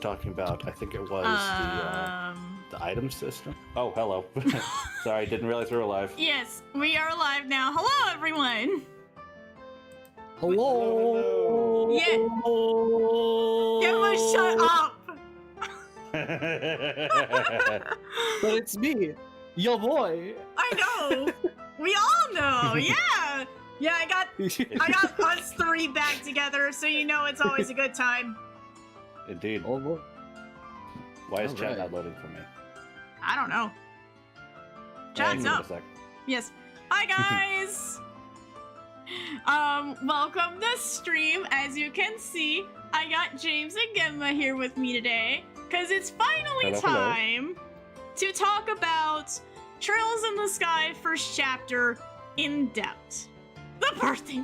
talking about I think it was the item system. Oh, hello. Sorry, didn't realize we were live. Yes, we are live now. Hello, everyone. Hello. Yeah. Genma, shut up. But it's me, your boy. I know. We all know. Yeah. Yeah, I got us three back together, so you know it's always a good time. Indeed. Oh, boy. Why is All chat right. not loading for me? I don't know. Hang Chat's on a up. sec. Yes. Hi guys. Welcome to stream. As you can see, I got James and Genma here with me today, because it's finally Hello, time to talk about Trails in the Sky first chapter in depth. The birthday.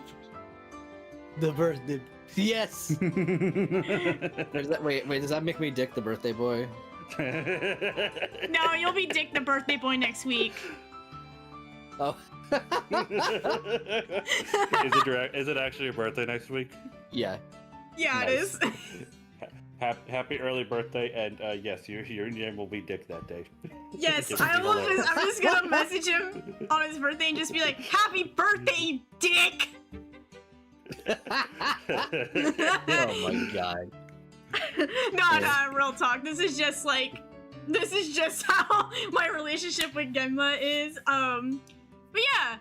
The birthday. Yes. Wait, does that make me Dick the birthday boy? No, you'll be Dick the birthday boy next week. Oh. Is it actually your birthday next week? Yeah. Yeah, Nice. it is. Happy early birthday, and yes, your name will be Dick that day. Yes, Just I'm people know. just gonna message him on his birthday and just be like, "Happy birthday, Dick!" Oh my god. No, real talk. This is just how my relationship with Genma is. But yeah,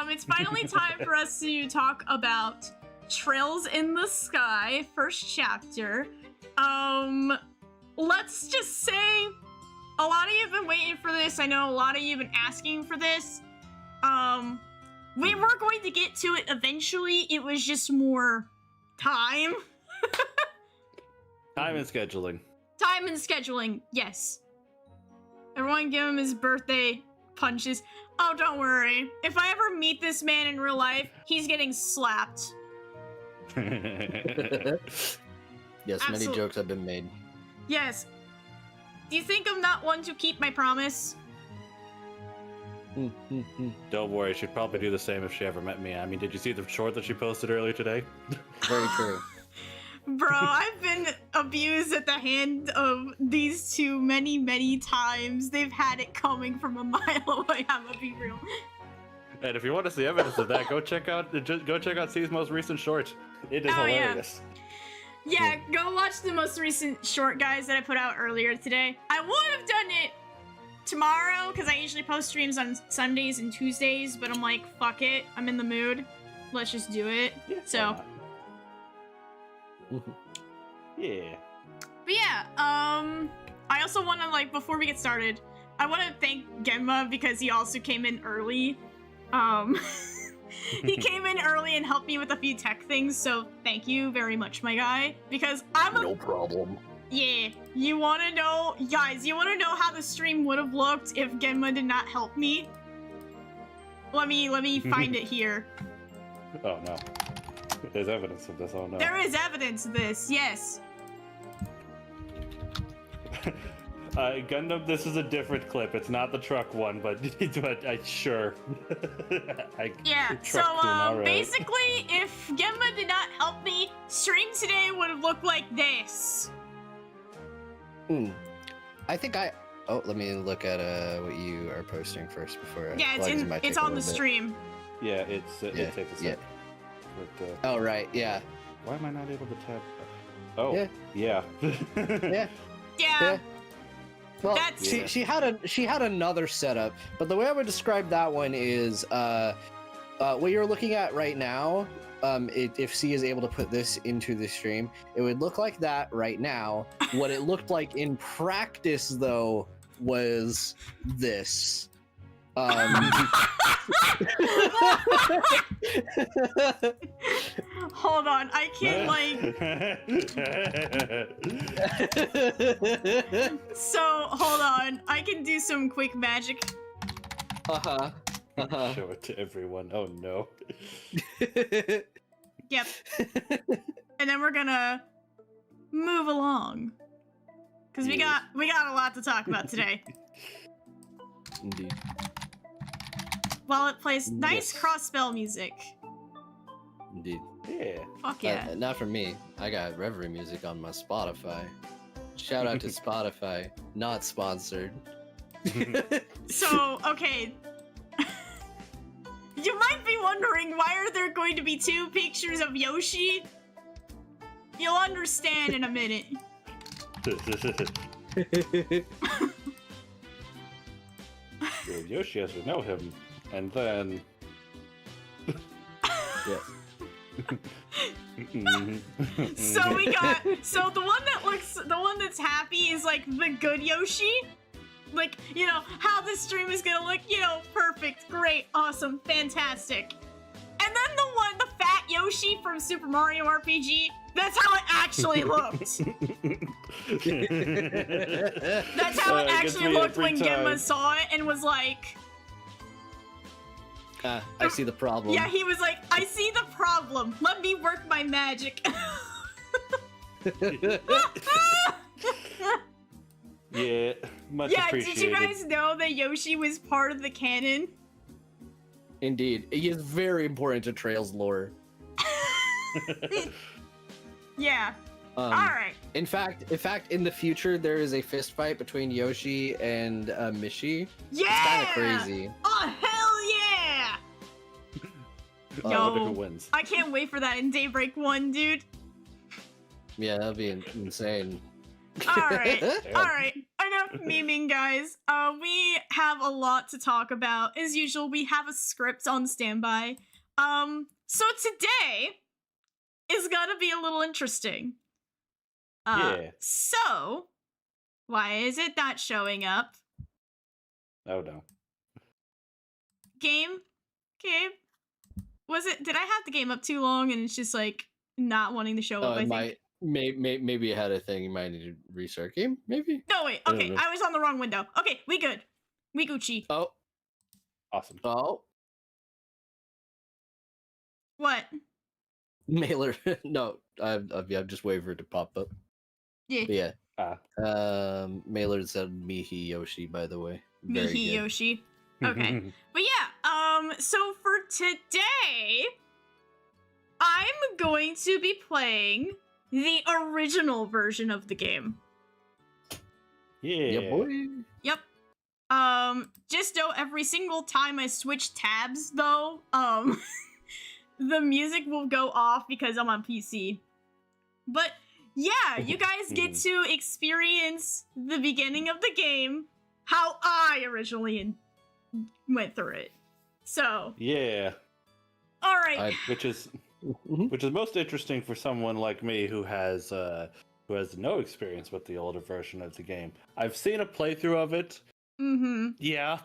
it's finally time for us to talk about Trails in the Sky, first chapter. Let's just say, a lot of you have been waiting for this. I know a lot of you have been asking for this. We were going to get to it eventually. It was just more time. Time and scheduling. Time and scheduling, yes. Everyone give him his birthday punches. Oh, don't worry. If I ever meet this man in real life, he's getting slapped. Yes, many Absolute- jokes have been made. Yes. Do you think I'm not one to keep my promise? Don't worry, she'd probably do the same if she ever met me. I mean, did you see the short that she posted earlier today? Very true. Bro, I've been abused at the hand of these two many, many times. They've had it coming from a mile away, I'm gonna be real. And if you want to see evidence of that, go check out C's most recent short. It is Oh, yeah. hilarious. Yeah, go watch the most recent short, guys, that I put out earlier today. I would have done it tomorrow, because I usually post streams on Sundays and Tuesdays, but I'm like, fuck it, I'm in the mood. Let's just do it. Yeah, So, why not? Yeah. but yeah, I also want to, like, before we get started, I want to thank Genma because he also came in early. He came in early and helped me with a few tech things, so thank you very much, my guy, because I'm a- No problem. Yeah, you want to know, guys, you want to know how the stream would have looked if Genma did not help me? Let me find it here. Oh no. There's evidence of this. Oh no. There is evidence of this, yes. Gundam, this is a different clip. It's not the truck one, but sure. Yeah, so alright. basically, if Genma did not help me, stream today would have looked like this. I think Oh, let me look at what you are posting first before. Yeah, it's on the stream. Yeah, it takes a sec. Yeah. But, Oh right, yeah. why am I not able to tap? Oh, Yeah. yeah. Yeah. Yeah. Well, That's- she had another setup, but the way I would describe that one is what you're looking at right now. If C is able to put this into the stream, it would look like that right now. What it looked like in practice, though, was this. Hold on, I can't, so, hold on, I can do some quick magic. Uh-huh. Show it to everyone. Oh no. Yep. And then we're gonna move along. Because we got a lot to talk about today. Indeed. While it plays nice Yes. cross-spell music. Indeed. Yeah. Fuck yeah. Not for me. I got Reverie music on my Spotify. Shout out to Spotify. Not sponsored. So, okay. You might be wondering, why are there going to be 2 pictures of Yoshi? You'll understand in a minute. Yoshi has to know him, and then. Yes. So we got, so the one that's happy is like the good Yoshi. Like, you know, how this stream is gonna look, you know, perfect, great, awesome, fantastic. And then the fat Yoshi from Super Mario RPG, that's how it actually looked. That's how it actually looked when Genma saw it and was like... I see the problem. Yeah, he was like, I see the problem. Let me work my magic. Yeah, much Yeah, appreciated. did you guys know that Yoshi was part of the canon? Indeed. He is very important to Trails lore. Yeah. Alright. In fact, in the future, there is a fist fight between Yoshi and Mishi. Yeah! It's kind of crazy. Oh, hell yeah! I wonder who wins. I can't wait for that in Daybreak 1, dude. Yeah, that'd be insane. Alright, alright. Enough memeing, guys. We have a lot to talk about. As usual, we have a script on standby. So today is gonna be a little interesting. Yeah. So, why is it not showing up? Oh no. Game? Did I have the game up too long and it's just like not wanting to show up, I think? Maybe it had a thing. You might need to restart game, maybe? No, wait, okay, I was on the wrong window. Okay, we good. We Gucci. Oh. Awesome. Oh. What? Mailer. No, I'm just waiting for it to pop up. Yeah. But yeah. Mailer said Mihi Yoshi, by the way. Very Mihi good. Yoshi. Okay. But yeah, so for today, I'm going to be playing the original version of the game. Yeah. Boy. Yep. Just know every single time I switch tabs, though, the music will go off because I'm on PC. But yeah, you guys get to experience the beginning of the game, how I originally went through it. So Yeah. all right. Which is most interesting for someone like me who has no experience with the older version of the game. I've seen a playthrough of it. Yeah.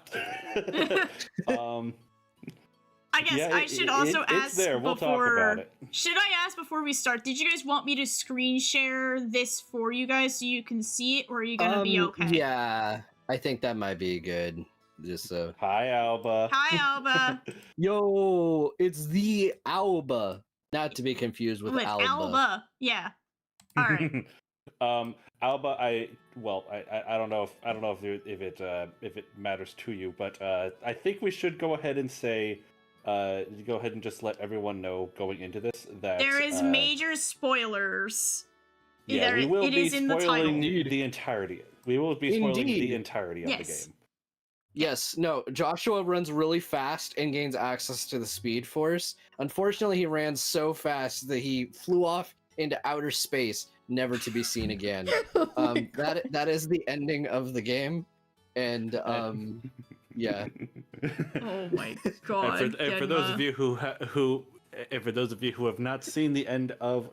I guess I should also ask it's there. We'll before. Talk about it. Should I ask before we start? Did you guys want me to screen share this for you guys so you can see it, or are you gonna be okay? Yeah, I think that might be good. Just so. Hi, Alba. Hi, Alba. Yo, it's the Alba, not to be confused with Alba. Alba. Yeah. All right. Alba, I don't know if it matters to you, but I think we should go ahead and say, go ahead and just let everyone know going into this that there is major spoilers. Yeah, we will be in the title. the entirety. We will be spoiling the entirety of the game. Yes, no, Joshua runs really fast and gains access to the Speed Force. Unfortunately, he ran so fast that he flew off into outer space, never to be seen again. That is the ending of the game, and yeah. Oh my god! And for those of you for those of you who have not seen the end of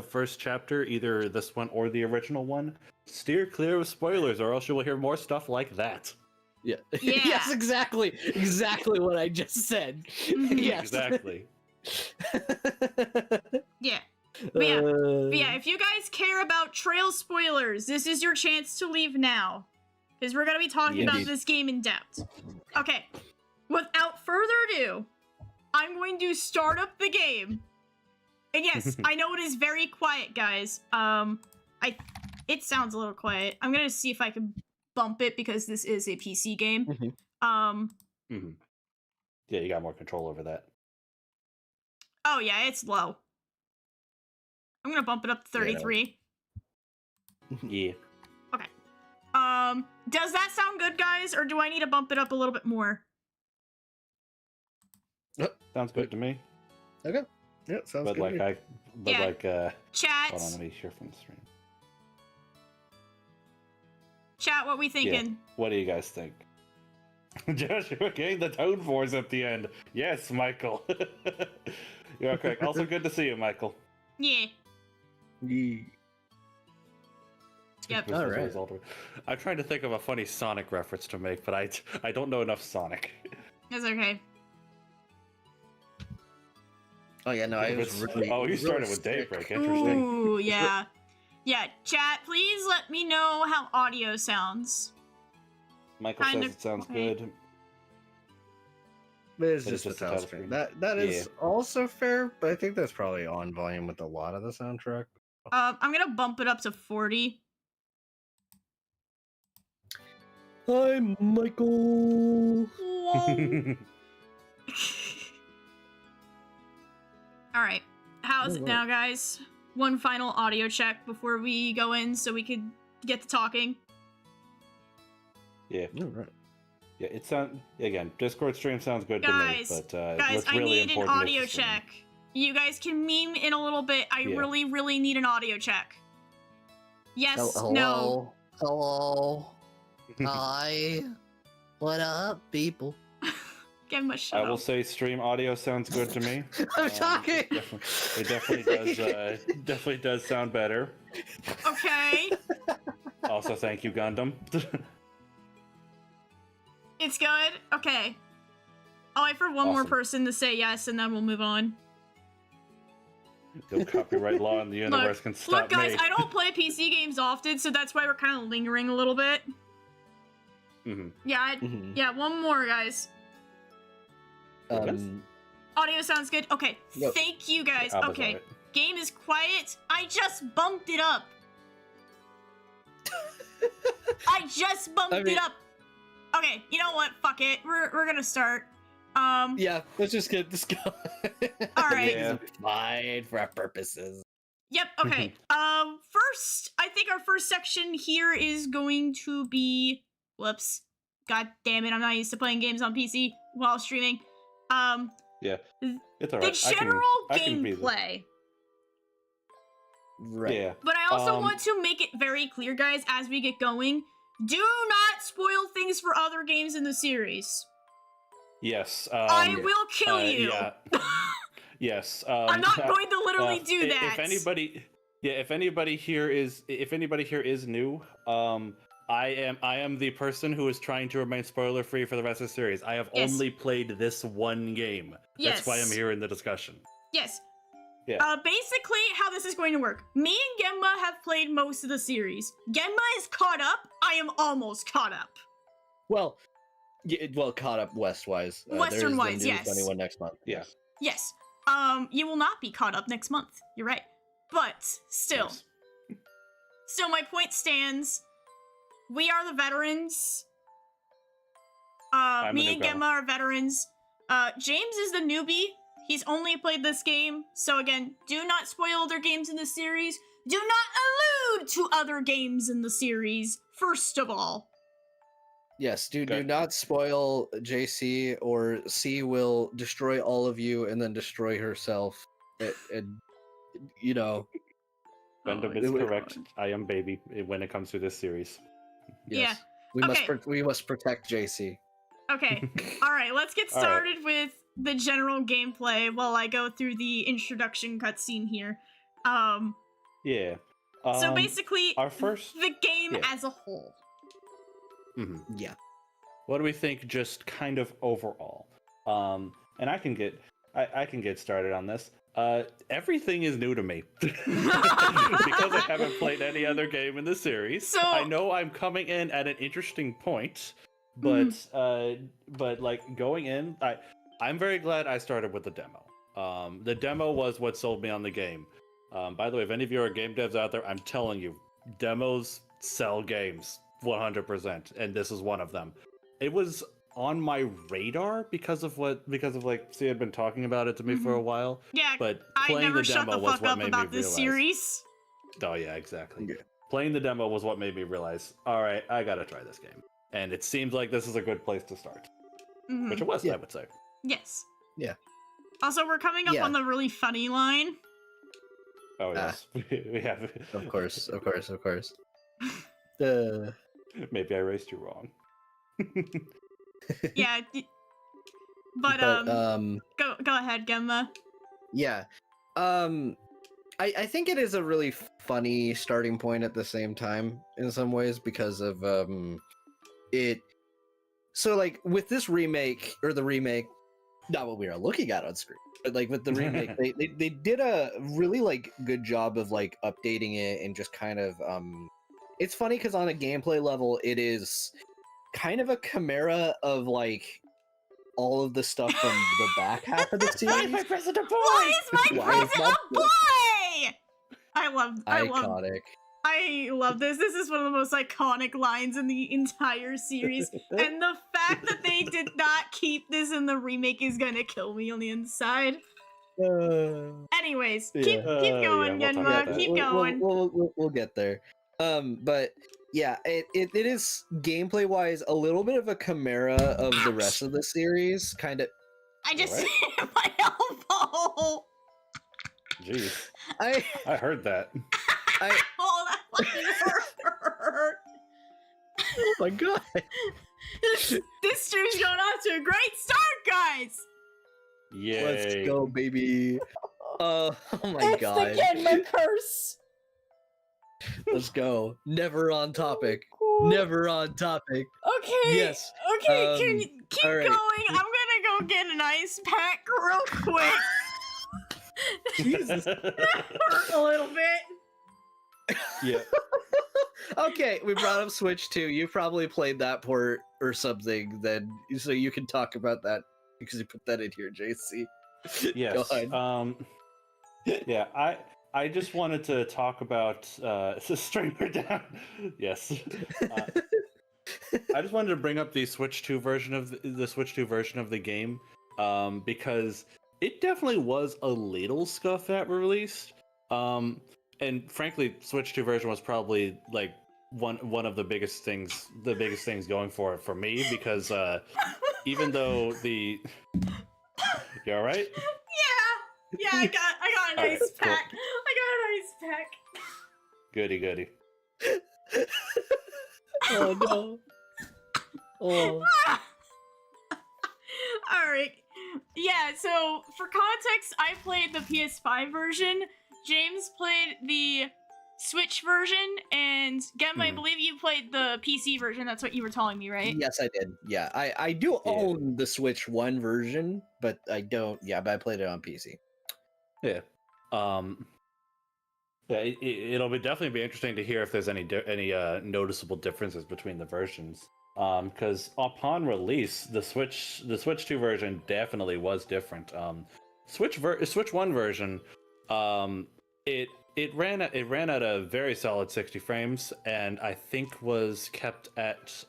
first chapter, either this one or the original one, steer clear of spoilers, or else you will hear more stuff like that. Yeah. Yes, exactly what I just said. Yes. Exactly. Yeah. But yeah, if you guys care about trail spoilers, this is your chance to leave now. Because we're going to be talking about this game in depth. Okay, without further ado, I'm going to start up the game. And yes, I know it is very quiet, guys. It sounds a little quiet. I'm going to see if I can bump it because this is a PC game. Yeah, you got more control over that. Oh yeah, it's low. I'm gonna bump it up to 33. Yeah. Okay. Does that sound good, guys, or do I need to bump it up a little bit more? Sounds good to me. Okay. Yeah, sounds But good. like Chat. hold on, let me hear from the stream. Chat, what we thinking? Yeah. What do you guys think? Joshua getting the tone fours at the end. Yes, Michael. You're correct. Also good to see you, Michael. Yeah. Yep. All right. I'm trying to think of a funny Sonic reference to make, but I don't know enough Sonic. That's okay. Oh yeah, no, I was really. Oh, you started with Daybreak. Interesting. Ooh, yeah. Yeah, chat, please let me know how audio sounds. Michael says it sounds good. But it's But just it's the just title the screen. title That is also fair, but I think that's probably on volume with a lot of the soundtrack. I'm gonna bump it up to 40. Hi, Michael. Whoa. Alright. How's it now, guys? One final audio check before we go in so we could get to talking. Yeah. All right. Yeah, it sounds again. Discord stream sounds good Guys, to me, but guys, what's I really need an important audio is the stream. check. You guys can meme in a little bit. I Yeah. really need an audio check. Yes, Hello. no. Hello. Hi. What up, people? Give him a shut I will up. say stream audio sounds good to me. I'm talking. It definitely does. Definitely does sound better. Okay. Also, thank you, Gundam. It's good? Okay. I'll wait for one more Awesome. person to say yes, and then we'll move on. No copyright law in the universe can stop Look, guys, me. I don't play PC games often, so that's why we're kind of lingering a little bit. Mhm. Yeah, yeah, one more, guys. Audio sounds good. Okay, Yep. thank you, guys. I was Okay, alright. game is quiet. I just bumped it up. I just bumped it up. Okay, you know what? Fuck it. We're gonna start. Yeah, let's just get this going. All right. Yeah. Fine for our purposes. Yep, okay. First, I think our first section here is going to be... Whoops. God damn it, I'm not used to playing games on PC while streaming. Yeah, it's The alright. general I can be the- gameplay. Right. Yeah. But I also want to make it very clear, guys, as we get going, do not spoil things for other games in the series. Yes. I will kill you. Yeah. Yes. I'm not going to literally do that. If anybody here is new, I am the person who is trying to remain spoiler free for the rest of the series. I have only played this one game. That's why I'm here in the discussion. Yes. Yeah. Basically, how this is going to work. Me and Genma have played most of the series. Genma is caught up. I am almost caught up. Well, caught up West-wise. Western-wise, there's the yes. 21 next month. Yeah. Yes. You will not be caught up next month. You're right. But still. Yes. Still, my point stands. We are the veterans. I'm Me a and newcomer. Genma are veterans. James is the newbie. He's only played this game. So again, do not spoil other games in the series. Do not allude to other games in the series, first of all. Yes, do Okay. not spoil JC, or C will destroy all of you and then destroy herself. And you know, Gundam is correct. I am baby when it comes to this series. yes. Yeah. We must protect JC. Okay. Alright, let's get All right. started with the general gameplay while I go through the introduction cutscene here. Yeah. So basically, our first. the game yeah. as a whole. Mhm. Yeah. What do we think, just kind of overall? And I can get started on this. Everything is new to me because I haven't played any other game in the series. So- I know I'm coming in at an interesting point, but like going in, I'm very glad I started with the demo. The demo was what sold me on the game. By the way, if any of you are game devs out there, I'm telling you, demos sell games 100%, and this is one of them. It was on my radar because of like Sia had been talking about it to me for a while. Yeah, But I playing never the shut demo the was fuck what up made about me this realize. series. Oh yeah, exactly. Yeah. Playing the demo was what made me realize, all right, I gotta try this game. And it seems like this is a good place to start. Which it was, I would say. Yes. Yeah. Also, we're coming up Yeah. on the really funny line. Oh yes, we have. Of course. Maybe I raised you wrong. Yeah. But go ahead, Genma. Yeah. I think it is a really funny starting point at the same time in some ways because of it. So like with this remake or the remake, not what we are looking at on screen, but like with the remake, they did a really like good job of like updating it and just kind of it's funny because on a gameplay level, it is kind of a chimera of like all of the stuff from the back half of the series. Why is my present a boy? Why is my Why is present a boy? Iconic. I love this. This is one of the most iconic lines in the entire series. And the fact that they did not keep this in the remake is gonna kill me on the inside. Anyways, keep going, yeah, we'll talk Genma. about that. Keep going. We'll get there. But yeah, it is gameplay wise a little bit of a chimera of the rest of the series. Kind of. I just Alright. hit my elbow. Jeez, I I heard that. Oh, that fucking hurt. oh my god. This stream's going off to a great start, guys. Yay! Let's go, baby. Oh my It's god. the Genma curse. Let's go. Never on topic. Never on topic. Okay. Yes. Okay. Can you keep all right. going? I'm gonna go get an ice pack real quick. Jesus. Hurt a little bit. Yeah. Okay, we brought up Switch 2. You probably played that port or something, then so you can talk about that because you put that in here, JC. Yes. Go ahead. Yeah. I just wanted to talk about string her down. Yes. I just wanted to bring up the Switch 2 version of the Switch 2 version of the game because it definitely was a little scuffed at release. And frankly, Switch 2 version was probably like one of the biggest things going for it for me because even though the you all right? Yeah, I got an Alright, ice cool. pack. I got an ice pack. Goody. Oh no. Oh. Alright. Yeah, so for context, I played the PS5 version. James played the Switch version, and Genma, I believe you played the PC version. That's what you were telling me, right? Yes, I did. Yeah, I do own the Switch 1 version, but I don't. Yeah, but I played it on PC. Yeah. Yeah, it'll definitely be interesting to hear if there's any noticeable differences between the versions. Because upon release, the Switch 2 version definitely was different. Switch 1 version, it ran at a very solid 60 frames, and I think was kept at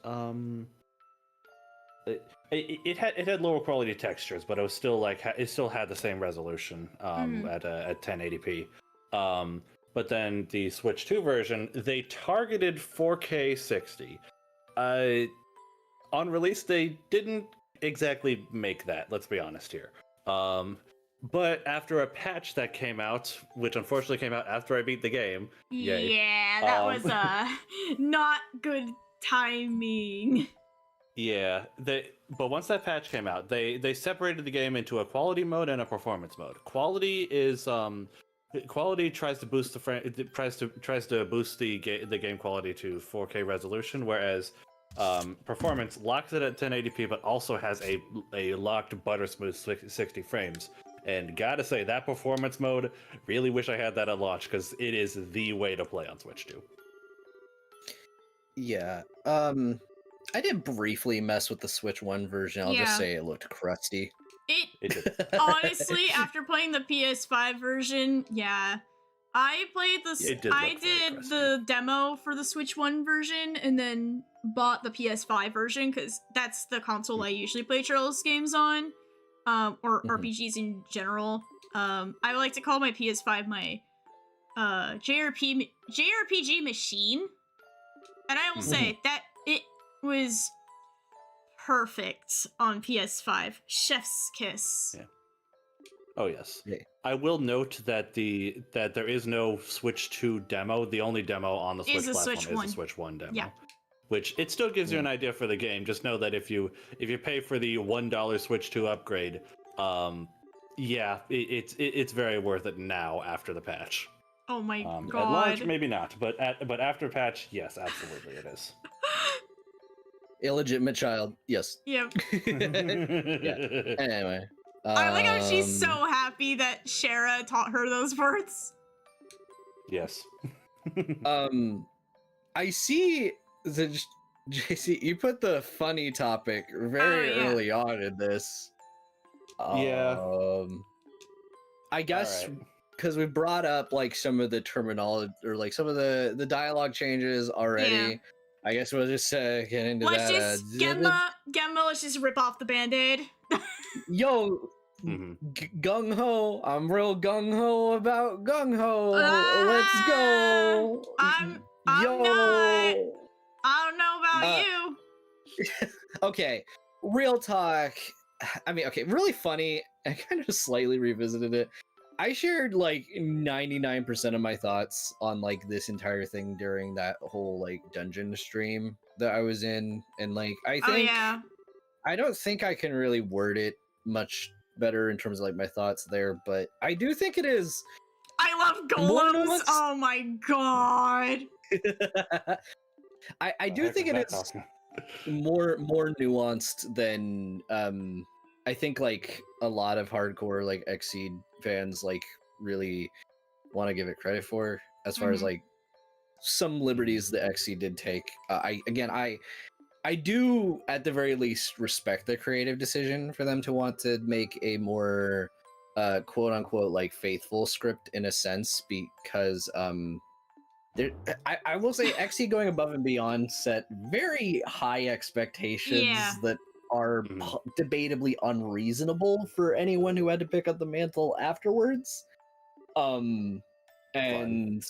it had lower quality textures, but it was still like it still had the same resolution at 1080p. But then the Switch 2 version, they targeted 4K 60. On release, they didn't exactly make that. Let's be honest here. But after a patch that came out, which unfortunately came out after I beat the game, yay. Yeah, that was not good timing. Yeah, but once that patch came out, they separated the game into a quality mode and a performance mode. Quality tries to boost tries to boost the game quality to 4K resolution, whereas performance locks it at 1080p, but also has a locked butter smooth 60 frames. And gotta say, that performance mode, really wish I had that at launch because it is the way to play on Switch 2. Yeah. I did briefly mess with the Switch 1 version. I'll just say it looked crusty. It did. Honestly, after playing the PS5 version, yeah. I played this. It did I look very did crusty. the demo for the Switch 1 version, and then bought the PS5 version because that's the console I usually play Trails games on, or Mhm. RPGs in general. I like to call my PS5 my JRPG machine, and I will say that it was perfect on PS5. Chef's kiss. Yeah. Oh yes. Yeah. I will note that there is no Switch 2 demo. The only demo on the Switch Is the platform Switch is 1. the Switch 1 demo. Yeah. Which it still gives you an idea for the game. Just know that if you pay for the $1 Switch 2 upgrade, yeah, it's very worth it now after the patch. Oh my At god. launch, maybe not, but after patch, yes, absolutely it is. Illegitimate child. Yes. Yeah. Yeah. Anyway. I like how she's so happy that Shara taught her those words. Yes. I see the JC. You put the funny topic very Oh, yeah. early on in this. Yeah. I guess Alright. because we brought up like some of the terminology or like some of the dialogue changes already. Yeah. I guess we'll just get into Let's that. just Genma, let's just rip off the band-aid. Yo, Mhm. gung ho! I'm real gung ho about gung ho. Let's go. I'm Yo. not. I don't know about you. Okay, real talk. I mean, okay, really funny. I kind of slightly revisited it. I shared like 99% of my thoughts on like this entire thing during that whole like dungeon stream that I was in, and like I think Oh yeah. I don't think I can really word it much better in terms of like my thoughts there, but I do think it is. I love More golems. nuanced. Oh my god. I do think it is more nuanced than I think like a lot of hardcore like Xseed fans like really want to give it credit for, as far as like some liberties the Xseed did take. I do at the very least respect the creative decision for them to want to make a more quote unquote like faithful script in a sense, because I will say Xseed going above and beyond set very high expectations Yeah. that are debatably unreasonable for anyone who had to pick up the mantle afterwards. And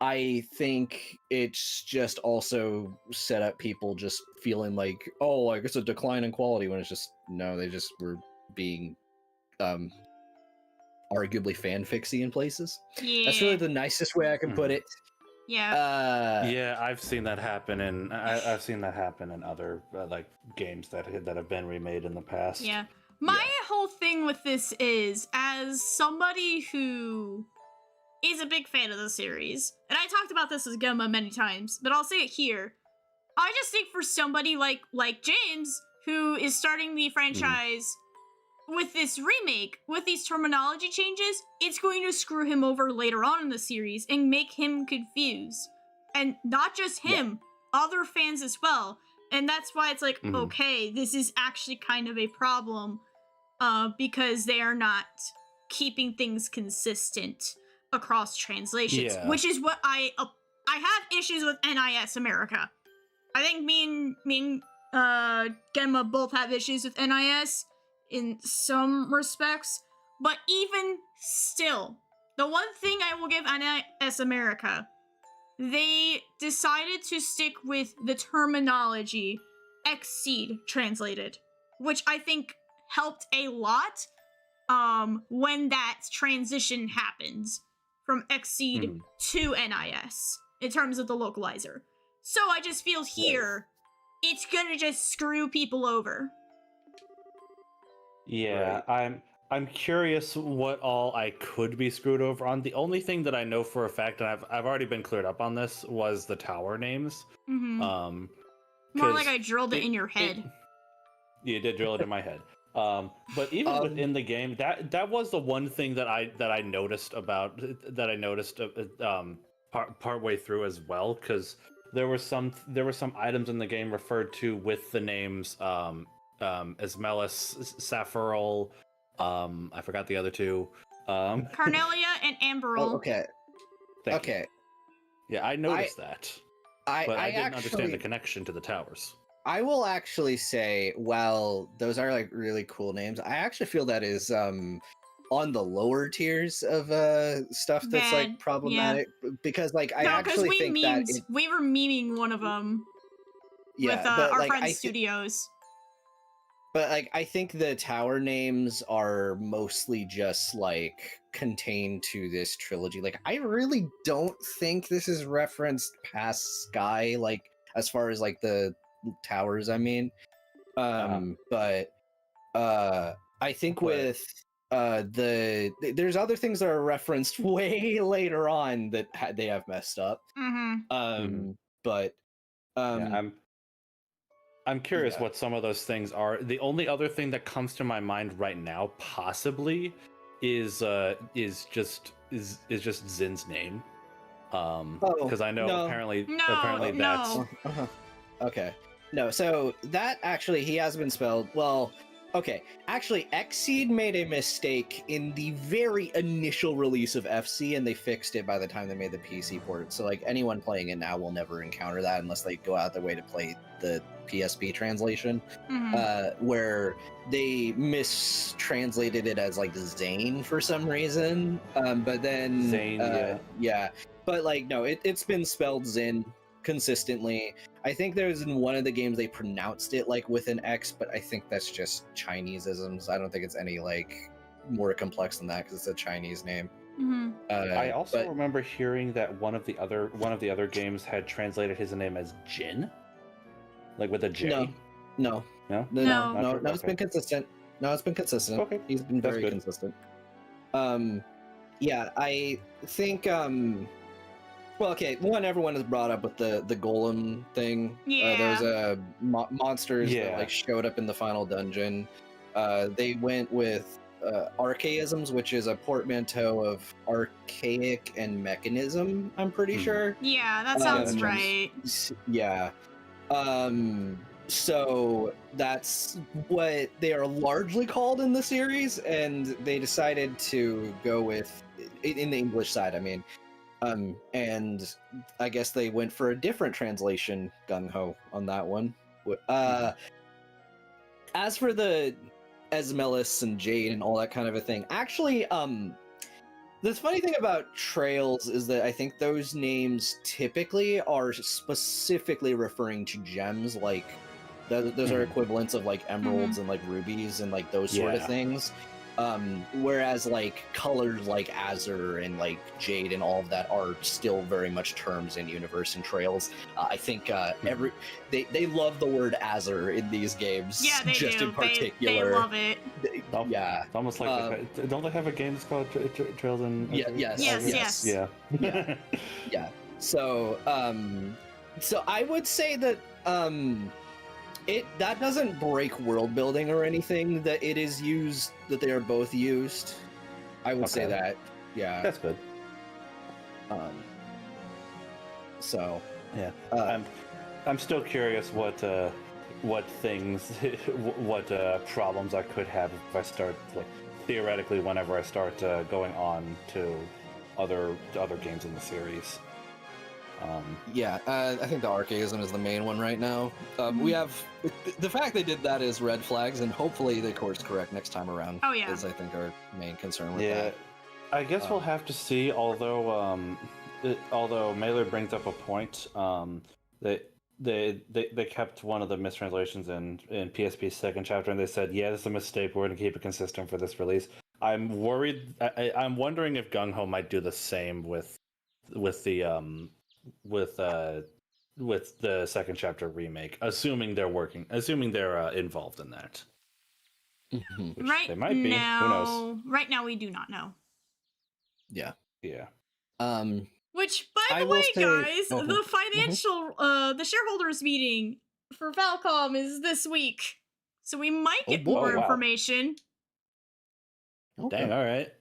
I think it's just also set up people just feeling like, oh, like it's a decline in quality, when it's just no, they just were being arguably fanficsy in places. Yeah. That's really the nicest way I can put it. Yeah. Yeah, I've seen that happen, and I've seen that happen in other like games that have been remade in the past. Yeah. My whole thing with this is, as somebody who is a big fan of the series, and I talked about this with Genma many times, but I'll say it here. I just think for somebody like James, who is starting the franchise with this remake, with these terminology changes, it's going to screw him over later on in the series and make him confused. And not just him, other fans as well. And that's why it's like, okay, this is actually kind of a problem, because they are not keeping things consistent across translations, which is what I have issues with NIS America. I think me and Genma both have issues with NIS in some respects, but even still, the one thing I will give NIS America, they decided to stick with the terminology Xseed translated, which I think helped a lot when that transition happens from Xseed to NIS in terms of the localizer. So I just feel here, it's gonna just screw people over. Yeah, I'm curious what all I could be screwed over on. The only thing that I know for a fact, and I've already been cleared up on this, was the tower names. More like I drilled it in your head. You did drill it in my head. But even within the game, that was the one thing that I noticed partway through as well, because there were some items in the game referred to with the names Esmelis, Sapphiral, I forgot the other two. Carnelia and Amberol. Oh, okay. Thank you. Okay. Yeah, I noticed that, but I didn't understand the actually, connection to the towers. I will actually say, while those are like really cool names, I actually feel that is on the lower tiers of stuff that's Bad, like problematic because like I No, because actually we think that memed. We were memeing one of them with but our like friends' studios. but like I think the tower names are mostly just like contained to this trilogy. Like I really don't think this is referenced past Sky, like as far as like the towers, I mean. But I think with there's other things that are referenced way later on that they have messed up. Mm-hmm. But Yeah, I'm curious yeah. what some of those things are. The only other thing that comes to my mind right now, possibly, is just Zin's name. Because I know no. apparently No. that's Okay. No, so that actually he has been spelled well. Okay, actually, Xseed made a mistake in the very initial release of FC, and they fixed it by the time they made the PC port. So, like, anyone playing it now will never encounter that unless they go out their way to play the PSP translation, where they mistranslated it as like Zane for some reason. But then Zane, yeah. But like, no, it's been spelled Zin consistently. I think there's in one of the games they pronounced it like with an X, but I think that's just Chinese-isms. I don't think it's any like more complex than that because it's a Chinese name. I also remember hearing that one of the other games had translated his name as Jin, like with a J. No. It's been consistent. No, it's been consistent. Okay, He's been that's very good. consistent. Yeah, I think well, okay. One, everyone has brought up with the golem thing. Yeah. Those monsters Yeah. that like showed up in the final dungeon. They went with archaisms, which is a portmanteau of archaic and mechanism. I'm pretty sure. Yeah, that sounds that right. Yeah. So that's what they are largely called in the series, and they decided to go with in the English side. I mean. And I guess they went for a different translation, gung ho, on that one. As for the Esmelis and Jade and all that kind of a thing, actually, the funny thing about trails is that I think those names typically are specifically referring to gems, like those are equivalents of like emeralds and like rubies and like those sort of things. Whereas like colors like Azure and like Jade and all of that are still very much terms in universe and trails. I think they love the word Azure in these games. Yeah, they just do. in particular. They love it. Yeah, it's almost like don't they have a game that's called Trails and Yes. Yeah. Yeah. So so I would say that that doesn't break world building or anything that it is used, that they are both used. I would say that. Yeah. That's good. So yeah. I'm still curious what things what problems I could have if I start, like, theoretically whenever I start going on to other games in the series. I think the archaism is the main one right now. We have the fact they did that is red flags, and hopefully they course correct next time around. Oh yeah, is I think our main concern with yeah, that. I guess we'll have to see. Although Mailer brings up a point, that they kept one of the mistranslations in PSP's second chapter, and they said, "Yeah, this is a mistake. We're going to keep it consistent for this release." I'm worried. I'm wondering if Gung Ho might do the same with the second chapter remake, assuming they're involved in that. Which right they might be. now, who knows? Right now, we do not know. Yeah. Which, by I the will way, say- guys, okay. the financial, the shareholders meeting for Falcom is this week, so we might get boy. more Oh, wow. information. Okay. Dang, all right.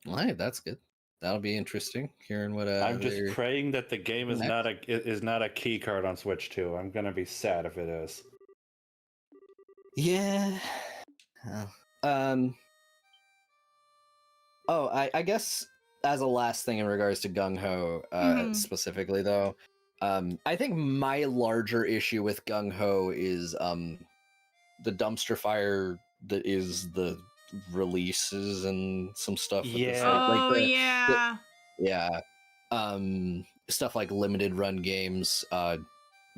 All right, that's good. That'll be interesting. Hearing what I'm just praying that the game is next. not a key card on Switch 2. I'm gonna be sad if it is. Yeah. Oh, I guess as a last thing in regards to Gung Ho specifically, though, I think my larger issue with Gung Ho is the dumpster fire that is the releases and some stuff. With Yeah. this, like Oh yeah. yeah, stuff like limited run games.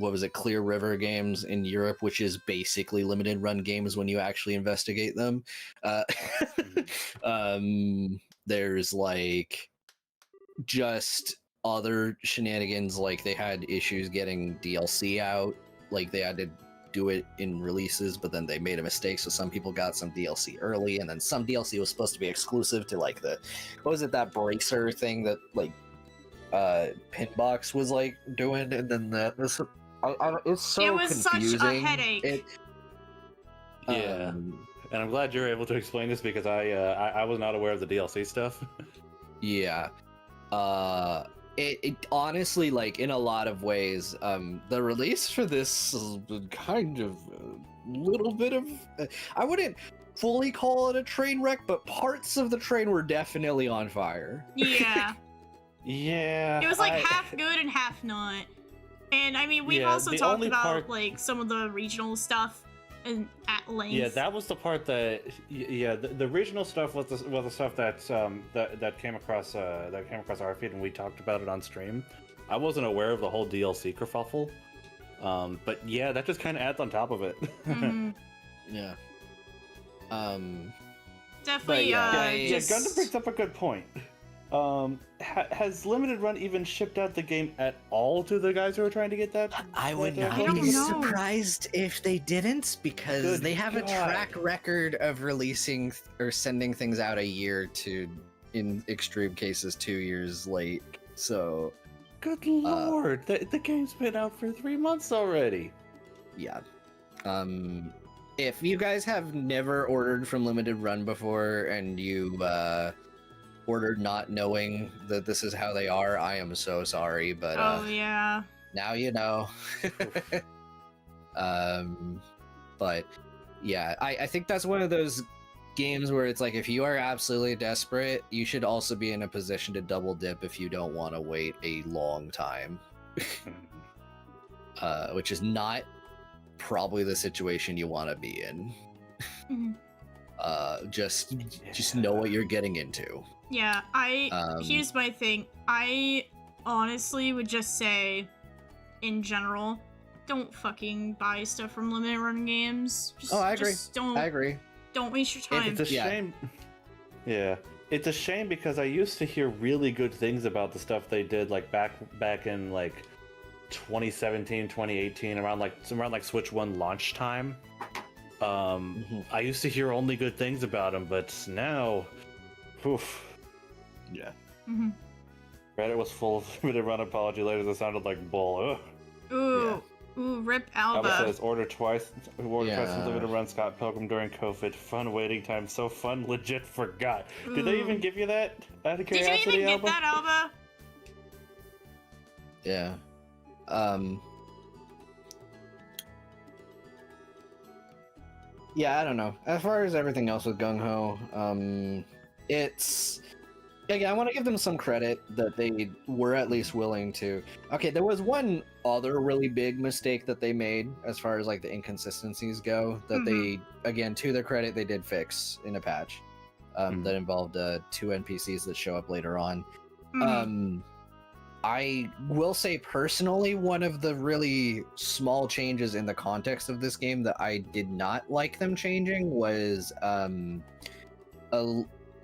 What was it, Clear River Games in Europe, which is basically limited run games when you actually investigate them. There's like just other shenanigans, like they had issues getting DLC out, like they had to do it in releases, but then they made a mistake, so some people got some DLC early, and then some DLC was supposed to be exclusive to like the, what was it, that bracer thing that like Pinbox was like doing, and then this it's so It was confusing. such a headache. Yeah. And I'm glad you're able to explain this because I was not aware of the DLC stuff. Yeah. It honestly, like, in a lot of ways, the release for this has been kind of a little bit of, I wouldn't fully call it a train wreck, but parts of the train were definitely on fire. Yeah. Yeah. It was like half good and half not. And I mean, we've also talked about like some of the regional stuff and at length. Yeah, that was the part that the regional stuff was the stuff that that came across our feed, and we talked about it on stream. I wasn't aware of the whole DLC kerfuffle, but yeah, that just kind of adds on top of it. Mm-hmm. Yeah. Definitely. Gundam brings up a good point. Has limited run even shipped out the game at all to the guys who are trying to get that? I would not don't be know. surprised if they didn't, because Good they have a God. track record of releasing or sending things out a year to, in extreme cases, 2 years late. So, Good lord, the game's been out for 3 months already. yeah. If you guys have never ordered from Limited Run before and you ordered not knowing that this is how they are, I am so sorry, but oh yeah. now you know. But yeah, I think that's one of those games where it's like, if you are absolutely desperate, you should also be in a position to double dip if you don't want to wait a long time. Which is not probably the situation you want to be in. Just know what you're getting into. Yeah, here's my thing. I honestly would just say, in general, don't fucking buy stuff from limited run games. Just, I agree. I agree. Don't waste your time. It's a shame. Yeah, it's a shame because I used to hear really good things about the stuff they did, like back in like 2017, 2018, around like Switch 1 launch time. I used to hear only good things about them, but now, oof. Yeah. Reddit was full of limited run apology letters that sounded like bull. Ugh. Ooh, ooh, rip Alba. Alba says, order twice from limited run Scott Pilgrim during COVID. Fun waiting time, so fun, legit forgot. Ooh. Did they even give you that? Out of Did curiosity, you even Alba? get that, Alba? Yeah. Yeah, I don't know. As far as everything else with Gung Ho, it's, again, I want to give them some credit that they were at least willing to. Okay, there was one other really big mistake that they made as far as like the inconsistencies go that they, again, to their credit, they did fix in a patch that involved 2 NPCs that show up later on. I will say personally, one of the really small changes in the context of this game that I did not like them changing was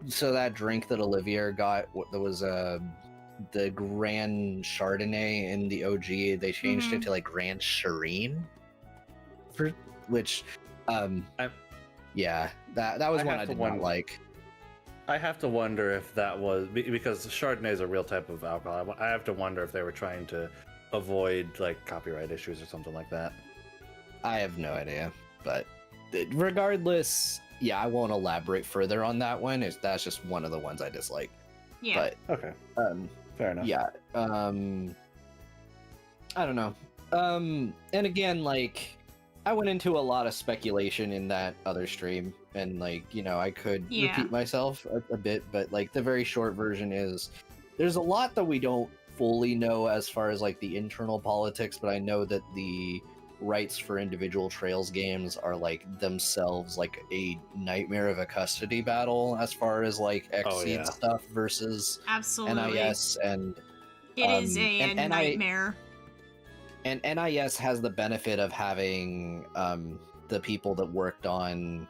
so that drink that Olivier got, that was the Grand Chardonnay in the OG, they changed it to like Grand Shireen, which yeah, that was one I did not like. I have to wonder if that was because Chardonnay is a real type of alcohol. I have to wonder if they were trying to avoid like copyright issues or something like that. I have no idea, but regardless, yeah, I won't elaborate further on that one. That's just one of the ones I dislike. Yeah. But okay. Fair enough. Yeah. I don't know. And again, like, I went into a lot of speculation in that other stream, and like, you know, I could repeat myself a bit, but like the very short version is there's a lot that we don't fully know as far as like the internal politics, but I know that the rights for individual Trails games are like themselves like a nightmare of a custody battle as far as like Xseed stuff versus Absolutely. NIS, and it is a nightmare. And NIS has the benefit of having the people that worked on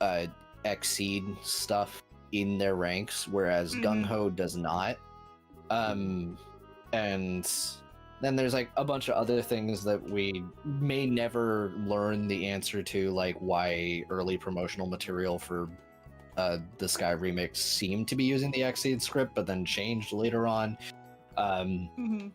Xseed stuff in their ranks, whereas Gung Ho does not. And then there's like a bunch of other things that we may never learn the answer to, like why early promotional material for the Sky remix seemed to be using the Xseed script, but then changed later on.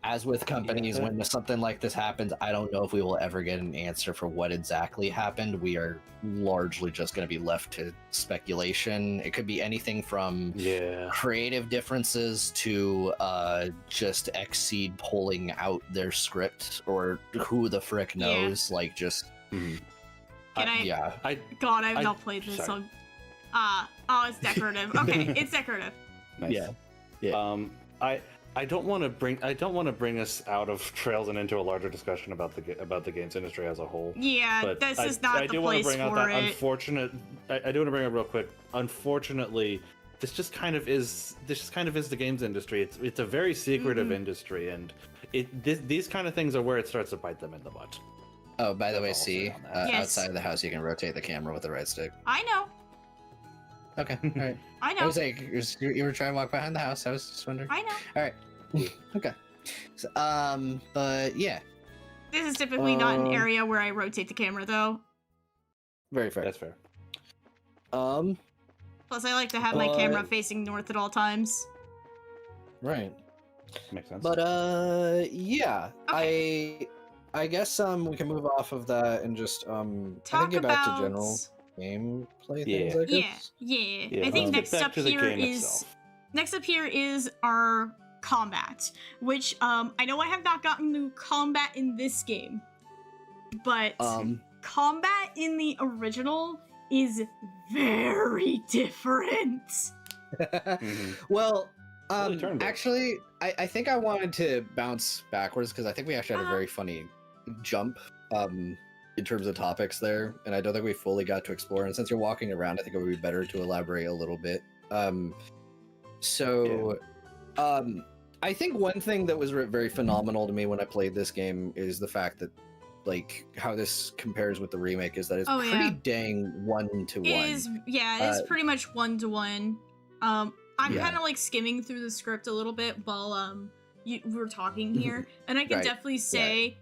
As with companies, when something like this happens, I don't know if we will ever get an answer for what exactly happened. We are largely just going to be left to speculation. It could be anything from creative differences to just Xseed pulling out their script, or who the frick knows. Like, just God, I've not played this on. Oh, it's decorative. Okay, it's decorative. Nice. I don't want to bring us out of Trails and into a larger discussion about the games industry as a whole. Yeah, but this is not the place for it. I do want to bring up real quick. Unfortunately, this just kind of is the games industry. It's a very secretive industry, and these kind of things are where it starts to bite them in the butt. Oh, by the way, outside of the house, you can rotate the camera with the right stick. I know. Okay, all right. I know. I was like, you were trying to walk behind the house. I was just wondering. I know. All right. Okay. So, but yeah. This is typically not an area where I rotate the camera, though. Very fair. That's fair. Plus, I like to have my camera facing north at all times. Right. Makes sense. But yeah, okay. I guess we can move off of that and just I think get back to general gameplay things. I guess. Yeah. I think next up here is our combat, which I know I have not gotten to combat in this game, but combat in the original is very different. Well, actually, I think I wanted to bounce backwards because I think we actually had a very funny jump in terms of topics there, and I don't think we fully got to explore. And since you're walking around, I think it would be better to elaborate a little bit. I think one thing that was very phenomenal to me when I played this game is the fact that, like, how this compares with the remake is that it's pretty dang one-to-one. It is pretty much one-to-one. I'm kind of like skimming through the script a little bit while we were talking here, and I can definitely say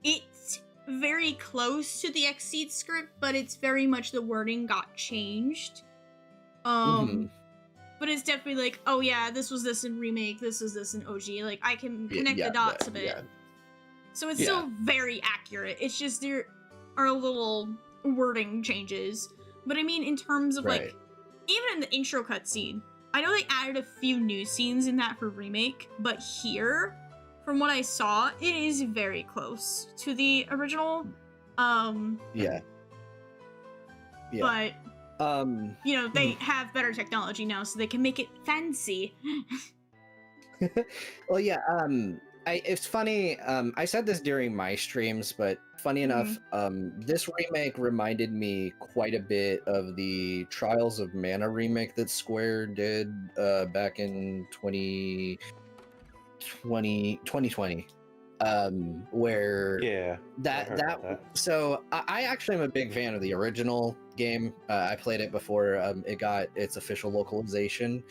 it's very close to the Xseed script, but it's very much the wording got changed. But it's definitely like, oh yeah, this was this in remake, this was this in OG. Like, I can connect the dots a bit. Yeah. So it's still very accurate. It's just there are little wording changes. But I mean, in terms of like, even in the intro cutscene, I know they added a few new scenes in that for remake, but here, from what I saw, it is very close to the original. But you know, they have better technology now, so they can make it fancy. Well, yeah. It's funny. I said this during my streams, but funny enough, this remake reminded me quite a bit of the Trials of Mana remake that Square did back in 2020. Where so I actually am a big fan of the original game. I played it before it got its official localization,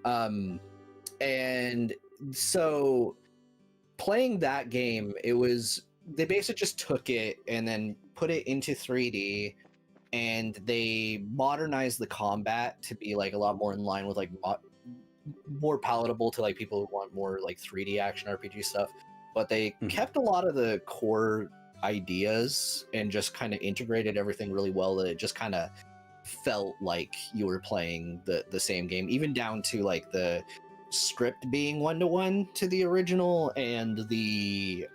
and so playing that game, they basically just took it and then put it into 3D, and they modernized the combat to be like a lot more in line with like more palatable to like people who want more like 3D action RPG stuff. But they kept a lot of the core ideas and just kind of integrated everything really well, that it just kind of felt like you were playing the same game, even down to like the script being one-to-one to the original, and the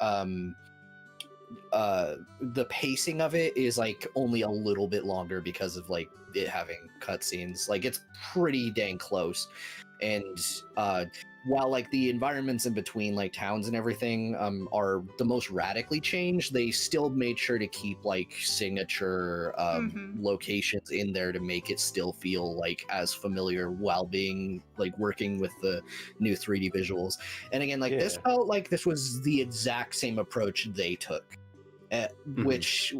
the pacing of it is like only a little bit longer because of like it having cutscenes. Like it's pretty dang close, and while like the environments in between like towns and everything are the most radically changed, they still made sure to keep like signature locations in there to make it still feel like as familiar while being like working with the new 3D visuals. And again, like this felt like this was the exact same approach they took, which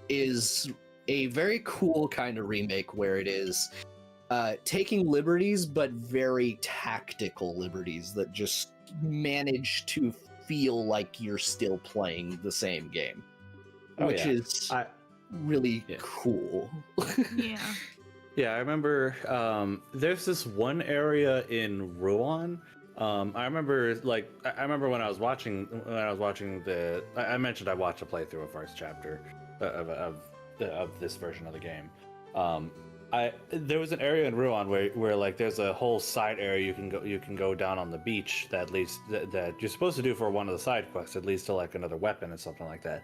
is a very cool kind of remake where it is taking liberties, but very tactical liberties that just manage to feel like you're still playing the same game, which is really cool. Yeah. Yeah, I remember there's this one area in Rouen. I remember when I was watching I mentioned I watched a playthrough of first chapter of this version of the game. There was an area in Rouen where like there's a whole side area you can go down on the beach that leads that you're supposed to do for one of the side quests. It leads to like another weapon or something like that.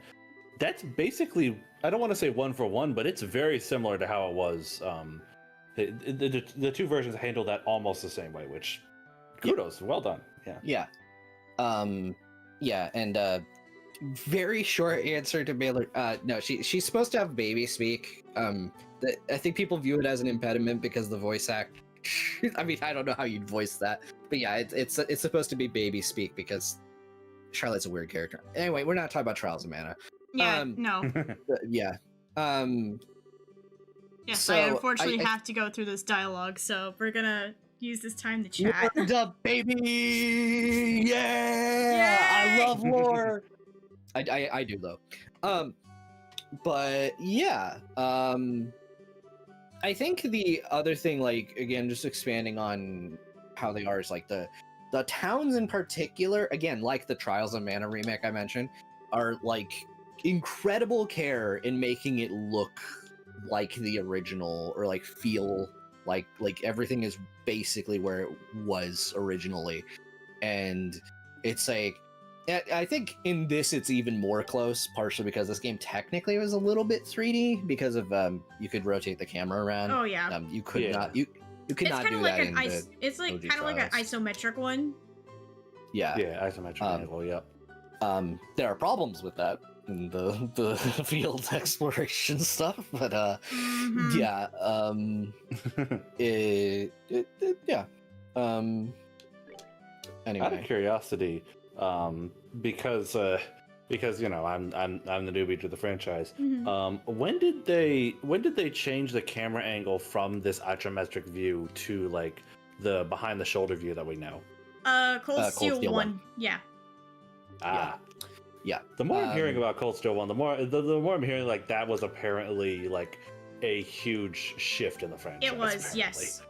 That's basically, I don't want to say one for one, but it's very similar to how it was. The two versions handle that almost the same way, which kudos, well done. Yeah. And very short answer to Baylor. No, she's supposed to have baby speak. I think people view it as an impediment because the voice act. I mean, I don't know how you'd voice that, but yeah, it's supposed to be baby speak because Charlotte's a weird character. Anyway, we're not talking about Trials of Mana. Yeah, no. Yeah. Yes, so I unfortunately have to go through this dialogue, so we're gonna use this time to chat. What's up, baby? Yeah! Yay! I love lore. I do though. But yeah. I think the other thing, like again, just expanding on how they are, is like the towns in particular. Again, like the Trials of Mana remake I mentioned, are like incredible care in making it look like the original, or like feel like everything is basically where it was originally. And it's like, I think in this it's even more close, partially because this game technically was a little bit 3D because of you could rotate the camera around. Oh yeah. You could not you could not do like that. It's like kind of like an isometric one. Yeah. Yeah, isometric angle. Yep. There are problems with that in the field exploration stuff, but yeah. Yeah. Anyway. Out of curiosity, because you know I'm the newbie to the franchise. When did they change the camera angle from this isometric view to like the behind the shoulder view that we know? Cold Steel 1. Yeah. Yeah. The more I'm hearing about Cold Steel 1, the more I'm hearing like that was apparently like a huge shift in the franchise. It was, apparently. yes.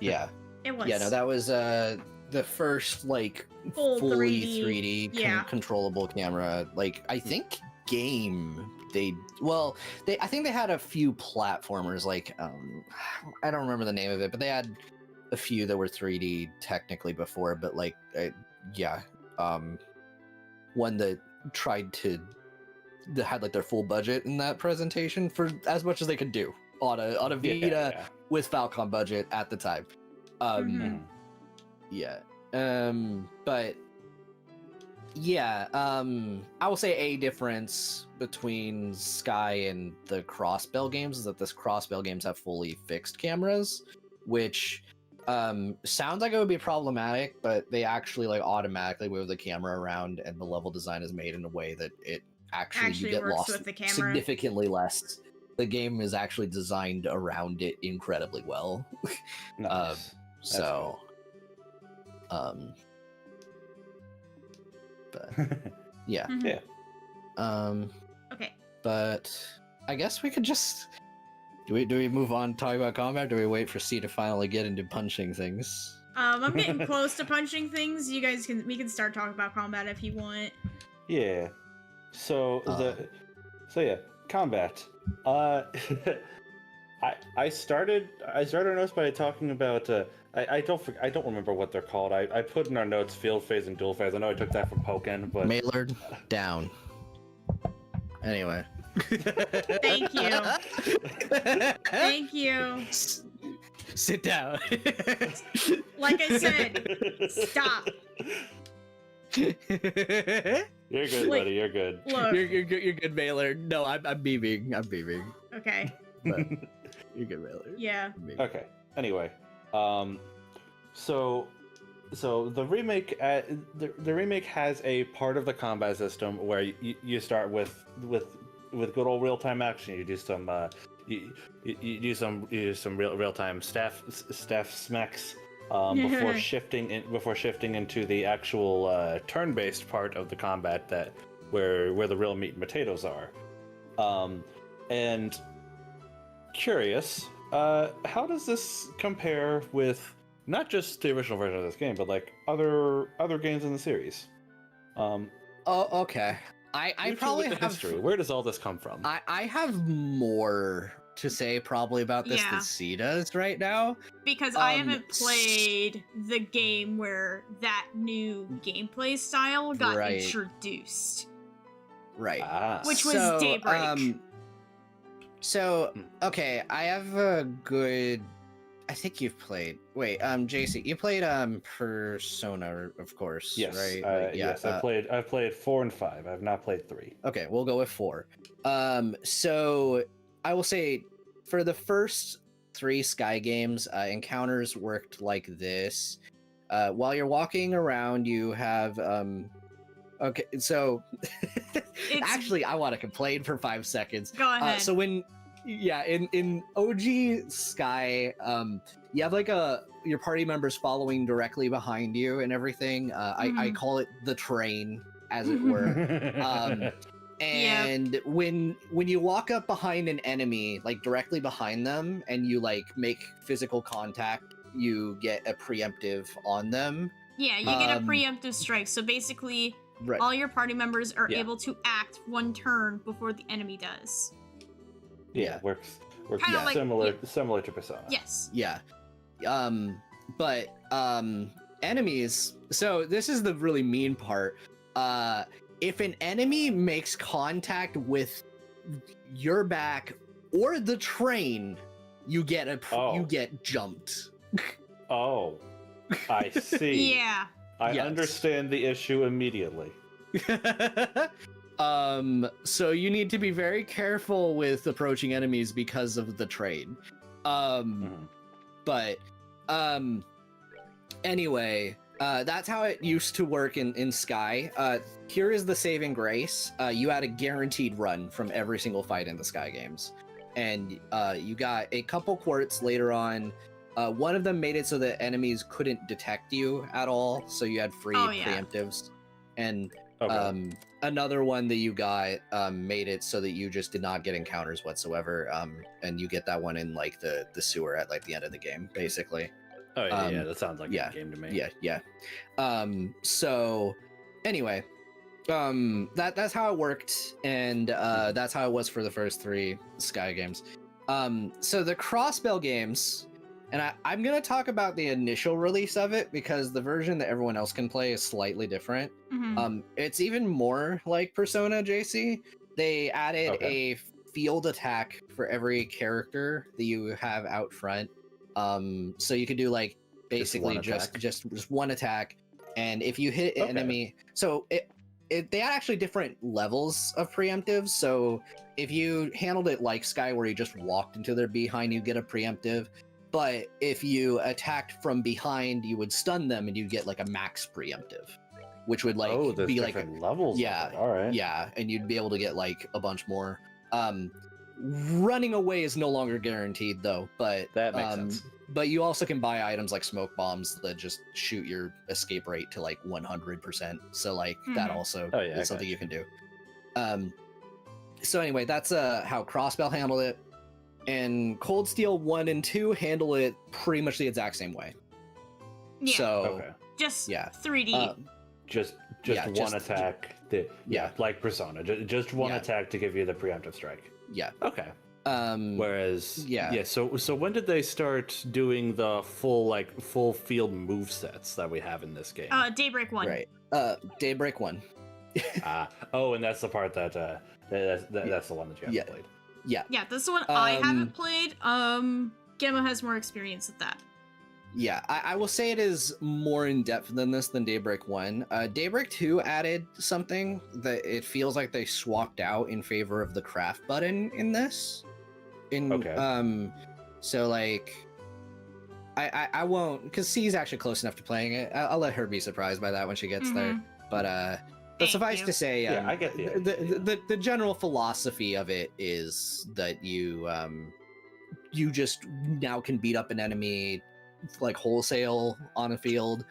Yeah. It was. Yeah, no, that was the first like fully 3D controllable camera. Like I think I think they had a few platformers, like I don't remember the name of it, but they had a few that were 3D technically before, but like one that had like their full budget in that presentation for as much as they could do on a Vita with Falcon budget at the time. But yeah, I will say a difference between Sky and the Crossbell games is that this Crossbell games have fully fixed cameras, which sounds like it would be problematic, but they actually like automatically move the camera around, and the level design is made in a way that it actually you get works lost with the camera significantly less. The game is actually designed around it incredibly well. Nice. So but yeah. Yeah. Okay. But I guess we could just do we move on talk about combat? Or do we wait for C to finally get into punching things? I'm getting close to punching things. We can start talking about combat if you want. Yeah. So combat. I started our notes by talking about I don't remember what they're called. I put in our notes field phase and dual phase. I know I took that from Pokken, but Maillard down. Anyway. Thank you. Thank you. Sit down. Like I said, stop. You're good, Wait. buddy. You're good. Look. You're good, Baylor. No, I'm beaming. I'm beaming. Okay. But you're good, Baylor. Yeah. I'm beaming. Okay. Anyway, so the remake the remake has a part of the combat system where you start with good old real time action. You do some you do some real time staff smacks before shifting into the actual turn based part of the combat that where the real meat and potatoes are. And curious, how does this compare with not just the original version of this game, but like other games in the series? Oh, okay. I probably with the have history. Where does all this come from? I have more to say probably about this Yeah. than C does right now. Because I haven't played the game where that new gameplay style got Right. introduced. Right. Which was Daybreak. So okay, I have a good. I think you've played. Wait, JC, you played Persona, of course. Yes, right. yes. I've played 4 and 5. I've not played 3. Okay, we'll go with 4. So I will say for the first 3 Sky games, encounters worked like this. While you're walking around, you have okay, so actually, I want to complain for 5 seconds. Go ahead. So when, yeah, in OG Sky, you have like your party members following directly behind you and everything. I call it the train, as it were. And when you walk up behind an enemy, like directly behind them, and you like make physical contact, you get a preemptive on them. Yeah, you get a preemptive strike. So basically, Right. all your party members are able to act one turn before the enemy does. Yeah, works Kinda like- similar to Persona. Yes. Yeah. But enemies, so this is the really mean part. If an enemy makes contact with your back or the train, you get you get jumped. Oh, I see. Yeah. I Yes. understand the issue immediately. So you need to be very careful with approaching enemies because of the train. But anyway, that's how it used to work in Sky. Here is the saving grace. You had a guaranteed run from every single fight in the Sky games. And you got a couple quartz later on. One of them made it so that enemies couldn't detect you at all, so you had free preemptives. And another one that you got made it so that you just did not get encounters whatsoever. And you get that one in like the sewer at like the end of the game, basically. Oh yeah, that sounds like a game to me. Yeah. So anyway, that's how it worked, and that's how it was for the first 3 Sky games. So the Crossbell games, and I'm gonna talk about the initial release of it because the version that everyone else can play is slightly different. It's even more like Persona, JC. They added a field attack for every character that you have out front. So you could do like basically just one attack, and if you hit an enemy, so they had actually different levels of preemptives. So if you handled it like Sky, where you just walked into their behind, you get a preemptive. But if you attacked from behind, you would stun them, and you'd get like a max preemptive, which would like be like levels. Yeah, all right. Yeah, and you'd be able to get like a bunch more. Running away is no longer guaranteed though, but that makes sense. But you also can buy items like smoke bombs that just shoot your escape rate to like 100%. So like that also is something you can do. So anyway, that's how Crossbell handled it, and Cold Steel 1 and 2 handle it pretty much the exact same way. Yeah. So just 3D. Just one attack. Like Persona. Just one attack to give you the preemptive strike. Yeah. Okay. Whereas yeah. So when did they start doing the full field move sets that we have in this game? Daybreak 1. Right. Daybreak 1. Oh, and that's the part that's the one that you haven't played. Yeah. Yeah, this is the one I haven't played. Genma has more experience with that. Yeah, I will say it is more in depth than this than Daybreak 1. Daybreak 2 added something that it feels like they swapped out in favor of the craft button in this. So like I won't, because C's actually close enough to playing it. I'll let her be surprised by that when she gets there. But suffice to say, I get the general philosophy of it is that you just now can beat up an enemy like wholesale on a field,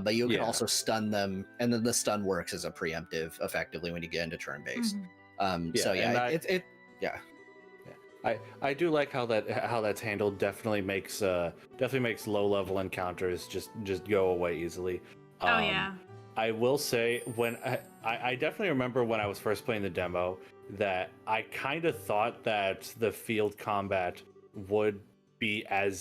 but you can also stun them, and then the stun works as a preemptive effectively when you get into turn-based. I do like how that's handled. Definitely makes low level encounters just go away easily. I will say, when I definitely remember when I was first playing the demo that I kind of thought that the field combat would be I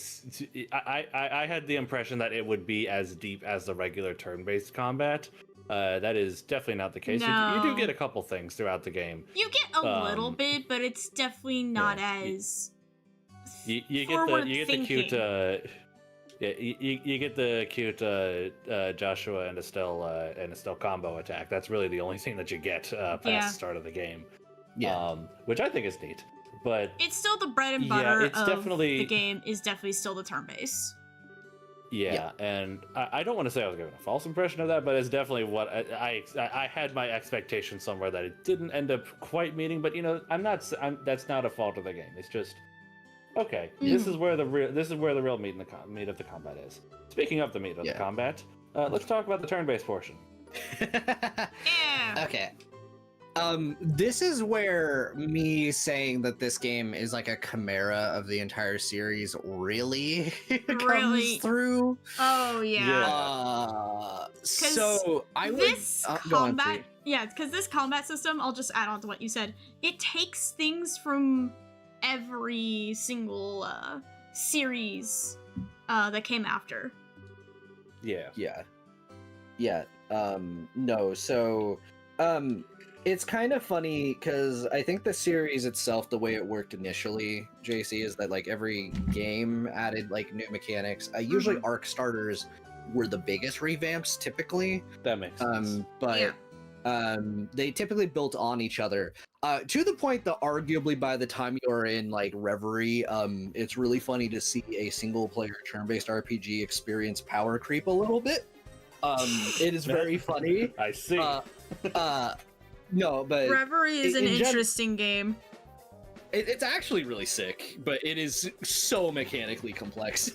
had the impression that it would be as deep as the regular turn-based combat. That is definitely not the case. No. You do get a couple things throughout the game. You get a little bit, but it's definitely not as you get forward-thinking. You get the cute Joshua and Estelle combo attack. That's really the only thing that you get past the start of the game. Which I think is neat. But it's still the bread and butter it's of definitely the game is definitely still the turn base. And I don't want to say I was giving a false impression of that, but it's definitely what I had my expectations somewhere that it didn't end up quite meeting. But that's not a fault of the game. It's just okay. This is where the real meat of the combat is. Speaking of the meat of the combat, let's talk about the turn-based portion. Okay. This is where me saying that this game is like a chimera of the entire series really comes through. Oh yeah. So I would this combat, because this combat system, I'll just add on to what you said. It takes things from every single series that came after. It's kind of funny because I think the series itself, the way it worked initially, JC, is that like every game added like new mechanics. Usually arc starters were the biggest revamps typically. That makes sense. They typically built on each other. To the point that arguably by the time you're in like Reverie, it's really funny to see a single player turn-based RPG experience power creep a little bit. It is very funny. I see. No, but Reverie is an interesting game. It's actually really sick, but it is so mechanically complex.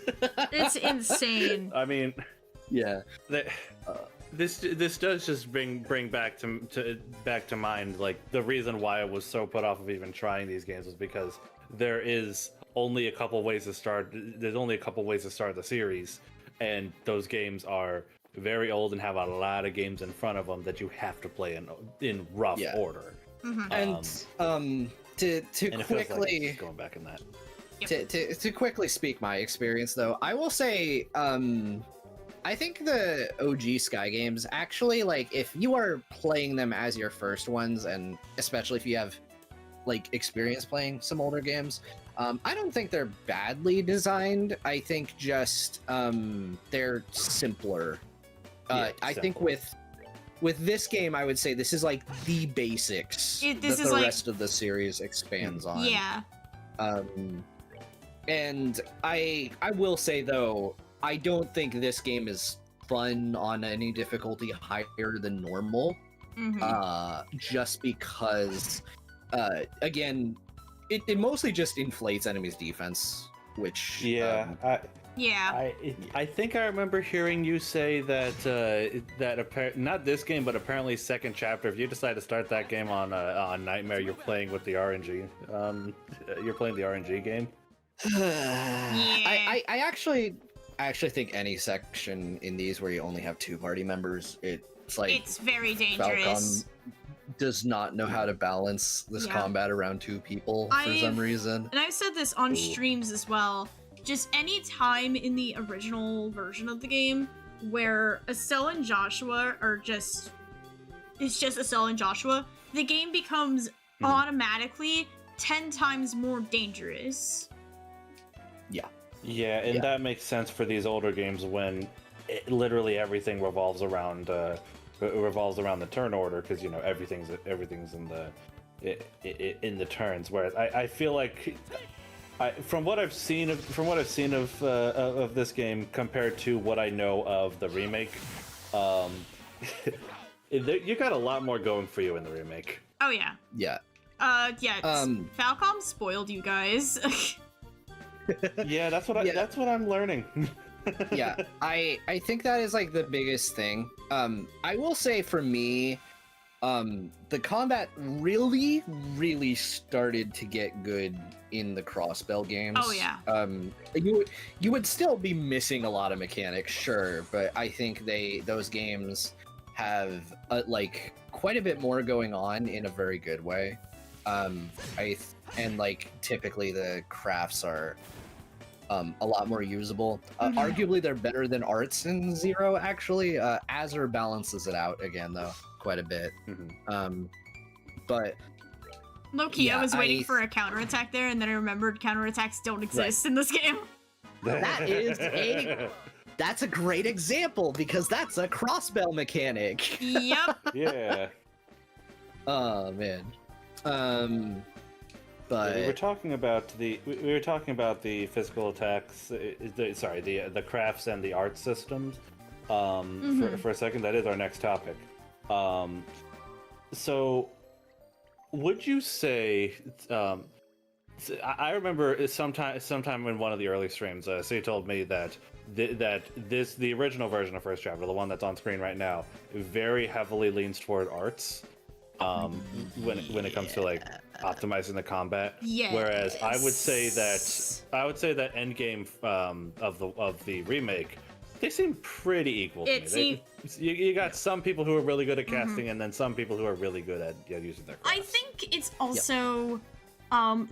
It's insane. I mean, this does just bring back to mind like the reason why I was so put off of even trying these games was because there's only a couple ways to start the series, and those games are very old and have a lot of games in front of them that you have to play in rough order. And to quickly like going back in that. To quickly speak my experience though, I will say I think the OG Sky games actually, like, if you are playing them as your first ones, and especially if you have like experience playing some older games, I don't think they're badly designed. I think just they're simpler. I think with this game, I would say this is like the basics that the rest of the series expands on. Yeah. And I will say though, I don't think this game is fun on any difficulty higher than normal. Just because, again, it mostly just inflates enemies' defense, which I think I remember hearing you say that not this game, but apparently second chapter. If you decide to start that game on Nightmare, you're playing with the RNG. You're playing the RNG game. I actually think any section in these where you only have 2 party members, it's like it's very dangerous. Falcom does not know how to balance this combat around 2 people for some reason. And I've said this on streams as well. Just any time in the original version of the game where Estelle and Joshua are just it's just Estelle and Joshua, the game becomes automatically 10 times more dangerous. Yeah, and that makes sense for these older games when literally everything revolves around the turn order, because you know everything's in the turns. Whereas I feel like from what I've seen of this game compared to what I know of the remake, you got a lot more going for you in the remake. Oh yeah. Yeah. Falcom spoiled you guys. Yeah, that's what I'm learning. Yeah, I think that is like the biggest thing. I will say for me, the combat really started to get good in the crossbell games. Oh yeah. You would still be missing a lot of mechanics, sure, but I think those games have like quite a bit more going on in a very good way. And like typically the crafts are a lot more usable. Arguably, they're better than arts in Zero, actually. Azure balances it out again, though, quite a bit. But low-key, yeah, I was waiting for a counterattack there, and then I remembered counterattacks don't exist in this game. That's a great example, because that's a crossbell mechanic. Yep. Yeah. Oh, man. But we were talking about the physical attacks. The crafts and the art systems. For a second, that is our next topic. So, would you say? I remember sometime in one of the early streams, Sue told me that the original version of First Chapter, the one that's on screen right now, very heavily leans toward arts. When it comes to like optimizing the combat, whereas I would say that endgame of the remake, they seem pretty equal to me. You got some people who are really good at casting, and then some people who are really good at using their crafts. I think it's also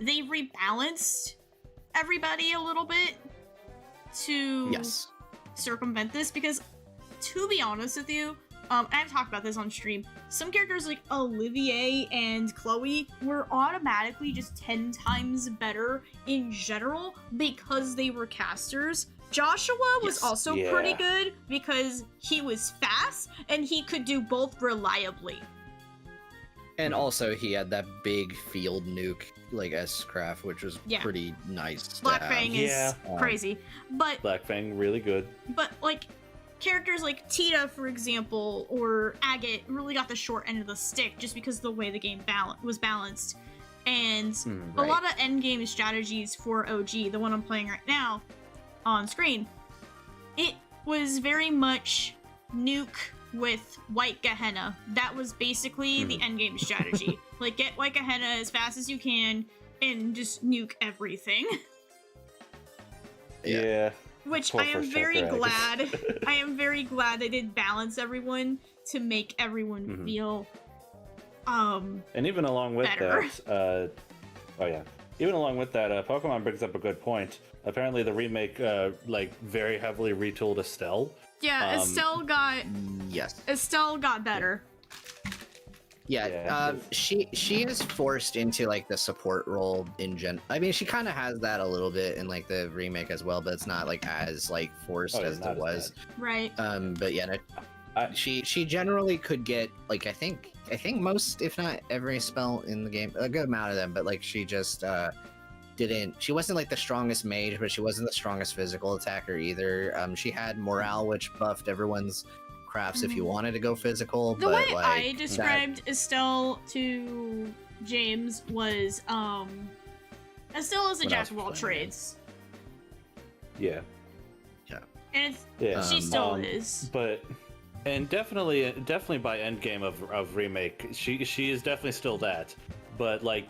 they rebalanced everybody a little bit to circumvent this, because to be honest with you, I've talked about this on stream, some characters like Olivier and Chloe were automatically just 10 times better in general because they were casters. Joshua was also pretty good because he was fast and he could do both reliably. And also he had that big field nuke like S-Craft, which was pretty nice. Black Fang is crazy. But Black Fang really good. But like characters like Tita, for example, or Agate really got the short end of the stick just because of the way the game was balanced. And a lot of endgame strategies for OG, the one I'm playing right now on screen, it was very much nuke with White Gehenna. That was basically the endgame strategy. Like, get White Gehenna as fast as you can and just nuke everything. Yeah. Which I am very glad. I am very glad they did balance everyone to make everyone feel and even along with better. that, even along with that, Pokemon brings up a good point. Apparently, the remake like very heavily retooled Estelle. Yeah, Estelle got better. Yeah, she is forced into like the support role in I mean, she kind of has that a little bit in like the remake as well, but it's not like as like forced as it was. Right. But yeah, she generally could get like I think most, if not every spell in the game, a good amount of them, but like she just she wasn't like the strongest mage, but she wasn't the strongest physical attacker either. She had morale, which buffed everyone's crafts if you wanted to go physical. The way I described Estelle to James was Estelle is a jack of all trades. Yeah. And she still is. But definitely by endgame of remake, she is definitely still that. But like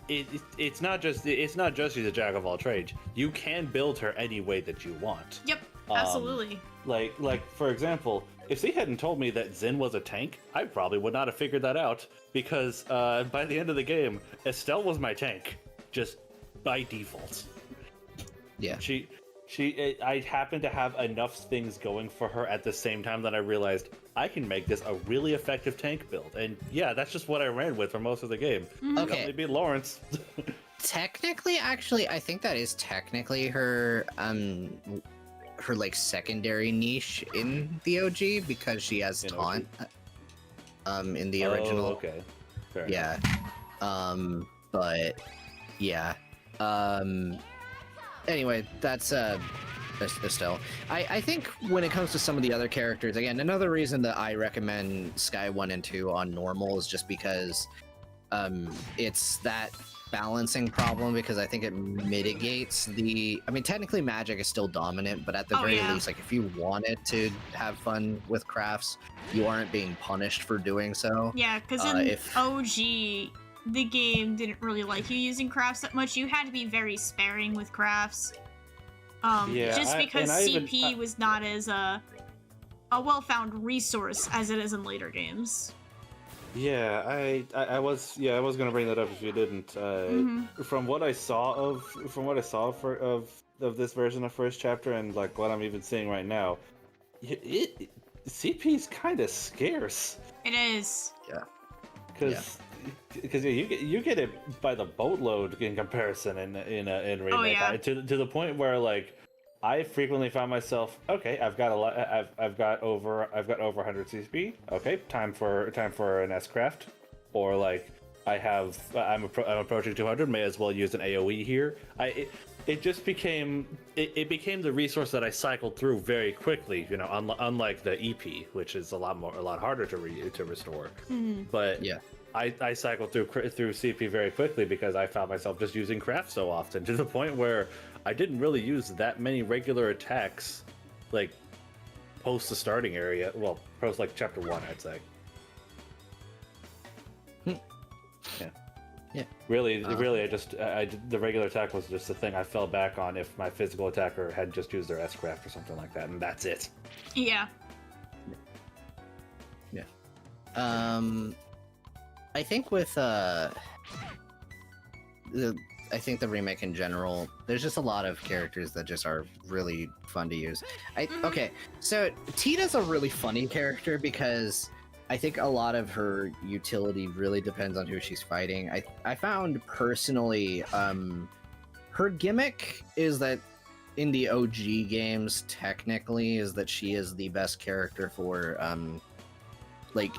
it's not just she's a jack of all trades. You can build her any way that you want. Yep, absolutely. Like for example, if they hadn't told me that Xin was a tank, I probably would not have figured that out, because by the end of the game, Estelle was my tank, just by default. Yeah. She I happened to have enough things going for her at the same time that I realized I can make this a really effective tank build. And yeah, that's just what I ran with for most of the game. Mhm. Okay. Definitely beat Lawrence. Technically, actually, I think that is technically her like secondary niche in the OG because she has In taunt in the original. Okay. Fair Yeah. But yeah. Anyway, that's Estelle. I think when it comes to some of the other characters, again, another reason that I recommend Sky 1 and 2 on normal is just because it's that balancing problem, because I think it mitigates the... I mean, technically magic is still dominant, but at the very least, like, if you wanted to have fun with crafts, you aren't being punished for doing so. Yeah, because in OG, the game didn't really like you using crafts that much. You had to be very sparing with crafts. Just because CP was not as a well-found resource as it is in later games. Yeah, I was gonna bring that up if you didn't. From what I saw of this version of first chapter and like what I'm even seeing right now, CP's kind of scarce. It is. Yeah. Because you get it by the boatload in comparison in remake. Oh, yeah. To the point where like I frequently found myself, okay, I've got over 100 CP. Okay, time for an S craft, or like I'm approaching 200. May as well use an AOE here. It just became the resource that I cycled through very quickly. You know, unlike the EP, which is a lot harder to restore. But Yeah. I cycled through CP very quickly because I found myself just using craft so often, to the point where I didn't really use that many regular attacks, like post the starting area. Well, post like chapter 1, I'd say. Yeah. Really, the regular attack was just the thing I fell back on if my physical attacker had just used their S craft or something like that, and that's it. Yeah. Yeah. I think with I think the remake in general, there's just a lot of characters that just are really fun to use. Okay, so Tina's a really funny character because I think a lot of her utility really depends on who she's fighting. I found personally, her gimmick is that in the OG games, technically, is that she is the best character for like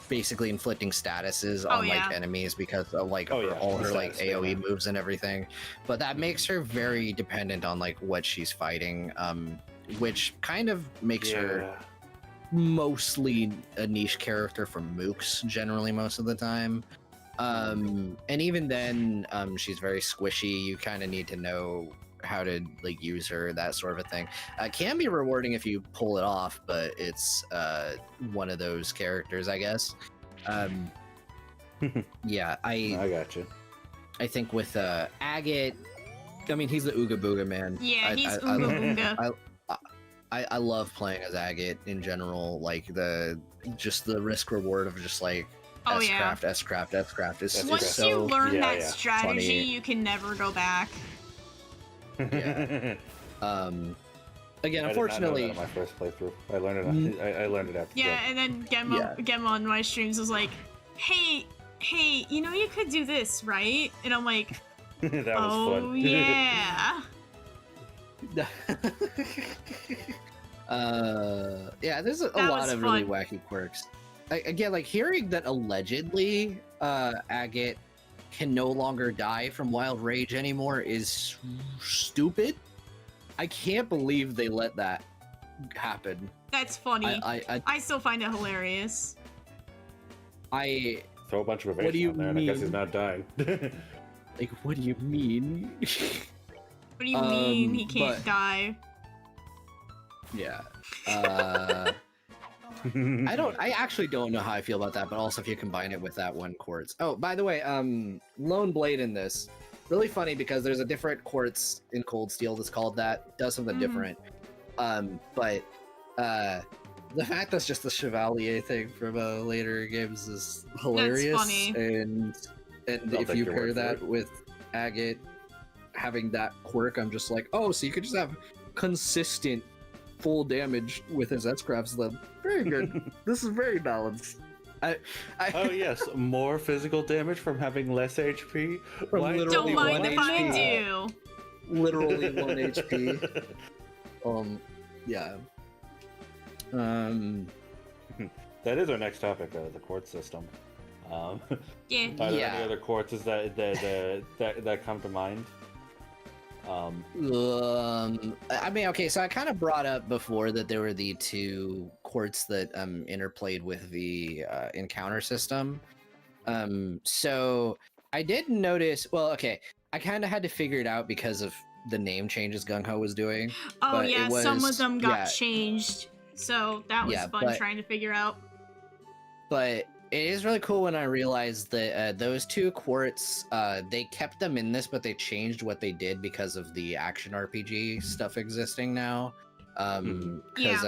basically inflicting statuses on like enemies because of like all her like AoE moves and everything. But that makes her very dependent on like what she's fighting, which kind of makes her mostly a niche character for mooks generally most of the time. And even then, she's very squishy. You kind of need to know how to like use her, that sort of a thing. Can be rewarding if you pull it off, but it's one of those characters, I guess. Yeah, I got you. I think with Agate, I mean, he's the Ooga Booga man. Yeah, he's Ooga Booga. I love playing as Agate in general. Like the risk reward of just like S-craft is once so, you learn that strategy, funny. You can never go back. Yeah. Again, unfortunately, I did not know that on my first playthrough. I learned it. I learned it after. Yeah, and then Genma on my streams was like, "Hey, you know you could do this, right?" And I'm like, "That was fun." Yeah. Yeah, there's a lot of really wacky quirks. Again, like hearing that allegedly Agate can no longer die from Wild Rage anymore is stupid. I can't believe they let that happen. That's funny. I still find it hilarious. Throw a bunch of evasion on there, and I guess he's not dying. Like, what do you mean? What do you mean he can't die? Yeah. I actually don't know how I feel about that, but also if you combine it with that one quartz. Oh, by the way, Lone Blade in this, really funny because there's a different quartz in Cold Steel that's called that, does something different. But the fact that's just the Chevalier thing from later games is hilarious. That's funny. And if you pair that with Agate, having that quirk, I'm just like, oh, so you could just have consistent full damage with his S-Crafts then. Very good. This is very balanced. Oh yes, more physical damage from having less HP. From Why literally Don't mind one if I HP. do. Literally 1 HP. Yeah. That is our next topic, the court system. Yeah. Are there any other courts that come to mind? I mean, okay, so I kind of brought up before that there were the two courts that interplayed with the encounter system. So I did notice. Well, okay, I kind of had to figure it out because of the name changes Gung Ho was doing. Oh but yeah, it was, some of them got yeah, changed, so that was Yeah, fun but- trying to figure out. But it is really cool when I realized that those two quartz, they kept them in this, but they changed what they did because of the action RPG stuff existing now. Because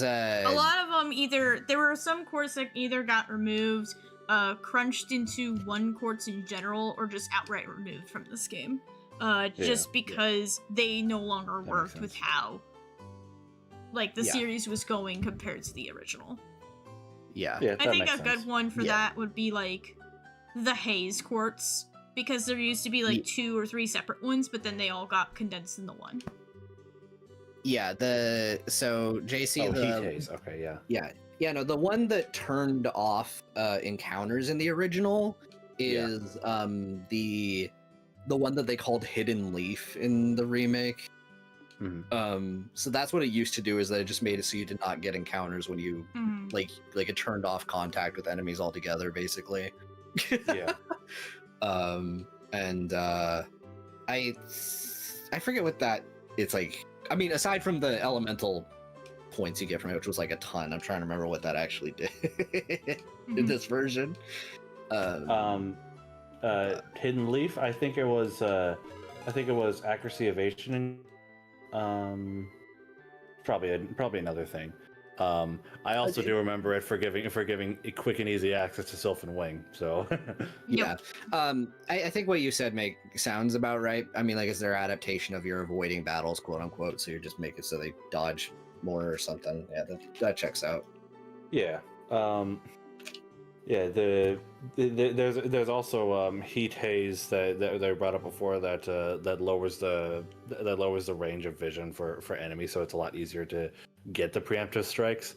Yeah. a A lot of them there were some quartz that either got removed, crunched into one quartz in general, or just outright removed from this game. Just because they no longer makes worked with sense. how, like, the Yeah. series was going compared to the original. yeah. Yeah, I that think makes a sense. good one for Yeah. that would be like the Haze quartz, because there used to be like 2 or 3 separate ones, but then they all got condensed into one. Yeah, so JC, Oh, the heat haze. Okay, yeah. no, the one that turned off encounters in the original is the one that they called Hidden Leaf in the remake. Mhm. So that's what it used to do, is that it just made it so you did not get encounters when you Mhm. like it turned off contact with enemies altogether, basically. Yeah. And I forget what that it's like. I mean, aside from the elemental points you get from it, which was like a ton, I'm trying to remember what that actually did in Mhm. this version. Hidden leaf. I think it was accuracy evasion. Probably another thing. I also do remember it for giving a quick and easy access to Sylphan Wing. So Yeah. I think what you said sounds about right. I mean, like, is their adaptation of your avoiding battles, quote unquote, so you're just making so they dodge more or something. Yeah, that checks out. yeah. Yeah, there's also heat haze that they brought up before that lowers the range of vision for enemies, so it's a lot easier to get the preemptive strikes.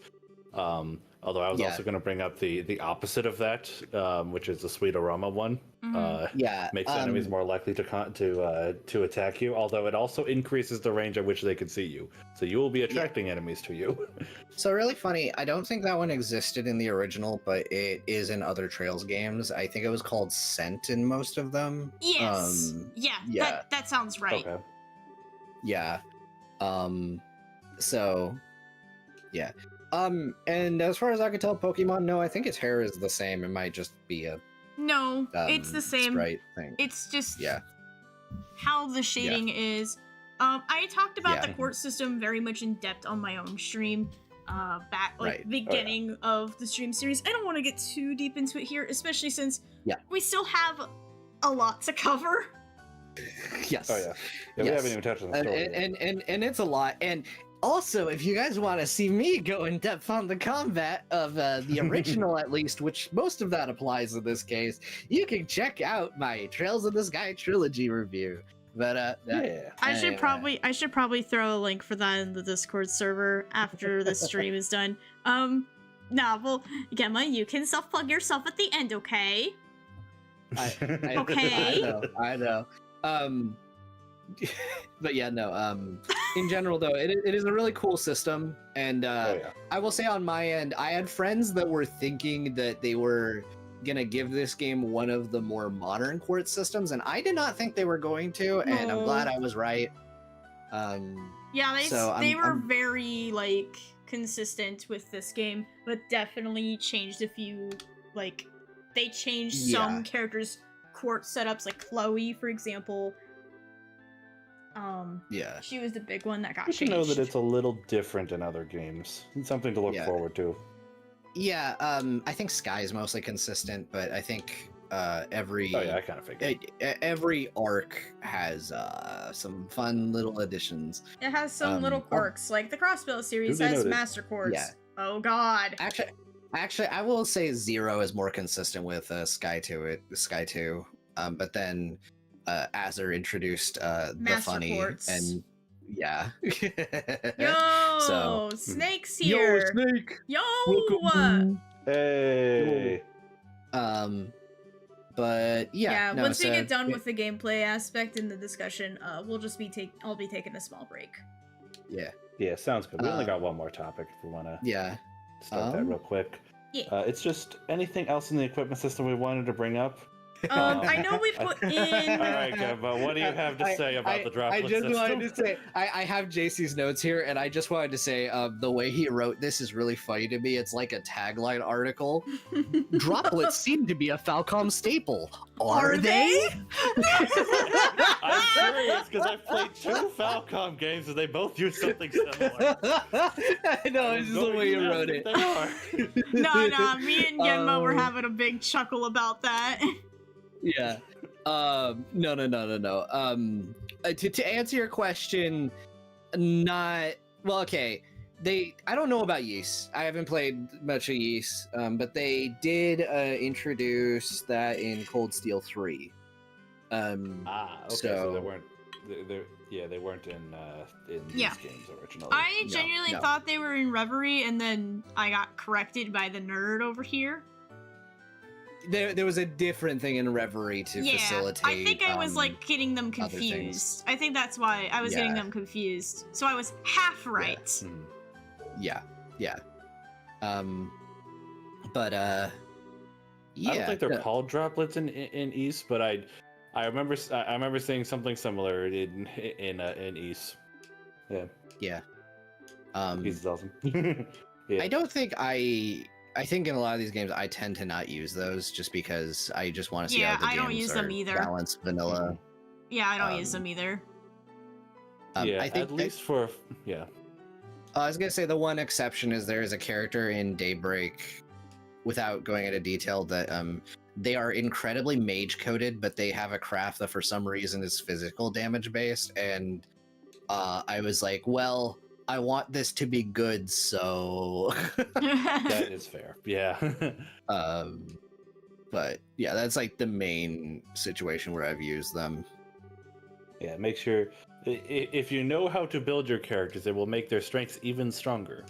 Although I was also going to bring up the opposite of that, which is the sweet aroma one. Mhm. Makes enemies more likely to attack you. Although it also increases the range at which they can see you, so you will be attracting enemies to you. So really funny. I don't think that one existed in the original, but it is in other Trails games. I think it was called Scent in most of them. Yes. yeah. That sounds right. Okay. Yeah. So, yeah. And as far as I can tell, Pokemon, no, I think its hair is the same. It might just be a No, it's the same. sprite thing. It's just Yeah. how the shading is. I talked about Yeah. the quartz system very much in depth on my own stream. Back Right. beginning of the stream series. I don't want to get too deep into it here, especially since we still have a lot to cover. Yes. Oh yeah. We Yes. haven't even touched on the story. And it's a lot. And also, if you guys want to see me go in depth on the combat of the original, at least, which most of that applies in this case, you can check out my Trails of the Sky trilogy review. But Yeah. I should probably throw a link for that in the Discord server after the stream is done. Nah, well, Gemma, you can self-plug yourself at the end, okay? Okay. I know. But yeah, no. In general, though, it is a really cool system, and Oh yeah. I will say on my end, I had friends that were thinking that they were gonna give this game one of the more modern quartz systems, and I did not think they were going to, and I'm No. glad I was right. Yeah, So they were I'm- very, like, consistent with this game, but definitely changed a few, like, they changed some Yeah. characters' quartz setups, like Chloe, for example. Yeah. She was the big one that got Good to changed. know that it's a little different in other games. It's something to look Yeah. forward to. Yeah, I think Sky is mostly consistent, but I think every Oh yeah, I kind of figured. every arc has some fun little additions. It has some little quirks, like the Crossbow series Duly has noted. master chords. Yeah. Oh god. Actually, I will say Zero is more consistent with Sky 2, but then Azure introduced the Master funny chords. and yeah. Yo, So Snake's here. Snake. Yo. Hey. But yeah, no, once we so- get done with the gameplay aspect in the discussion, we'll just be I'll be taking a small break. Yeah, sounds good. We only got one more topic if we want to yeah. start that real quick. Yeah. It's just anything else in the equipment system we wanted to bring up. I know we put in. All right, Genma, what do you have to say about the droplet I just system? wanted to say, I have JC's notes here, and I just wanted to say, the way he wrote this is really funny to me. It's like a tagline article. Droplets seem to be a Falcom staple. Are they? I'm curious because I've played 2 Falcom games and they both use something similar. I know, it's just the way you wrote it. They are. No, me and Genma were having a big chuckle about that. Yeah. No. To answer your question, not well. Okay. I don't know about Yeast. I haven't played much of Yeast, but they did introduce that in Cold Steel 3. Okay, so they weren't. They weren't in these games originally. I genuinely thought they were in Reverie, and then I got corrected by the nerd over here. There was a different thing in Reverie to facilitate. I think I was like getting them confused. I think that's why I was getting them confused. So I was half right. Yeah. But I don't think they're called droplets in East, but I remember seeing something similar in East. Yeah. East is awesome. Yeah. I don't think I think in a lot of these games I tend to not use those just because I just want to see how the games don't use them either. balanced vanilla. Yeah, I don't use them either. Yeah, I think at least for I was gonna say the one exception is there is a character in Daybreak, without going into detail, that they are incredibly mage coded, but they have a craft that for some reason is physical damage based, and I was like, well, I want this to be good, so that is fair. Yeah. But yeah, that's like the main situation where I've used them. Yeah, make sure if you know how to build your characters, it will make their strengths even stronger.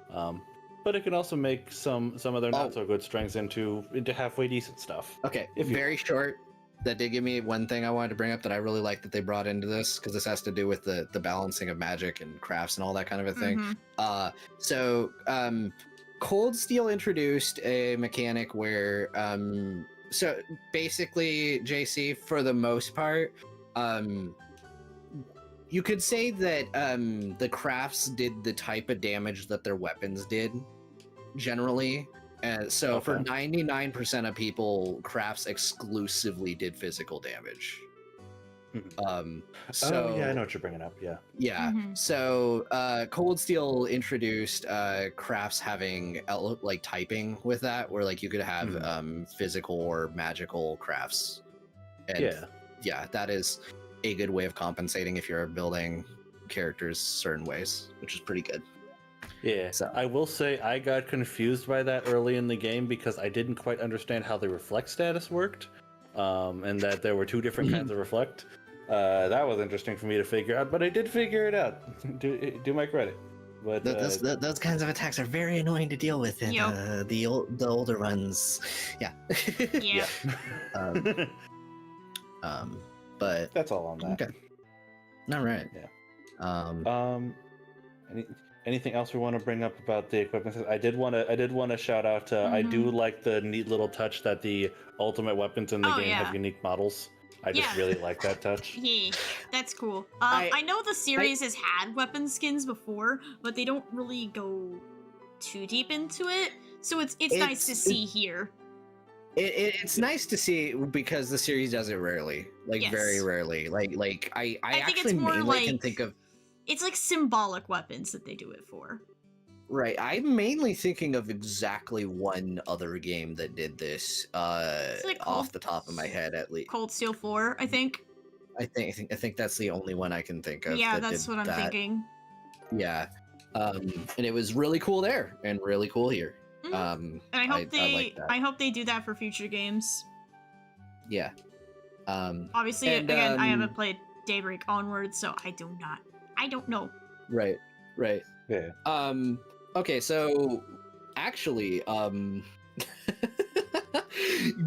But it can also make some other not so good strengths into halfway decent stuff. Okay, very short. That did give me one thing I wanted to bring up that I really like that they brought into this, because this has to do with the balancing of magic and crafts and all that kind of a thing. So Cold Steel introduced a mechanic where so basically, JC, for the most part, you could say that the crafts did the type of damage that their weapons did generally. So for 99% of people, crafts exclusively did physical damage. So yeah, I know what you're bringing up. Yeah. So Cold Steel introduced crafts having like typing with that, where like you could have physical or magical crafts. And yeah, that is a good way of compensating if you're building characters certain ways, which is pretty good. Yeah, So I will say I got confused by that early in the game because I didn't quite understand how the reflect status worked, and that there were 2 different kinds of reflect. That was interesting for me to figure out, but I did figure it out. Do my credit. But those kinds of attacks are very annoying to deal with in the older ones. Yeah. Yeah. But that's all on that. Okay. All right. Yeah. Anything else we want to bring up about the equipment? I did want to shout out. I do like the neat little touch that the ultimate weapons in the game have unique models. I just really like that touch. Yeah, that's cool. I know the series has had weapon skins before, but they don't really go too deep into it. So it's nice to see here. It's nice to see because the series does it rarely, very rarely. Like I think actually it's more mainly like can think of. It's like symbolic weapons that they do it for. Right. I'm mainly thinking of exactly one other game that did this. like Off the top of my head, at least. Cold Steel 4, I think. I think that's the only one I can think of. Yeah, that that's did what I'm that. thinking. Yeah. And it was really cool there and really cool here. Mhm. And And I like that. I hope they do that for future games. Yeah. Obviously, and, again, I haven't played Daybreak Onward, so I don't know. Right. Yeah. Okay, so actually,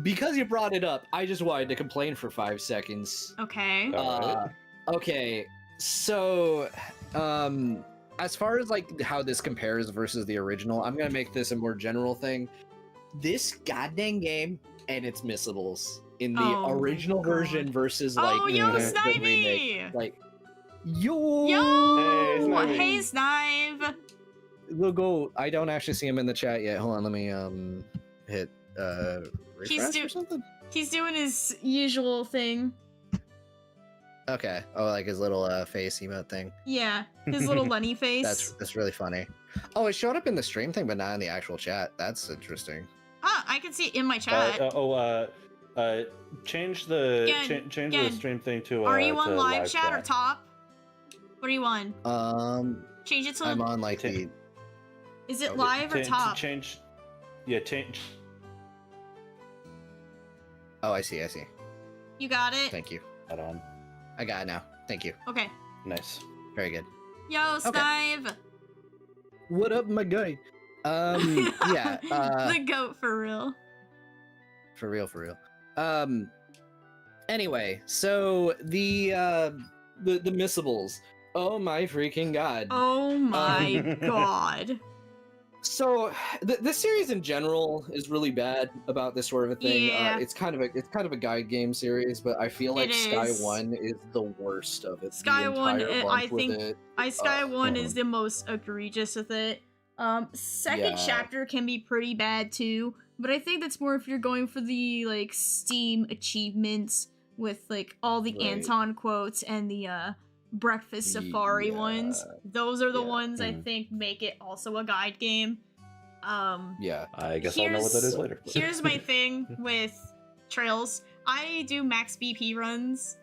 because you brought it up, I just wanted to complain for 5 seconds. Okay. Alright. Okay, so as far as like how this compares versus the original, I'm gonna make this a more general thing. This goddamn game and its missables in the Oh my original God. version versus like Oh, yo, the remake, Snivy! like yo, Yo! Hey, Hey, Snive! we'll go. I don't actually see him in the chat yet. Hold on, let me hit refresh or something. He's doing his usual thing. Okay. Oh, like his little face emote thing. Yeah, his little Lenny face. That's really funny. Oh, it showed up in the stream thing, but not in the actual chat. That's interesting. Huh, I can see it in my chat. Change the Again, the stream thing to Are you on to live chat or top? What are you on? Change it to. I'm on like the. Is it okay. live or top? Change. Yeah, change. Oh, I see. You got it? Thank you. That on. I got it now. Thank you. Okay. Nice. Very good. Yo, Snive! What up, my guy? Yeah. The goat for real. For real. Anyway, so the missables. Oh my freaking god. Oh my god. So the series in general is really bad about this sort of a thing. Yeah. It's kind of a guide game series, but I feel like It Sky is. 1 is the worst of it. Sky The 1, entire I bunch with think- it. Sky 1 is the most egregious with it. Second Yeah. chapter can be pretty bad too, but I think that's more if you're going for the like Steam achievements with like all the Right. Anton quotes and the Breakfast Safari Yeah. ones. Those are the Yeah. ones I think make it also a guide game. Yeah. I guess I'll know what that is later. Here's my thing with Trails. I do max BP runs.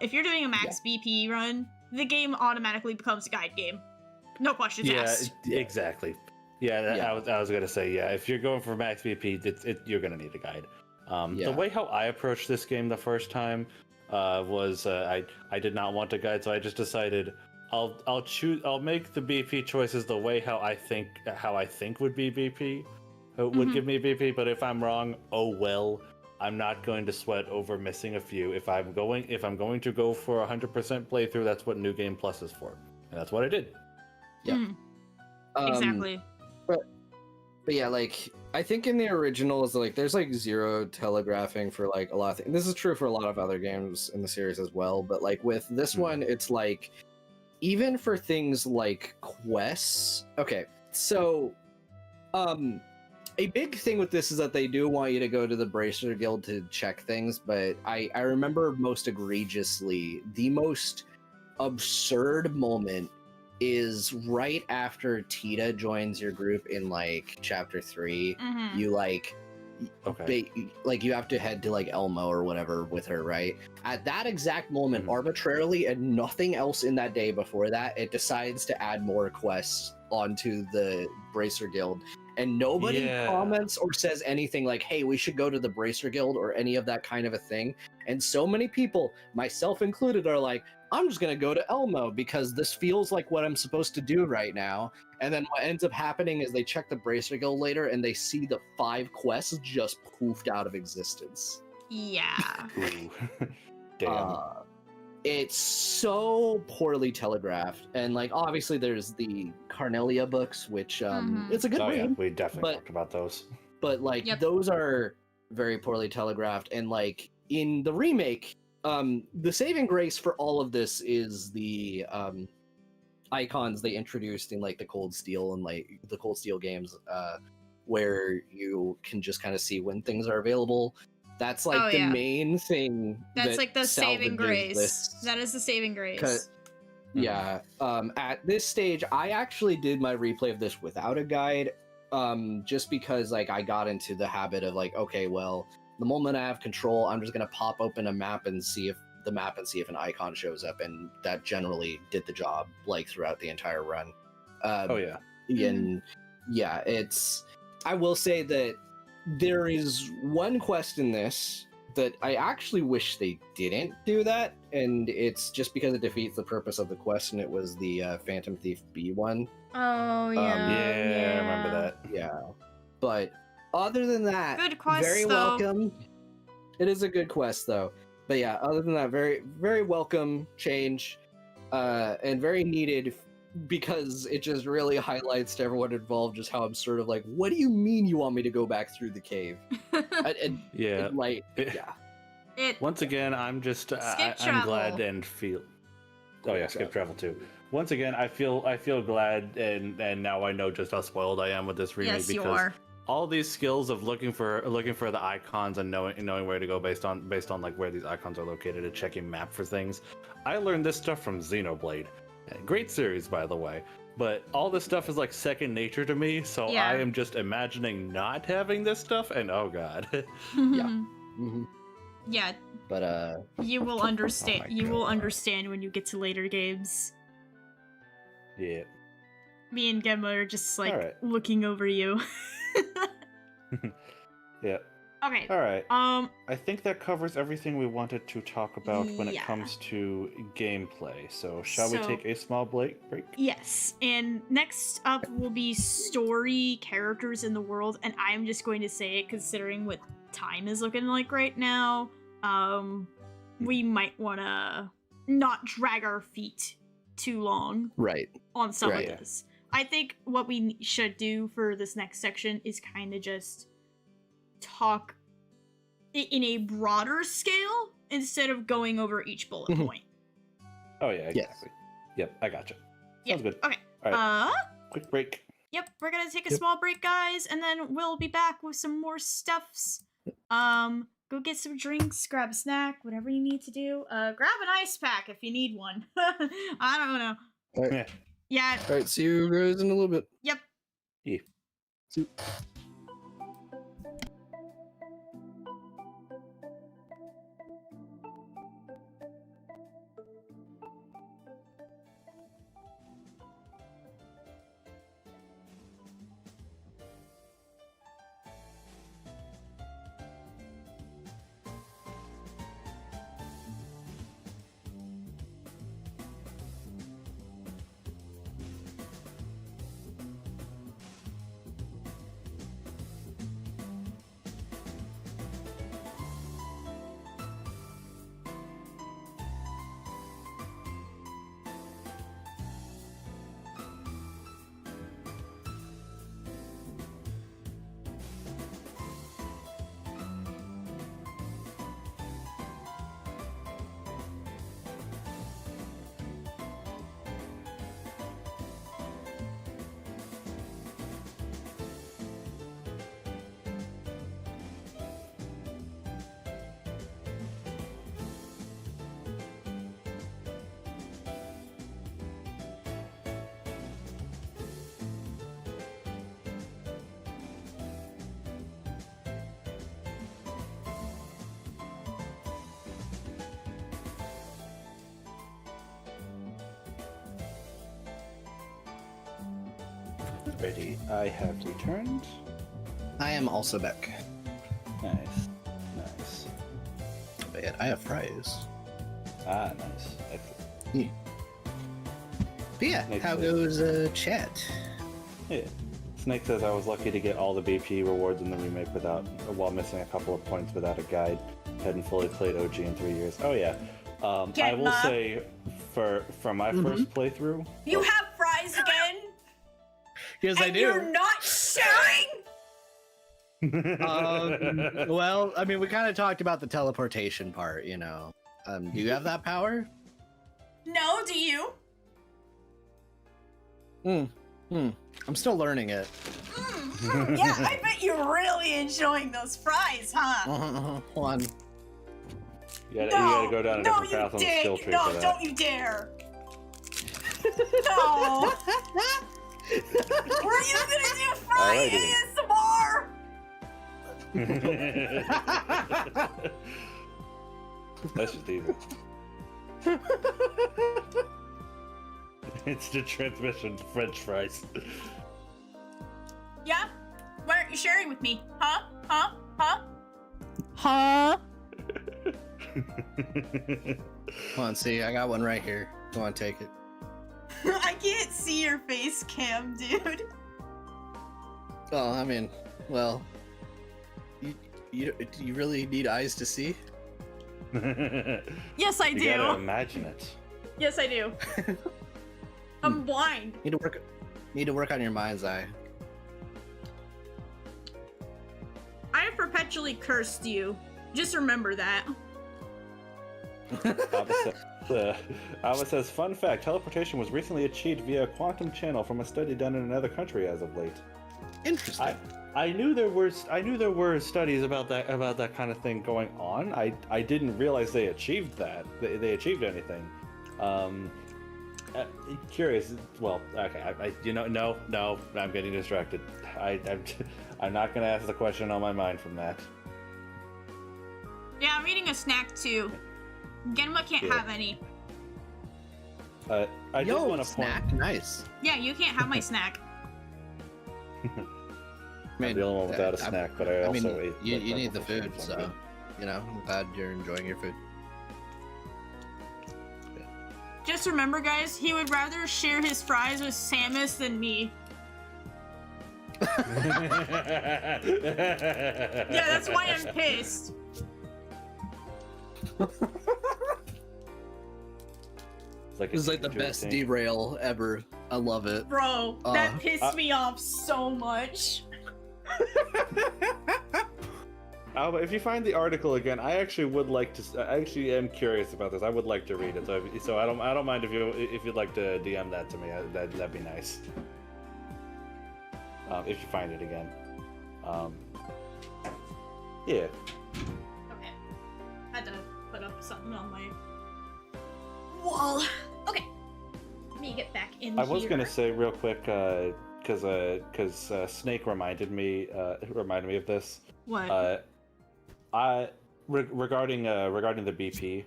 If you're doing a max BP run, the game automatically becomes a guide game. No questions asked. Exactly. Yeah, Yeah. I was gonna say, yeah, if you're going for max VP, you're gonna need a guide. The way how I approached this game the first time was I did not want a guide, so I just decided I'll make the BP choices the way how I think would be BP would give me BP, but if I'm wrong, oh well. I'm not going to sweat over missing a few. If I'm going to go for 100% playthrough, that's what New Game Plus is for, and that's what I did. Yeah. Exactly. But yeah, like I think in the originals, like there's like zero telegraphing for like a lot of things. This is true for a lot of other games in the series as well, but like with this one, it's like even for things like quests. Okay, so a big thing with this is that they do want you to go to the Bracer Guild to check things, but I remember most egregiously the most absurd moment is right after Tita joins your group in like chapter 3. You like you have to head to like Elmo or whatever with her, right? At that exact moment, arbitrarily and nothing else in that day before that, it decides to add more quests onto the Bracer Guild, and nobody comments or says anything like, hey, we should go to the Bracer Guild or any of that kind of a thing. And so many people, myself included, are like, I'm just gonna go to Elmo because this feels like what I'm supposed to do right now. And then what ends up happening is they check the Bracer Guild later and they see the 5 quests just poofed out of existence. Yeah. Ooh. Damn. It's so poorly telegraphed, and like obviously there's the Carnelia books, which it's a good read. Yeah, we definitely talked about those. But like those are very poorly telegraphed, and like in the remake, the saving grace for all of this is the icons they introduced in like the Cold Steel and like the Cold Steel games, where you can just kind of see when things are available. That's like the main thing. That's like the saving salvages grace. this. That is the saving grace. Yeah. At this stage, I actually did my replay of this without a guide, just because like I got into the habit of like, okay, well, the moment I have control, I'm just gonna pop open a map and see if an icon shows up, and that generally did the job like throughout the entire run. Oh yeah. And yeah, I will say that there is one quest in this that I actually wish they didn't do that, and it's just because it defeats the purpose of the quest, and it was the Phantom Thief B one. Oh Yeah, I remember that. Yeah, but other than that, Good quest, very though. welcome. It is a good quest though, but yeah, other than that, very very welcome change, and very needed, because it just really highlights to everyone involved just how absurd of like, what do you mean you want me to go back through the cave? Yeah. Like, It- yeah. Once again, I'm just I'm glad and feel. Oh yeah, skip travel too. Once again, I feel glad, and now I know just how spoiled I am with this remake, Yes, you because are. all these skills of looking for the icons and knowing where to go based on like where these icons are located and checking map for things. I learned this stuff from Xenoblade. Great series, by the way. But all this stuff is like second nature to me, so Yeah. I am just imagining not having this stuff, and oh god. Yeah. Mhm. Yeah, But you will understand. Oh my You will God. understand when you get to later games. Yeah. Me and Genma are just like Alright. looking over you. Yeah. Okay. All right. I think that covers everything we wanted to talk about when it Yeah. comes to gameplay. So, shall we So- take a small break? Yes, and next up will be story, characters in the world, and I am just going to say it considering what time is looking like right now. We might want to not drag our feet too long right. on some Right. of this. I think what we should do for this next section is kind of just talk in a broader scale instead of going over each bullet Mhm. point. Oh yeah, Yes. exactly. Yep, I gotcha. Yep. Sounds good. Okay. All right. Uh, Quick break. Yep, we're gonna take a Yep. small break, guys, and then we'll be back with some more stuffs. Go get some drinks, grab a snack, whatever you need to do. Grab an ice pack if you need one. I don't know. All right. Yeah. Yeah, All right. See you guys in a little bit. yep. Yeah. Ready. I have returned. I am also back. Nice. Nice. But I have fries. Ah, nice. Excellent. But yeah, Makes how sense. goes chat? Yeah. Snake says I was lucky to get all the BP rewards in the remake while missing a couple of points without a guide. Hadn't fully played OG in 3 years. Oh yeah. I will Genma. say for my first playthrough. You have fries again? Yes, and you're not sharing? Well, I mean, we kind of talked about the teleportation part, you know. Do you have that power? No, do you? I'm still learning it. Yeah, I bet you're really enjoying those fries, huh? Hold on. You gotta go down a different path on the skill tree No, for that. don't you dare! No! Were you gonna do Fry ASMR? That's just evil. Instant transmission French fries. Yeah? Why aren't you sharing with me? Huh? Huh? Huh? Huh? Come on, see, I got one right here. Go on, take it. I can't see your face cam, dude. Oh, I mean, well, you really need eyes to see? Yes, I do. You gotta imagine it. Yes, I do. I'm blind. Need to work on your mind's eye. I have perpetually cursed you. Just remember that. Alba says, fun fact, teleportation was recently achieved via a quantum channel from a study done in another country as of late. Interesting. I knew there were studies about that kind of thing going on. I didn't realize they achieved that. They achieved anything. Curious. Well, okay. No. I'm getting distracted. I'm not gonna ask the question on my mind from that. Yeah, I'm eating a snack too. Genma can't have any. I just want to snack. point. Nice. Yeah, you can't have my snack. I'm the only one without a snack, but I also ate. You need the food, so I'm glad you're enjoying your food. Just remember, guys, he would rather share his fries with Samus than me. Yeah, that's why I'm pissed. It's like the best derail ever. I love it. Bro, that pissed me off so much. Alba, if you find the article again, I actually would like to. I actually am curious about this. I would like to read it. So I don't mind if you'd like to DM that to me. That'd be nice. If you find it again. Yeah. Okay. I had to put up something on my wall. Okay. Let me get back in here. I was gonna say real quick, because Snake reminded me of this. What? Regarding the BP,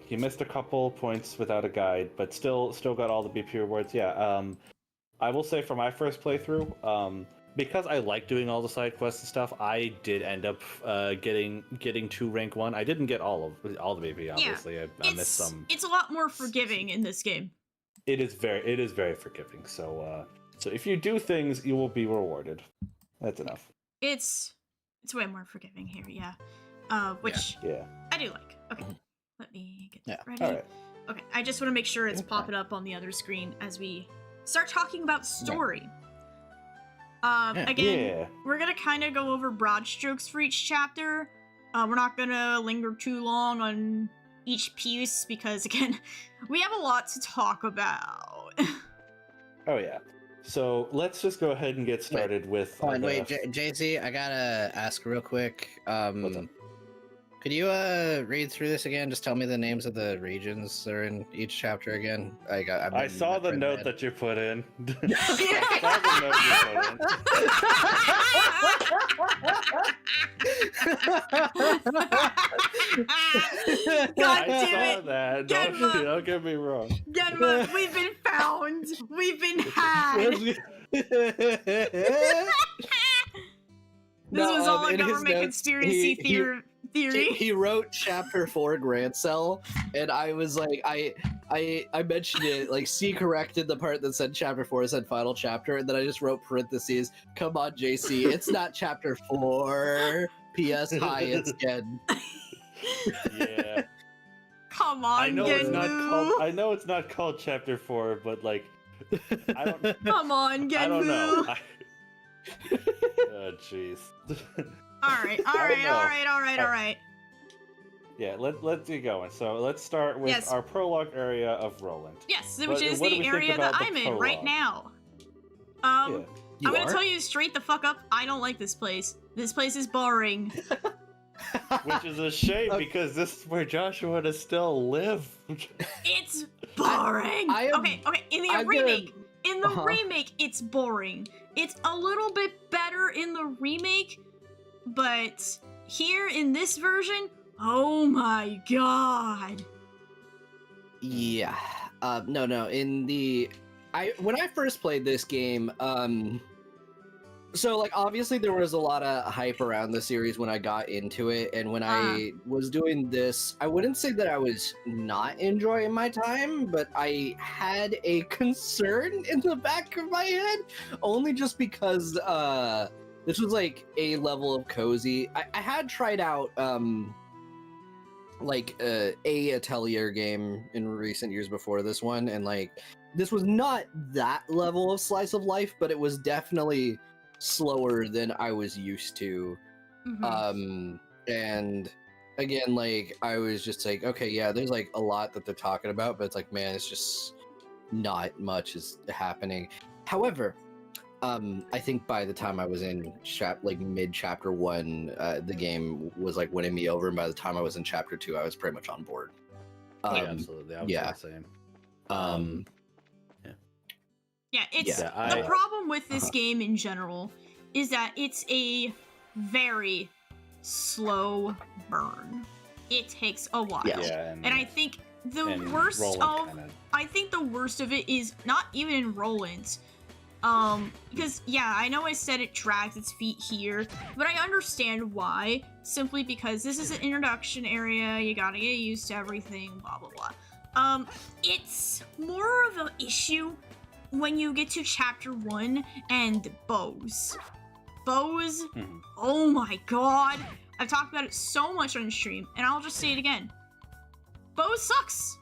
he missed a couple points without a guide, but still got all the BP rewards. Yeah. I will say for my first playthrough, because I like doing all the side quests and stuff, I did end up getting to rank 1. I didn't get all the BP, obviously. Yeah, I missed some. It's a lot more forgiving in this game. It is very forgiving. So if you do things, you will be rewarded. That's enough. It's way more forgiving here, yeah. Which I do like. Okay, let me get that ready. All right. Okay, I just want to make sure it's popping up on the other screen as we start talking about story. Again, we're gonna kind of go over broad strokes for each chapter. We're not gonna linger too long on each piece because, again, we have a lot to talk about. Oh yeah. So let's just go ahead and get started with. Wait, JC, I gotta ask real quick. What's up? Could you read through this again? Just tell me the names of the regions that are in each chapter again. I saw the note that you put in. God damn it! That. Don't get me wrong. Genma, we've been found. We've been had. This was all a government conspiracy theory. He wrote chapter 4 Grand Cell, and I was like, I mentioned it, like, C corrected the part that said chapter 4 said final chapter, and then I just wrote parentheses, come on JC, it's not chapter 4, P.S. Hi, it's Gen. Yeah. Come on, I know it's not called chapter 4, but like, I don't. Come on, Genmu. I don't know. Oh jeez. All right. Yeah, let's get going. So let's start with our prologue area of Roland. Yes, which is the area that I'm in right now. I'm gonna tell you straight the fuck up. I don't like this place. This place is boring. Which is a shame Okay. because this is where Joshua would still live. It's boring. I am- okay, in the I'm remake, gonna- remake, it's boring. It's a little bit better in the remake, but here in this version, oh my god. Yeah. No. When I first played this game, so like obviously there was a lot of hype around the series when I got into it, and when I was doing this, I wouldn't say that I was not enjoying my time, but I had a concern in the back of my head, only just because this was like a level of cozy. I had tried out like a Atelier game in recent years before this one, and like this was not that level of slice of life, but it was definitely slower than I was used to. And again, like I was just like, okay, yeah, there's like a lot that they're talking about, but it's like, man, it's just not much is happening. However, I think by the time I was in mid chapter 1, the game was like winning me over, and by the time I was in chapter 2, I was pretty much on board. Yeah, absolutely. I was yeah. the same. Yeah, it's Yeah, the problem with this game in general is that it's a very slow burn. It takes a while. Yeah, and I think the and worst Roland of kinda- I think the worst of it is not even in Roland. Because yeah, I know I said it drags its feet here, but I understand why. Simply because this is an introduction area, you gotta get used to everything, blah blah blah. It's more of an issue when you get to chapter 1 and bows. Bows, oh my god. I've talked about it so much on stream, and I'll just say it again. Bows sucks.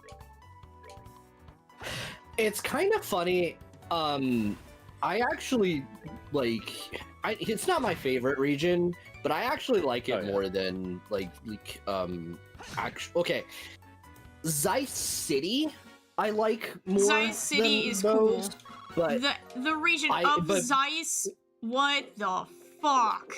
It's kind of funny. I actually like. It's not my favorite region, but I actually like it more than okay. Zeiss City, I like more. Zeiss City than is those, cool. but The region of Zeiss, what the fuck?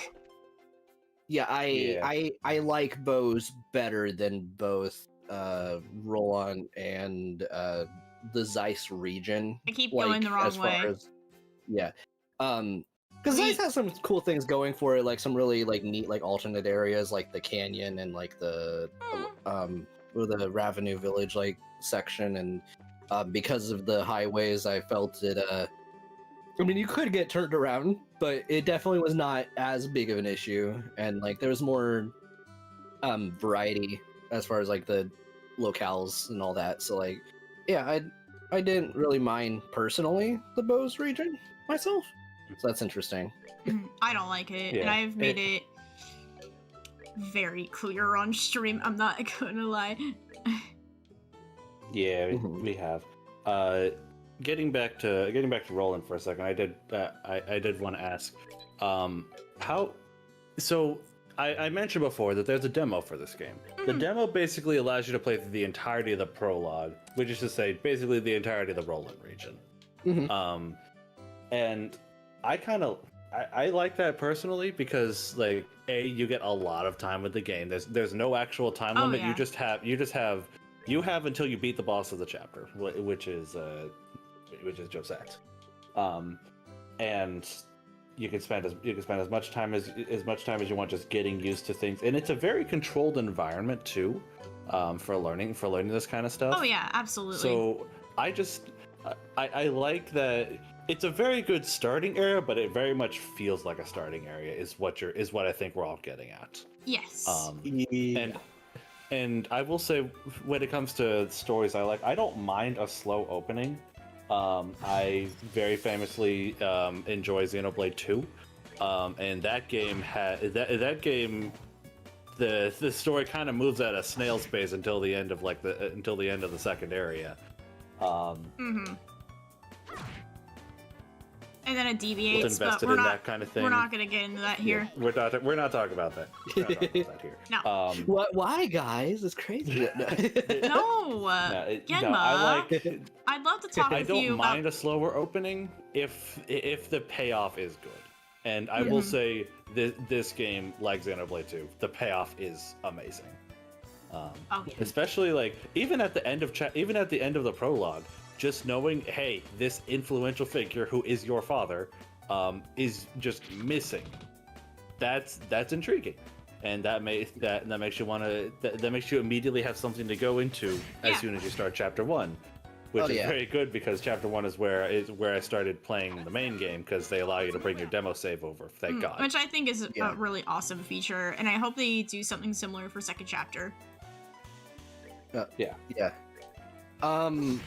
yeah, I like Bose better than both Roland and the Zeiss region. I keep going the wrong way. Because Zeiss has some cool things going for it, like some really like neat like alternate areas, like the canyon and like the Ravenue Village like section, and because of the highways, I felt it. I mean, you could get turned around, but it definitely was not as big of an issue, and like there was more variety as far as like the locales and all that. So like, yeah, I didn't really mind personally the Bose region myself. So that's interesting. I don't like it, and I've made it very clear on stream. I'm not gonna lie. Yeah, we have. Getting back to Roland for a second, I did want to ask, how? So I mentioned before that there's a demo for this game. The demo basically allows you to play through the entirety of the prologue, which is to say, basically the entirety of the Roland region. And I like that personally because like you get a lot of time with the game. There's no actual time limit. Yeah. You have until you beat the boss of the chapter, which is Joe Sachs. And you can spend as much time as you want just getting used to things, and it's a very controlled environment too, for learning this kind of stuff. Oh yeah, absolutely. So I like that. It's a very good starting area, but it very much feels like a starting area is what I think we're all getting at. Yes. And I will say, when it comes to stories I like, I don't mind a slow opening. I very famously enjoy Xenoblade 2, and that game the story kind of moves at a snail's pace until the end of the second area. And then it deviates, but invested in that kind of thing. We're not gonna get into that here. Yeah, we're not talking about that. We're not talking about that here. No. Why, guys? It's crazy. No, Genma. I'd love to talk with you. I don't mind a slower opening if the payoff is good. And I will say this game, like Xenoblade 2, the payoff is amazing. Especially like even at the end of the prologue, just knowing, hey, this influential figure who is your father is just missing. That's intriguing, and that makes you want to that makes you immediately have something to go into as soon as you start chapter 1. Which is very good because chapter 1 is where I started playing the main game, because they allow you to bring your demo save over. Thank God. Which I think is a really awesome feature, and I hope they do something similar for second chapter.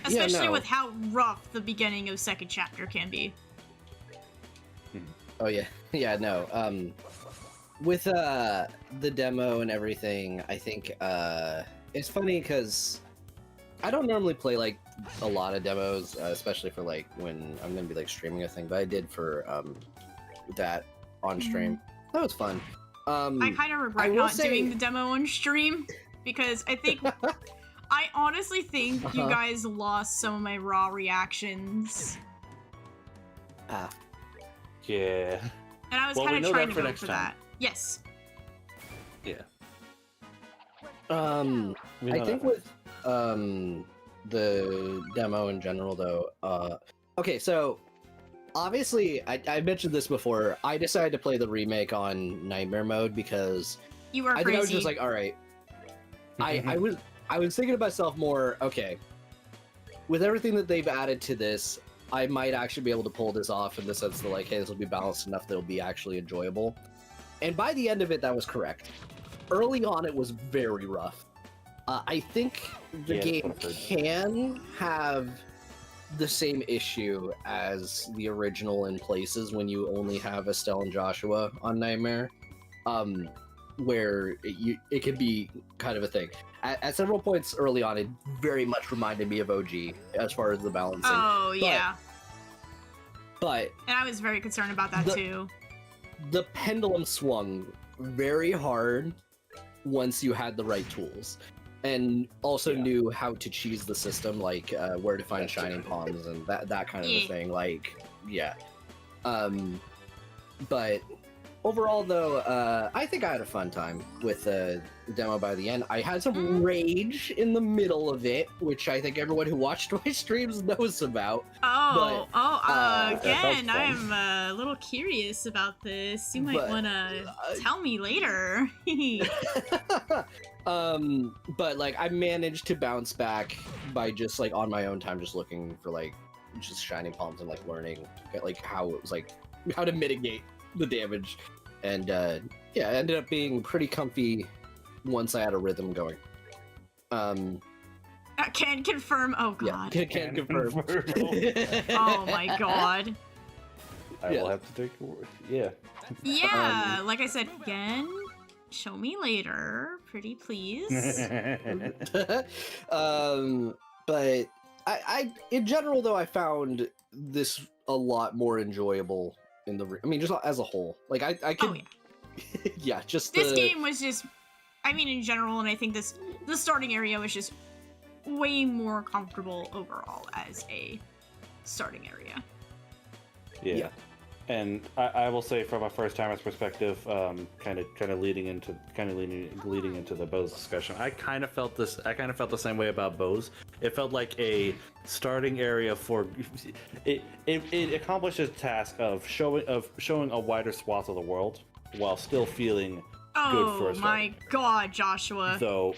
Especially with how rough the beginning of second chapter can be. Oh yeah, no. With the demo and everything, I think it's funny because I don't normally play like a lot of demos, especially for like when I'm gonna be like streaming a thing, but I did for that on stream. That was fun. I kind of regret not doing the demo on stream because I think I honestly think you guys lost some of my raw reactions. Yeah. And I was kind of trying to go for that. Yes. Yeah. I think with the demo in general though, okay, so obviously I mentioned this before, I decided to play the remake on Nightmare mode because you were crazy. I think I was just like, all right. I was thinking to myself more, okay, with everything that they've added to this, I might actually be able to pull this off in the sense that like, hey, this will be balanced enough that it'll be actually enjoyable. And by the end of it, that was correct. Early on, it was very rough. I think the game can have the same issue as the original in places when you only have Estelle and Joshua on Nightmare, where it can be kind of a thing. At several points early on, it very much reminded me of OG as far as the balancing. Oh, yeah. But and I was very concerned about that too. The pendulum swung very hard once you had the right tools. And also knew how to cheese the system, like where to find shining palms and that kind of a thing. Like, yeah. But overall, though, I think I had a fun time with the demo by the end. I had some rage in the middle of it, which I think everyone who watched my streams knows about. Again, I am a little curious about this. You might want to tell me later. But like I managed to bounce back by just like on my own time, just looking for like just shining palms and like learning like how it was like how to mitigate the damage, and it ended up being pretty comfy once I had a rhythm going. Can confirm. Oh god. Yeah, can confirm. Oh my god. I will have to take your word. Yeah. Yeah, like I said again. Show me later, pretty please. But I in general though I found this a lot more enjoyable in the I mean just as a whole. Like I could just this game was just I mean in general, and I think the starting area was just way more comfortable overall as a starting area. Yeah. And I will say, from a first-timer's perspective, kind of leading into the Bose discussion, I kind of felt the same way about Bose. It felt like a starting area for it accomplishes the task of showing a wider swath of the world while still feeling good for a start. Oh my God, Joshua! Though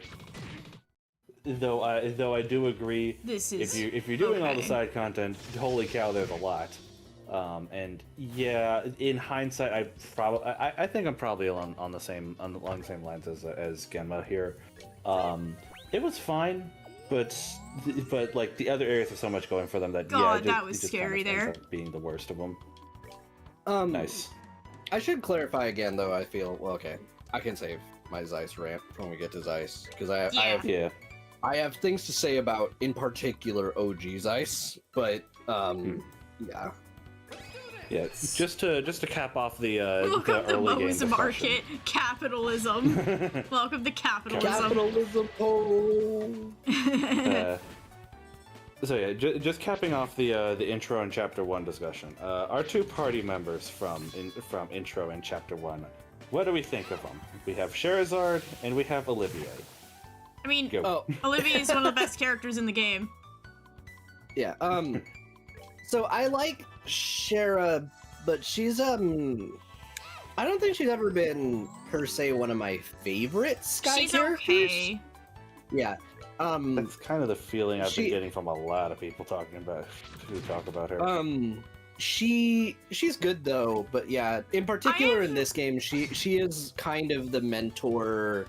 I do agree. This is if you're doing all the side content, holy cow, there's a lot. And yeah, in hindsight, I think I'm probably along the same lines as Genma here. It was fine, but like the other areas have so much going for them that that was scary there. Being the worst of them. Nice. I should clarify again, though. I feel okay. I can save my Zeiss rant when we get to Zeiss because I have things to say about, in particular, OG Zeiss, but yeah. Yeah, just to cap off the welcome the early to Bose game market capitalism. Welcome to capitalism. Capitalism. So yeah, just capping off the intro and chapter 1 discussion. Our two party members from intro and chapter 1. What do we think of them? We have Sherazard and we have Olivier. I mean, Go. Olivia is one of the best characters in the game. Yeah. So I like Shara, but she's I don't think she's ever been per se one of my favorite Sky She's characters. okay. Yeah. That's kind of the feeling I've she- been getting from a lot of people who talk about her. She's good though, but yeah, in particular in this game, she is kind of the mentor,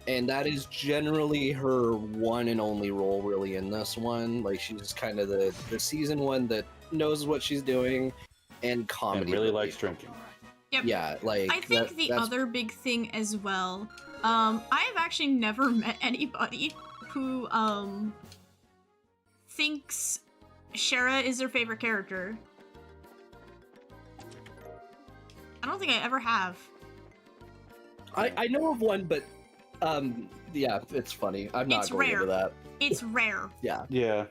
and that is generally her one and only role really in this one. Like she's kind of the season one that knows what she's doing, and comedy. And really likes drinking. Yep. Yeah, like I think the that's- other big thing as well, I've actually never met anybody who, thinks Shara is their favorite character. I don't think I ever have. I know of one, but yeah, it's funny. I'm not It's going rare. into that. It's rare. Yeah. Yeah.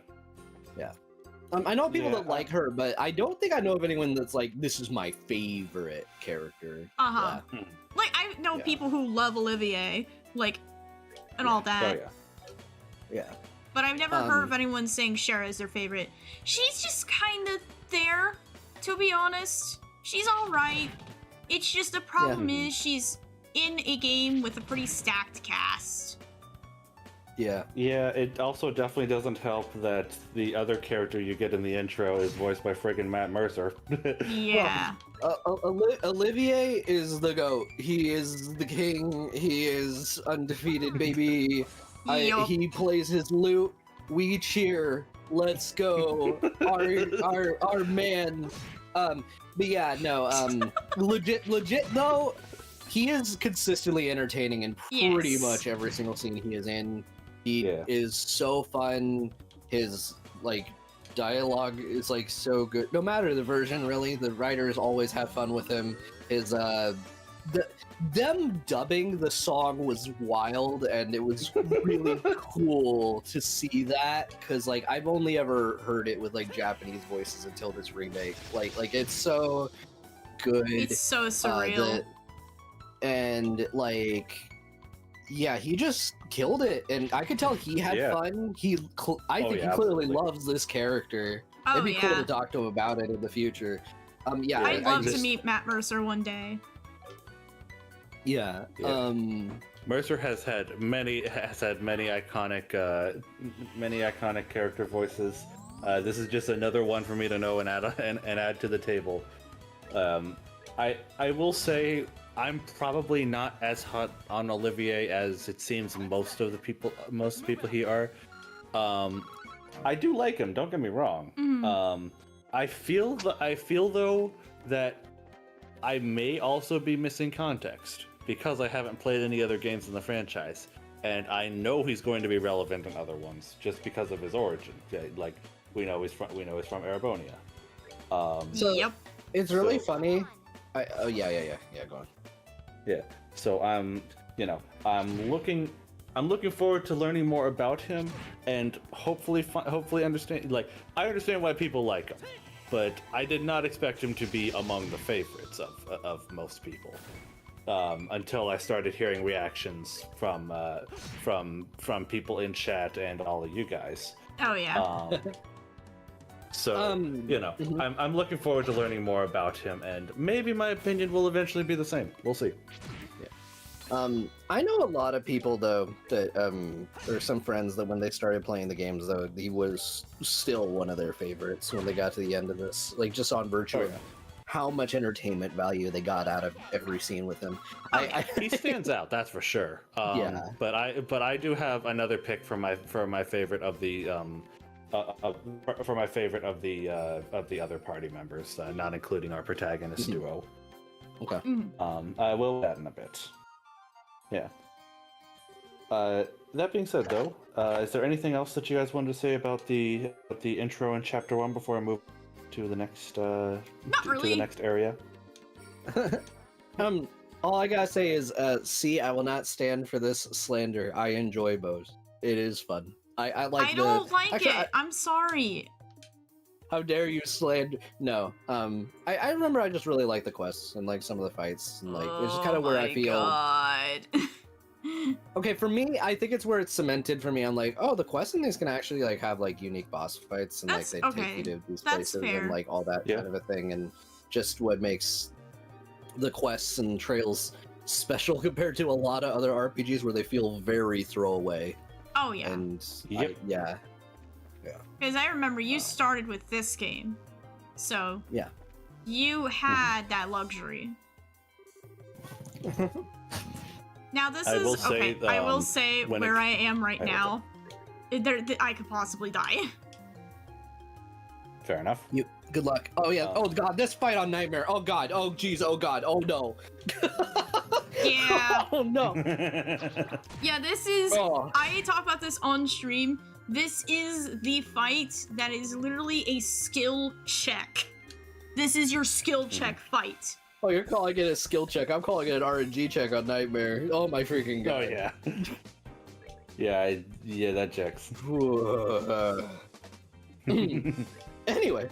I know people Yeah, that like her, but I don't think I know of anyone that's like, this is my favorite character. Uh-huh. Yeah. Like, I know Yeah. people who love Olivier, like, and all that. Oh yeah. Yeah. But I've never heard of anyone saying Shara is their favorite. She's just kind of there, to be honest. She's alright. It's just the problem is she's in a game with a pretty stacked cast. Yeah. Yeah, it also definitely doesn't help that the other character you get in the intro is voiced by friggin' Matt Mercer. Yeah. Olivier is the GOAT. He is the king. He is undefeated, baby. Yup. He plays his lute. We cheer. Let's go. our man. But yeah, no. Legit though. He is consistently entertaining in pretty Yes. much every single scene he is in. He Yeah. is so fun. His like dialogue is like so good. No matter the version, really, the writers always have fun with him. His them dubbing the song was wild, and it was really cool to see that, because like I've only ever heard it with like Japanese voices until this remake. Like it's so good. It's so surreal. And like, yeah, he just killed it, and I could tell he had Yeah. fun. I think yeah, he clearly absolutely. loves this character. Oh, It'd be cool yeah. to talk to him about it in the future. Yeah, I'd love just, to meet Matt Mercer one day. Yeah. Yeah. Mercer has had many iconic character voices. This is just another one for me to know and add to the table. I will say I'm probably not as hot on Olivier as it seems most people here are. I do like him. Don't get me wrong. Mhm. I feel though that I may also be missing context because I haven't played any other games in the franchise, and I know he's going to be relevant in other ones just because of his origin. Like we know he's from Erebonia. So- Yep. It's really So- funny. Yeah. Go on. Yeah. So I'm looking forward to learning more about him and hopefully understand. Like, I understand why people like him, but I did not expect him to be among the favorites of most people. Until I started hearing reactions from people in chat and all of you guys. Oh, yeah. So mhm. I'm looking forward to learning more about him, and maybe my opinion will eventually be the same. We'll see. I know a lot of people though that there are some friends that when they started playing the games though, he was still one of their favorites when they got to the end of this. Like just on virtue of how much entertainment value they got out of every scene with him. He stands out, that's for sure. Yeah. But I do have another pick for my favorite of the of the other party members, not including our protagonist duo. Okay. Mhm. I will add in a bit. Yeah. That being said, though, is there anything else that you guys wanted to say about the intro in Chapter 1 before I move to the next to really. the next area? All I gotta say is, I will not stand for this slander. I enjoy bows. It is fun. I like I don't like actually, it. I'm sorry. how dare you slander? No. I remember I just really like the quests and like some of the fights and like it's just kind of where I feel. God. Okay, for me, I think it's where it's cemented for me. I'm like, oh, the quest in this can actually like have like unique boss fights and That's- like they okay, take you to these that's places fair. and like all that Yeah. kind of a thing, and just what makes the quests and trails special compared to a lot of other RPGs where they feel very throwaway. Oh yeah. And Yep. yeah, Because I remember you started with this game, so Yeah. you had that luxury. Now this I is will say, okay. I will say when where it- I am right I will now. I could possibly die. Fair enough. you. Good luck. Oh yeah. Oh god, this fight on Nightmare. Oh god. Oh jeez. Oh god. Oh no. Yeah. Oh no. Yeah, this is. Oh. I talk about this on stream. This is the fight that is literally a skill check. This is your skill check fight. Oh, you're calling it a skill check. I'm calling it an RNG check on Nightmare. Oh my freaking Oh god. yeah. Yeah, that checks. Anyway.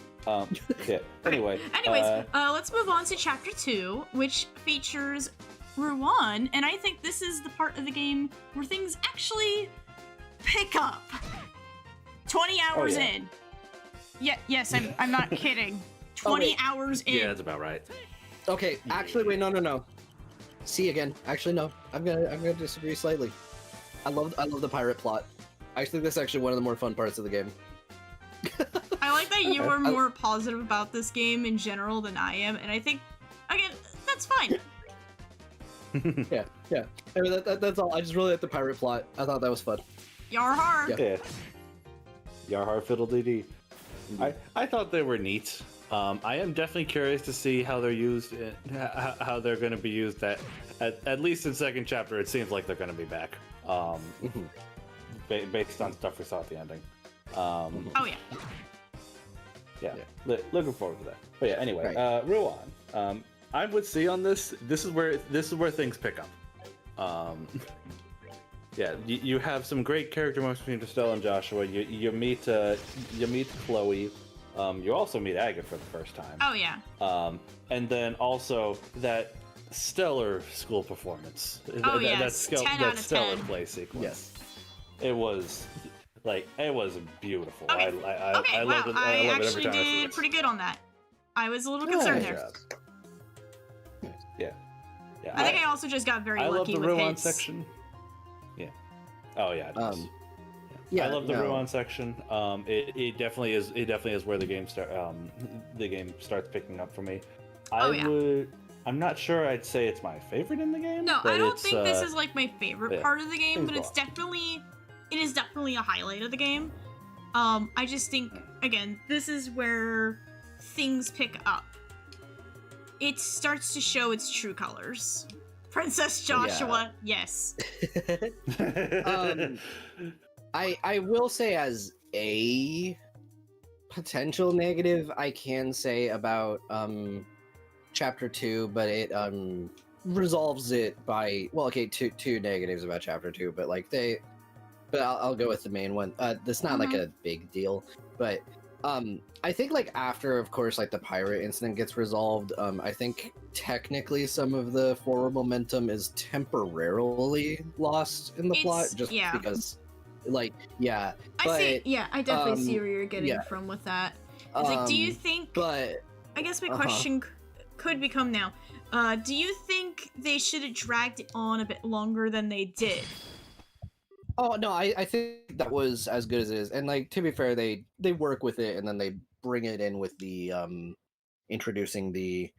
Yeah. Anyway. Anyways, let's move on to chapter 2, which features Ruan, and I think this is the part of the game where things actually pick up. 20 hours yeah. in. Yeah, yes, I'm not kidding. 20 wait. hours in. Yeah, that's about right. Okay, actually, wait, no. See again. Actually, no. I'm gonna disagree slightly. I love the pirate plot. I think that's actually one of the more fun parts of the game. I like that you are more positive about this game in general than I am, and I think, again, that's fine. Yeah. I mean, that's all. I just really like the pirate plot. I thought that was fun. Yar har. Yeah. Yarhar Fiddle DD. I thought they were neat. I am definitely curious to see how they're used, how they're going to be used. At least in second chapter, it seems like they're going to be back. Based on stuff we saw at the ending. Oh yeah. Yeah. Looking forward to that. But yeah, anyway, Right. Ruan. I'm with C on this. This is where things pick up. Yeah, you have some great character moments between Estelle and Joshua. You meet Chloe. You also meet Agate for the first time. Oh yeah. And then also that stellar school performance. Oh, that, yes. 10 out of stellar 10. play sequence. Yes. It was beautiful. Okay. I Wow, love it. I I love it every actually time I see did it. pretty good on that. I was a little concerned Nice. there. Yeah. I think I also just got very I love lucky the with Ruan hits. section. Yeah. Oh yeah. It does. Yeah. I love the no. Ruan section. It definitely is. It definitely is where the game starts picking up for me. Oh, yeah. I'm not sure. I'd say it's my favorite in the game. No, but I don't it's, think this is like my favorite yeah. part of the game, Things but go it's on. it is definitely a highlight of the game. I just think again, this is where things pick up. It starts to show its true colors. Princess Joshua, yes. I will say as a potential negative, I can say about chapter 2, but it resolves it by two negatives about chapter 2, but like I'll go with the main one. That's not like a big deal, but I think like after, of course, like the pirate incident gets resolved, I think technically some of the forward momentum is temporarily lost in the plot, just because, like, yeah. I definitely see where you're getting yeah. from with that. It's like, do you think? But I guess my question could become now. Do you think they should have dragged it on a bit longer than they did? Oh no, I think that was as good as it is, and like to be fair, they work with it, and then they bring it in with the introducing the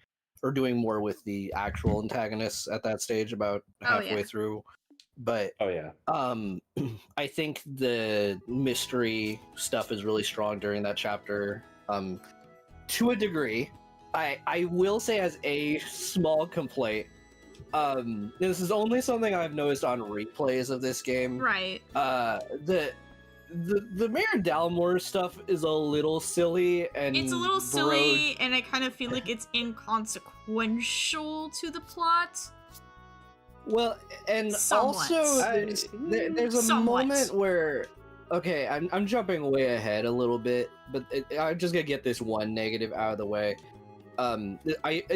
or doing more with the actual antagonists at that stage about halfway through. But oh yeah, I think the mystery stuff is really strong during that chapter. To a degree, I will say as a small complaint. This is only something I've noticed on replays of this game. Right. The Mayor Dalmore stuff is a little silly, and it's a little silly, and I kind of feel like it's inconsequential to the plot. Well, and Somewhat. also there's a Somewhat. moment where Okay, I'm jumping way ahead a little bit, but I'm just gonna get this one negative out of the way.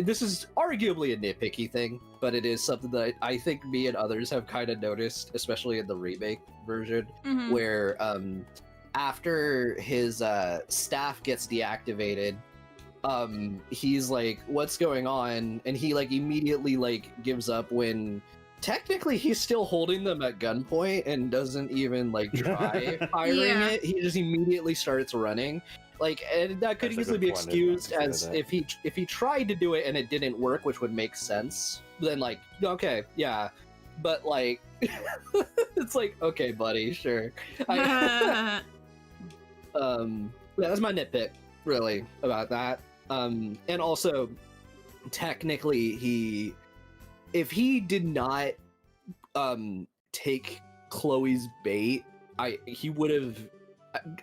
This is arguably a nitpicky thing, but it is something that I think me and others have kind of noticed, especially in the remake version, Mhm. where after his staff gets deactivated, he's like, "What's going on?" And he like immediately like gives up when technically he's still holding them at gunpoint and doesn't even like try firing Yeah. it. He just immediately starts running. Like, and that could That's a easily good be point, excused I didn't as consider if he tried to do it and it didn't work, which would make sense. Then like, okay, yeah, but like, it's like, okay, buddy, sure. Yeah, that's my nitpick, really, about that. And also, technically, if he did not take Chloe's bait, he would have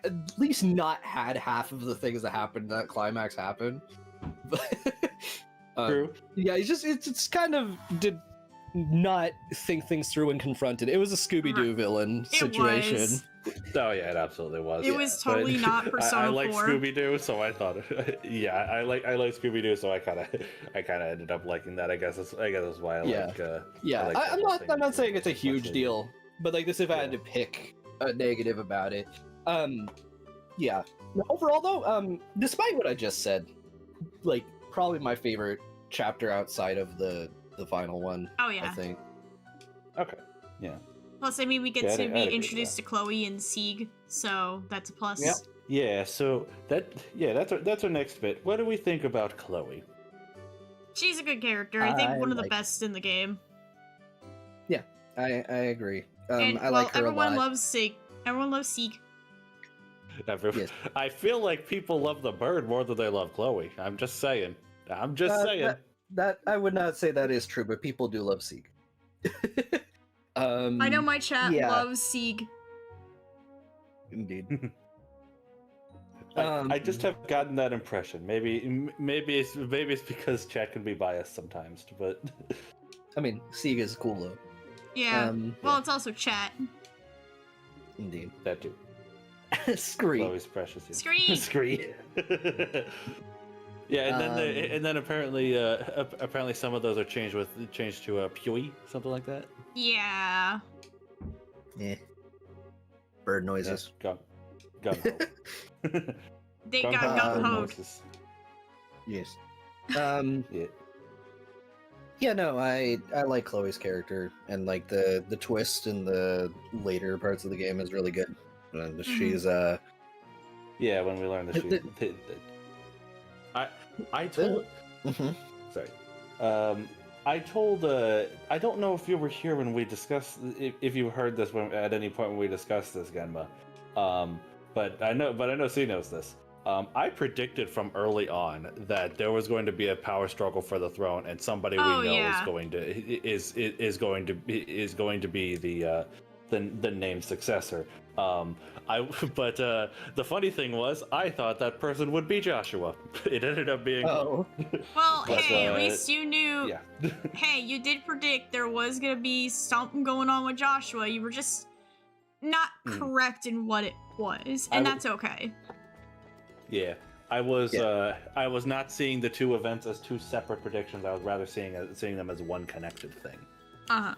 at least not had half of the things that happened in that climax happen. True. Yeah, it's kind of did not think things through and confronted. It was a Scooby-Doo villain It situation. was. Oh yeah, it absolutely was. It was totally not Persona I like 4. Scooby Doo, so I thought. Yeah, I like Scooby Doo, so I kind of ended up liking that. I guess that's why I Yeah. like. Yeah, I like that I'm whole not thing I'm not too, saying it's a huge especially- deal, but like this, if I had Yeah. to pick a negative about it, yeah. Overall though, despite what I just said, like probably my favorite chapter outside of the final one. Oh I yeah. think. Okay. Yeah. Plus, I mean, we get Yeah, to I'd be agree with introduced to Chloe and Sieg, so that's a plus. Yep. Yeah. So that's our next bit. What do we think about Chloe? She's a good character. I think I one of the like- best in the game. I agree. And I like her a everyone lot. loves Sieg. Everyone loves Sieg. Yes. I feel like people love the bird more than they love Chloe. I'm just saying. That I would not say that is true, but people do love Sieg. I know my chat yeah. loves Sieg. Indeed. I just have gotten that impression. Maybe it's because chat can be biased sometimes, but I mean, Sieg is cool though. Yeah. Well, it's also chat. Indeed. that too. Scream. Chloe's precious. Yeah. Scream. Scream. Yeah, and then apparently some of those are changed to Pewee, something like that. Yeah. Yeah. Bird noises. Gung ho. They Gung got ho gung bird hoed. noises. Yes. Yeah. Yeah, no, I like Chloe's character, and like the twist in the later parts of the game is really good. And she's Yeah, when we learned that she. I told. Mhm. Sorry. I told. I don't know if you were here when we discussed. If you heard this at any point when we discussed this, Genma. But I know C knows this. I predicted from early on that there was going to be a power struggle for the throne, and somebody we know yeah. is going to be the named successor. But the funny thing was, I thought that person would be Joshua. It ended up being. Oh. Well, But, hey, at least you knew. Yeah. Hey, you did predict there was gonna be something going on with Joshua. You were just not correct in what it was, and that's okay. Yeah. I was not seeing the two events as two separate predictions. I was rather seeing them as one connected thing.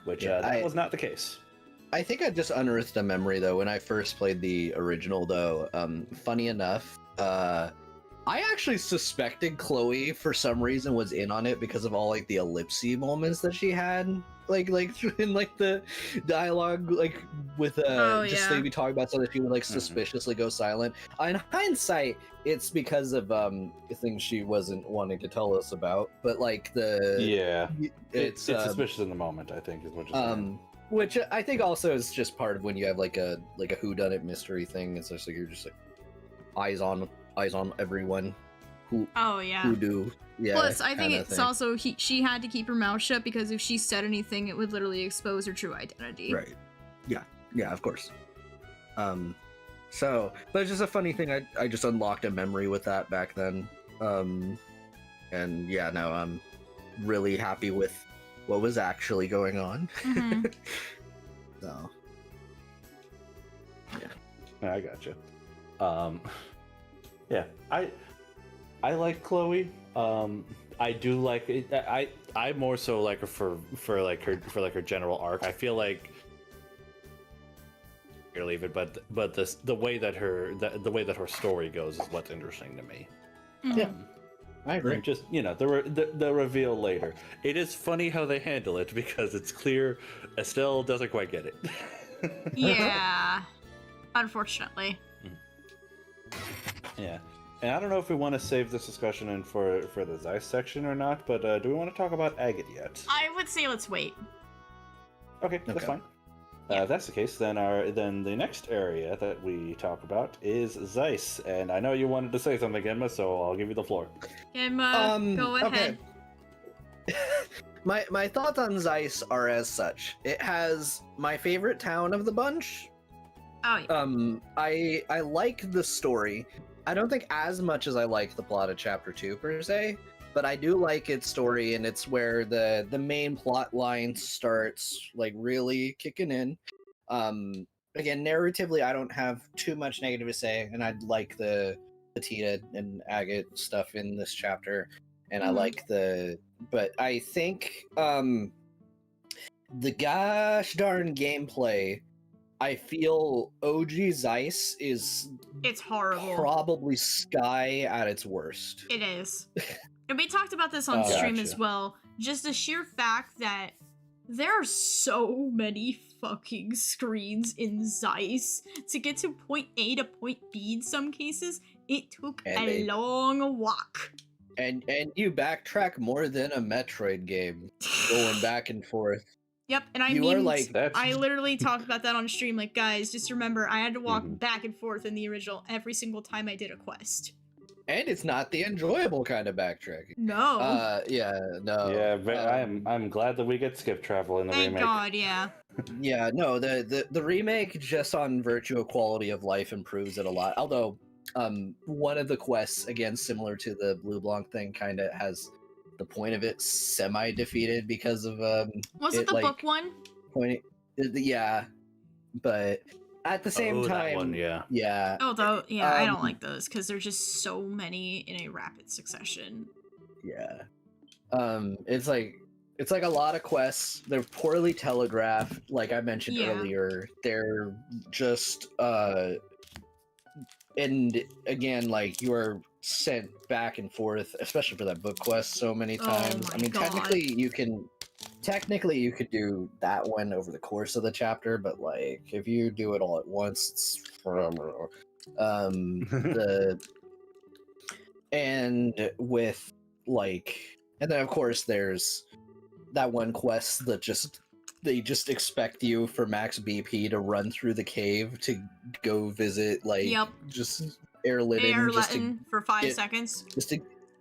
Which that was not the case. I think I just unearthed a memory though when I first played the original though. Funny enough, I actually suspected Chloe for some reason was in on it because of all like the ellipsy moments that she had, like in like the dialogue, like with just maybe talking about something, she would like suspiciously go silent. In hindsight, it's because of things she wasn't wanting to tell us about, but like it's suspicious in the moment, I think, is what you're saying. Which I think also is just part of when you have like a whodunit mystery thing. It's just like you're just like eyes on everyone. Who do. Yeah. Plus, I think it's also she had to keep her mouth shut because if she said anything, it would literally expose her true identity. Right. Yeah, of course. So, but it's just a funny thing. I just unlocked a memory with that back then. And yeah, now I'm really happy with what was actually going on. Mhm. So, yeah. I gotcha. Yeah, I like Chloe. I do like it. I more so like her for like her general arc. I feel like you're leaving, but the way that her story goes is what's interesting to me. Yeah, I agree. And just the reveal later. It is funny how they handle it because it's clear Estelle doesn't quite get it. Yeah, unfortunately. Yeah. And I don't know if we want to save this discussion in for the Zeiss section or not, but do we want to talk about Agate yet? I would say let's wait. Okay, that's fine. Yeah. If that's the case, then the next area that we talk about is Zeiss, and I know you wanted to say something, Genma, so I'll give you the floor. Genma, go ahead. My thoughts on Zeiss are as such. It has my favorite town of the bunch. Oh yeah. I like the story. I don't think as much as I like the plot of Chapter 2 per se, but I do like its story, and it's where the main plot line starts like really kicking in. Again, narratively, I don't have too much negative to say, and I like the Tita and Agate stuff in this chapter, and I like but I think the gosh darn gameplay. I feel OG Zeiss is It's horrible. probably Sky at its worst. It is. And we talked about this on stream as well. Just the sheer fact that there are so many fucking screens in Zeiss. To get to point A to point B in some cases, it took a long walk. And you backtrack more than a Metroid game, going back and forth. Yep, and I I literally talked about that on stream. Like, guys, just remember, I had to walk back and forth in the original every single time I did a quest. And it's not the enjoyable kind of backtracking. No. Yeah, no. Yeah, I'm glad that we get skip travel in the remake. Thank God, yeah. Yeah, no, the remake just on virtue of quality of life improves it a lot. Although, one of the quests, again, similar to the Blue Blanc thing, kind of has the point of it semi-defeated because of was it the book one? Yeah, but at the same time, that one, yeah. Although, yeah, I don't like those because there's just so many in a rapid succession. Yeah, it's like a lot of quests. They're poorly telegraphed, like I mentioned earlier. They're just and again, like you're sent back and forth, especially for that book quest, so many times. I mean, technically you could do that one over the course of the chapter, but like if you do it all at once, it's and with like, and then of course there's that one quest that they just expect you for max BP to run through the cave to go visit just Airlitten for 5 seconds.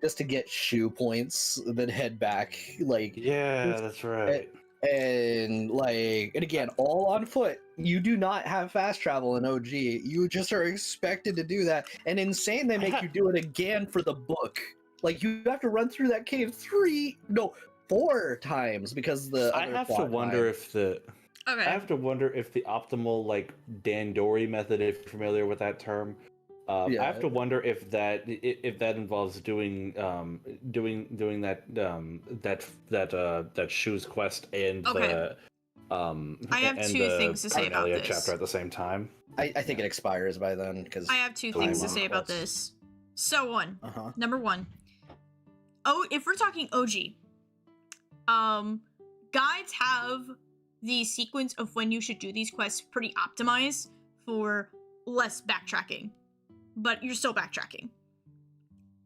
Just to get shoe points, and then head back. Like, yeah, that's right. And again, all on foot. You do not have fast travel in OG. You just are expected to do that. And insane, they make you do it again for the book. Like, you have to run through that cave 4 times because I have to wonder if the optimal like Dandori method, if you're familiar with that term. I have to wonder if that involves doing that shoes quest and the I have two things to say about this chapter at the same time. I think it expires by then because I have two things to say about this. So number one. Oh, if we're talking OG, guides have the sequence of when you should do these quests pretty optimized for less backtracking. But you're still backtracking.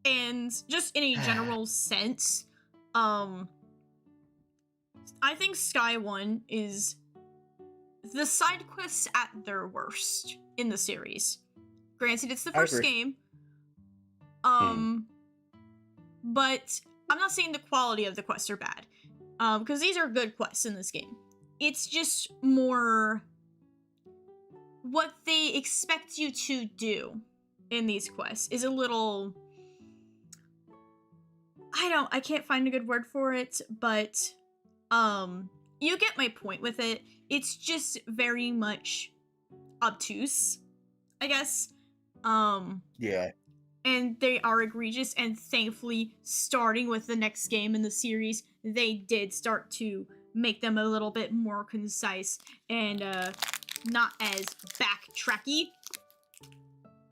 And just in a general sense, I think Sky 1 is the side quests at their worst in the series. Granted, it's the first game. But I'm not saying the quality of the quests are bad. Because these are good quests in this game. It's just more what they expect you to do in these quests is a little, I can't find a good word for it, but you get my point with it. It's just very much obtuse, I guess. Yeah. And they are egregious, and thankfully, starting with the next game in the series, they did start to make them a little bit more concise and not as backtracky.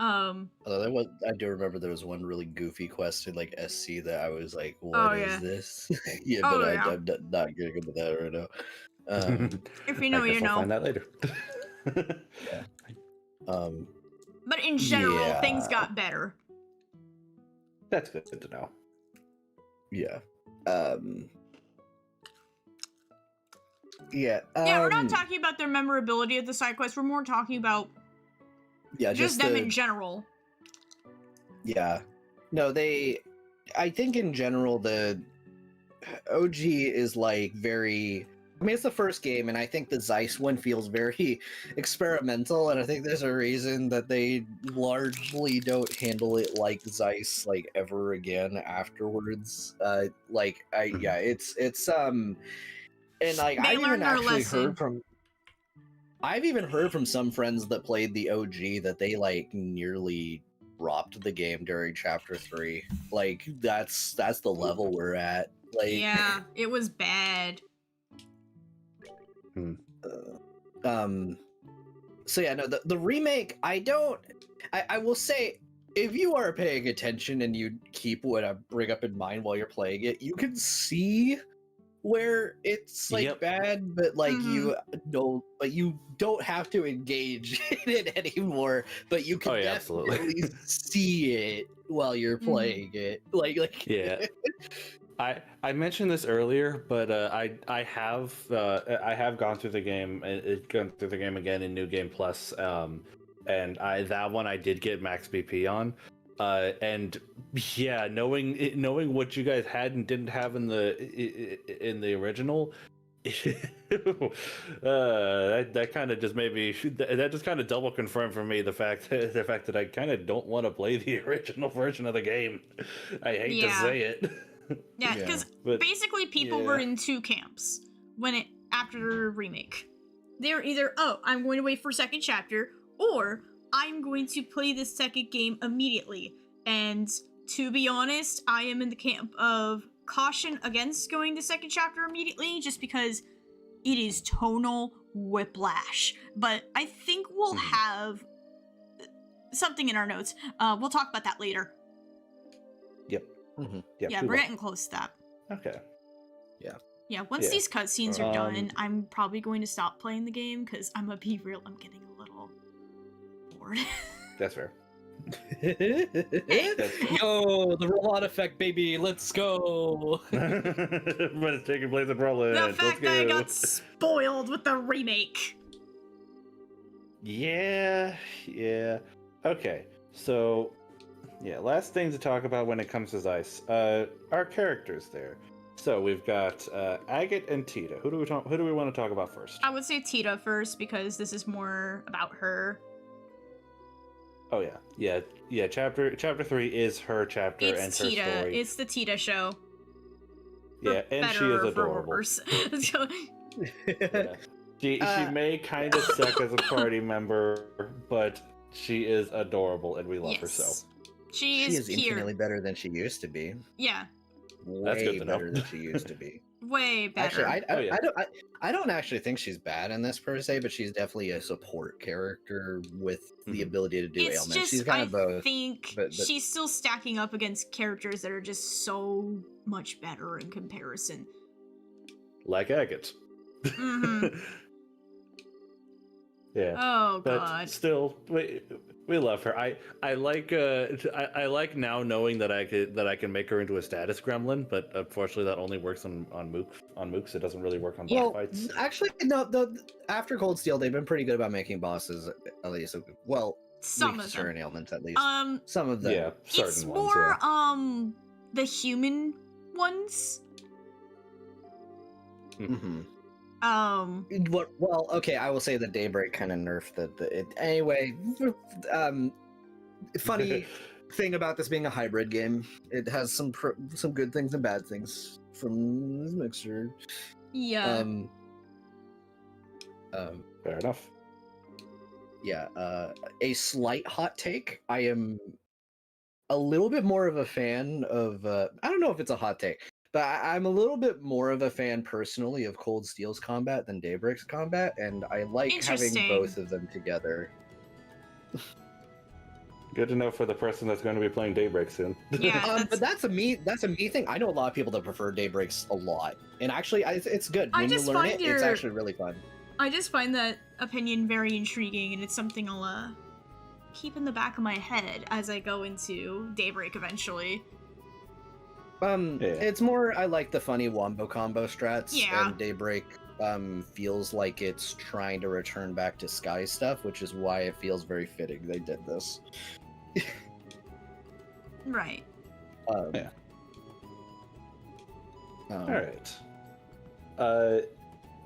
Although I do remember there was one really goofy quest in like SC that I was like, Oh, "What is yeah. this?" Yeah, Oh, but yeah. I'm not getting into that right now. If you know, I guess you I'll know. find that later. Yeah. But in general, Yeah. things got better. That's good to know. Yeah. Yeah. Yeah, we're not talking about their memorability of the side quests. We're more talking about just them in general. Yeah. No, I think in general the OG is like very. I mean, it's the first game, and I think the Zeiss one feels very experimental, and I think there's a reason that they largely don't handle it like Zeiss like ever again afterwards. And like Mm-hmm. like They learned their lesson. I've even heard from some friends that played the OG that they like nearly dropped the game during chapter 3. Like that's the level we're at. Like Yeah, it was bad. So yeah, no, the remake, I will say, if you are paying attention and you keep what I bring up in mind while you're playing it, you can see where it's like bad, but like you don't have to engage in it anymore, but you can definitely see it while you're playing it. Like yeah. I mentioned this earlier, but I have gone through the game again in New Game Plus, and that one I did get max BP on, and yeah, knowing what you guys had and didn't have in the original, that kind of just made me that just kind of double confirmed for me the fact that I kind of don't want to play the original version of the game. I hate to say it. Yeah, because basically people were in two camps after the remake. They were either, oh, I'm going to wait for second chapter, or I'm going to play this second game immediately. And to be honest, I am in the camp of caution against going to second chapter immediately, just because it is tonal whiplash. But I think we'll have something in our notes. We'll talk about that later. Yep. Yeah, we're getting close to that. Okay. Yeah, once these cutscenes are done, I'm probably going to stop playing the game, because I'm gonna be real, I'm getting a little bored. That's fair. Yo, the robot effect, baby, let's go. But it's taking place in Berlin. The fact that I got spoiled with the remake. Yeah. Okay, so last thing to talk about when it comes to Zeiss, our characters there. So we've got Agate and Tita. Who do we want to talk about first? I would say Tita first, because this is more about her. Oh yeah. Chapter 3 is her chapter and her story. It's the Tita show. Yeah, and she is adorable. So, She may kind of suck as a party member, but she is adorable, and we love her so. She is infinitely better than she used to be. Yeah. That's good to know. Better than she used to be. Way better. Actually, I don't actually think she's bad in this per se, but she's definitely a support character with the ability to do ailments. She's kind of both. I think she's still stacking up against characters that are just so much better in comparison. Like Agate. Yeah. Oh but god. Still, we love her. I like now knowing that I can make her into a status gremlin, but unfortunately that only works on mooks. It doesn't really work on boss fights. Actually, no. After Cold Steel, they've been pretty good about making bosses at least. Well, some of them. Certain ailments at least. Some of them. Yeah, certain it's ones, more the human ones. Well, okay, I will say that Daybreak kind of nerfed it. Anyway, funny thing about this being a hybrid game, it has some good things and bad things from this mixture. Yeah. Fair enough. a slight hot take. I am a little bit more of a fan of. I don't know if it's a hot take, but I'm a little bit more of a fan personally of Cold Steel's combat than Daybreak's combat, and I like having Interesting. both of them together. Good to know for the person that's going to be playing Daybreak soon. Yeah, But that's a me thing. I know a lot of people that prefer Daybreaks a lot, and actually, it's good I when you just learn find it. your- It's actually really fun. I just find that opinion very intriguing, and it's something I'll keep in the back of my head as I go into Daybreak eventually. It's more. I like the funny wombo combo strats, Yeah. and Daybreak feels like it's trying to return back to Sky stuff, which is why it feels very fitting they did this. Right. Yeah. Um, All right.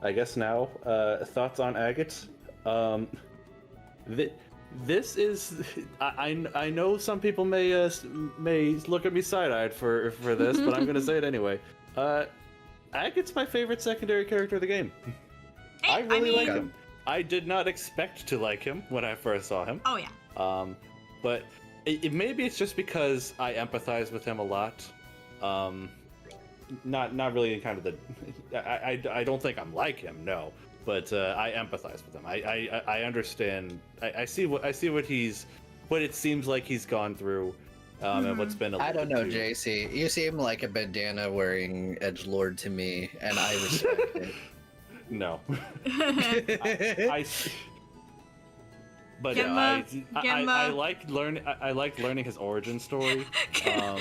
I guess now thoughts on Agate. This is I know some people may look at me side-eyed for this, but I'm gonna say it anyway. Agate's my favorite secondary character of the game. I really like him. I did not expect to like him when I first saw him. Oh yeah. But maybe it's just because I empathize with him a lot. Not really in kind of the. I don't think I'm like him, no. But I empathize with him. I understand. I see what it seems like he's gone through, and what's been. I don't know, JC. You seem like a bandana wearing edgelord to me, and I respect it. No. But Genma. I liked learning his origin story. No,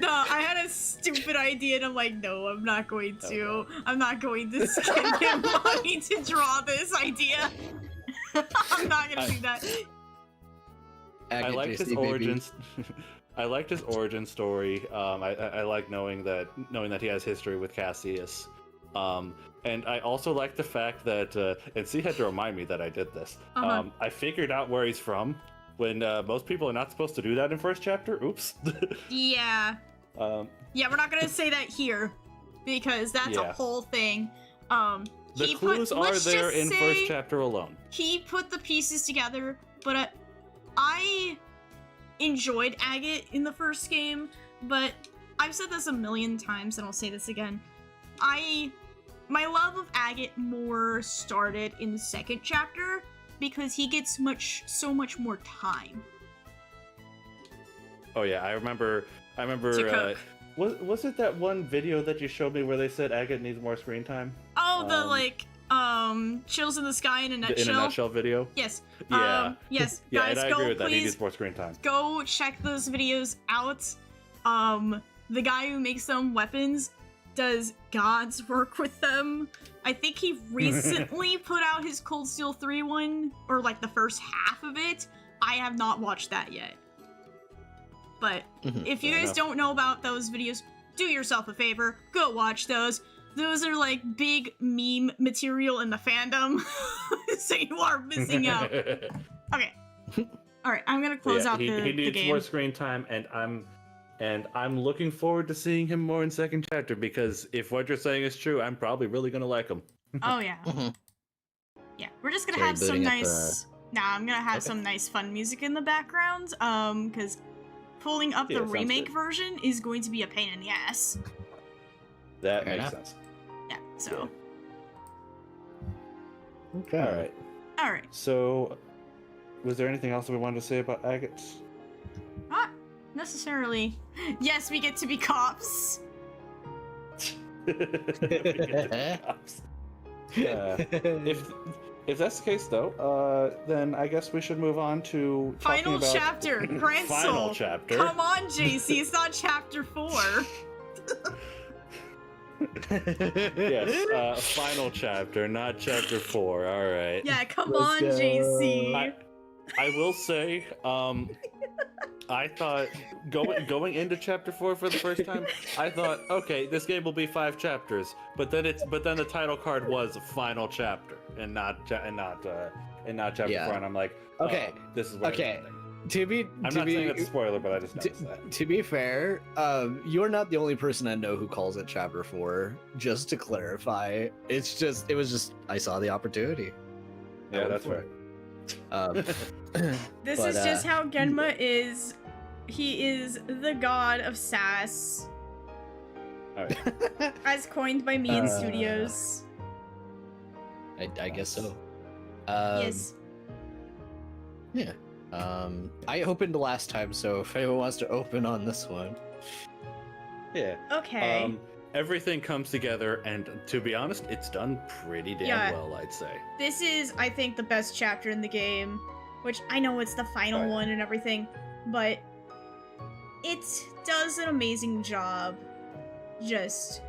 I had a stupid idea, and I'm like, no, I'm not going to. Okay. I'm not going to spend him money to draw this idea. I'm not gonna do that. I liked his origins. I liked his origin story. I like knowing that he has history with Cassius. And I also like the fact that, and C had to remind me that I did this. I figured out where he's from when most people are not supposed to do that in first chapter. Oops. Yeah. Yeah, we're not gonna say that here because that's a whole thing. The clues are there in first chapter alone. He put the pieces together, but I enjoyed Agate in the first game, but I've said this a million times and I'll say this again. My love of Agate more started in the second chapter because he gets so much more time. Oh yeah, I remember. To cook. Was it that one video that you showed me where they said Agate needs more screen time? Oh, the chills in the sky in a nutshell. In a nutshell video. Yes. Yeah. Yes. Yeah, guys, and I go agree with that. He please needs more screen time. go check those videos out. The guy who makes them weapons does God's work with them. I think he recently put out his Cold Steel 3 one, or like the first half of it. I have not watched that yet. But if you guys don't know about those videos, do yourself a favor, go watch those. Those are like big meme material in the fandom, so you are missing out. Okay. Alright, I'm gonna close out the He needs game. more screen time, and I'm looking forward to seeing him more in second chapter, because if what you're saying is true, I'm probably really gonna like him. Oh yeah. Yeah, we're just gonna So you're have some booting up nice. Nah, I'm gonna have some nice fun music in the background. Because pulling up the sounds remake good. version is going to be a pain in the ass. That Fair makes enough. sense. Yeah. So. Okay. All right. All right. So, was there anything else that we wanted to say about Agate? Not necessarily. Yes, we get to be cops. If that's the case, though, then I guess we should move on to talking Final about chapter. Grand Final Soul. chapter. Come on, JC. It's not chapter 4. Yes, final chapter, not chapter 4. All right. Yeah, come Let's on, go. JC. I will say, I thought going into chapter 4 for the first time, I thought, okay, this game will be 5 chapters, but then the title card was final chapter and not chapter 4, and I'm like, Okay, this is where okay. I'm not saying it's a spoiler, but I just noticed that. To be fair, you're not the only person I know who calls it chapter 4. Just to clarify, it was just I saw the opportunity. I Yeah, went that's for fair. it. Um, This but, is just how Genma is. He is the god of sass, All right. as coined by me in studios. I guess so. Yes. Yeah. I opened last time, so if anyone wants to open on this one. Yeah. Okay. Everything comes together, and to be honest, it's done pretty damn Yeah. well, I'd say. This is, I think, the best chapter in the game, which I know it's the final Right. one and everything, but it does an amazing job just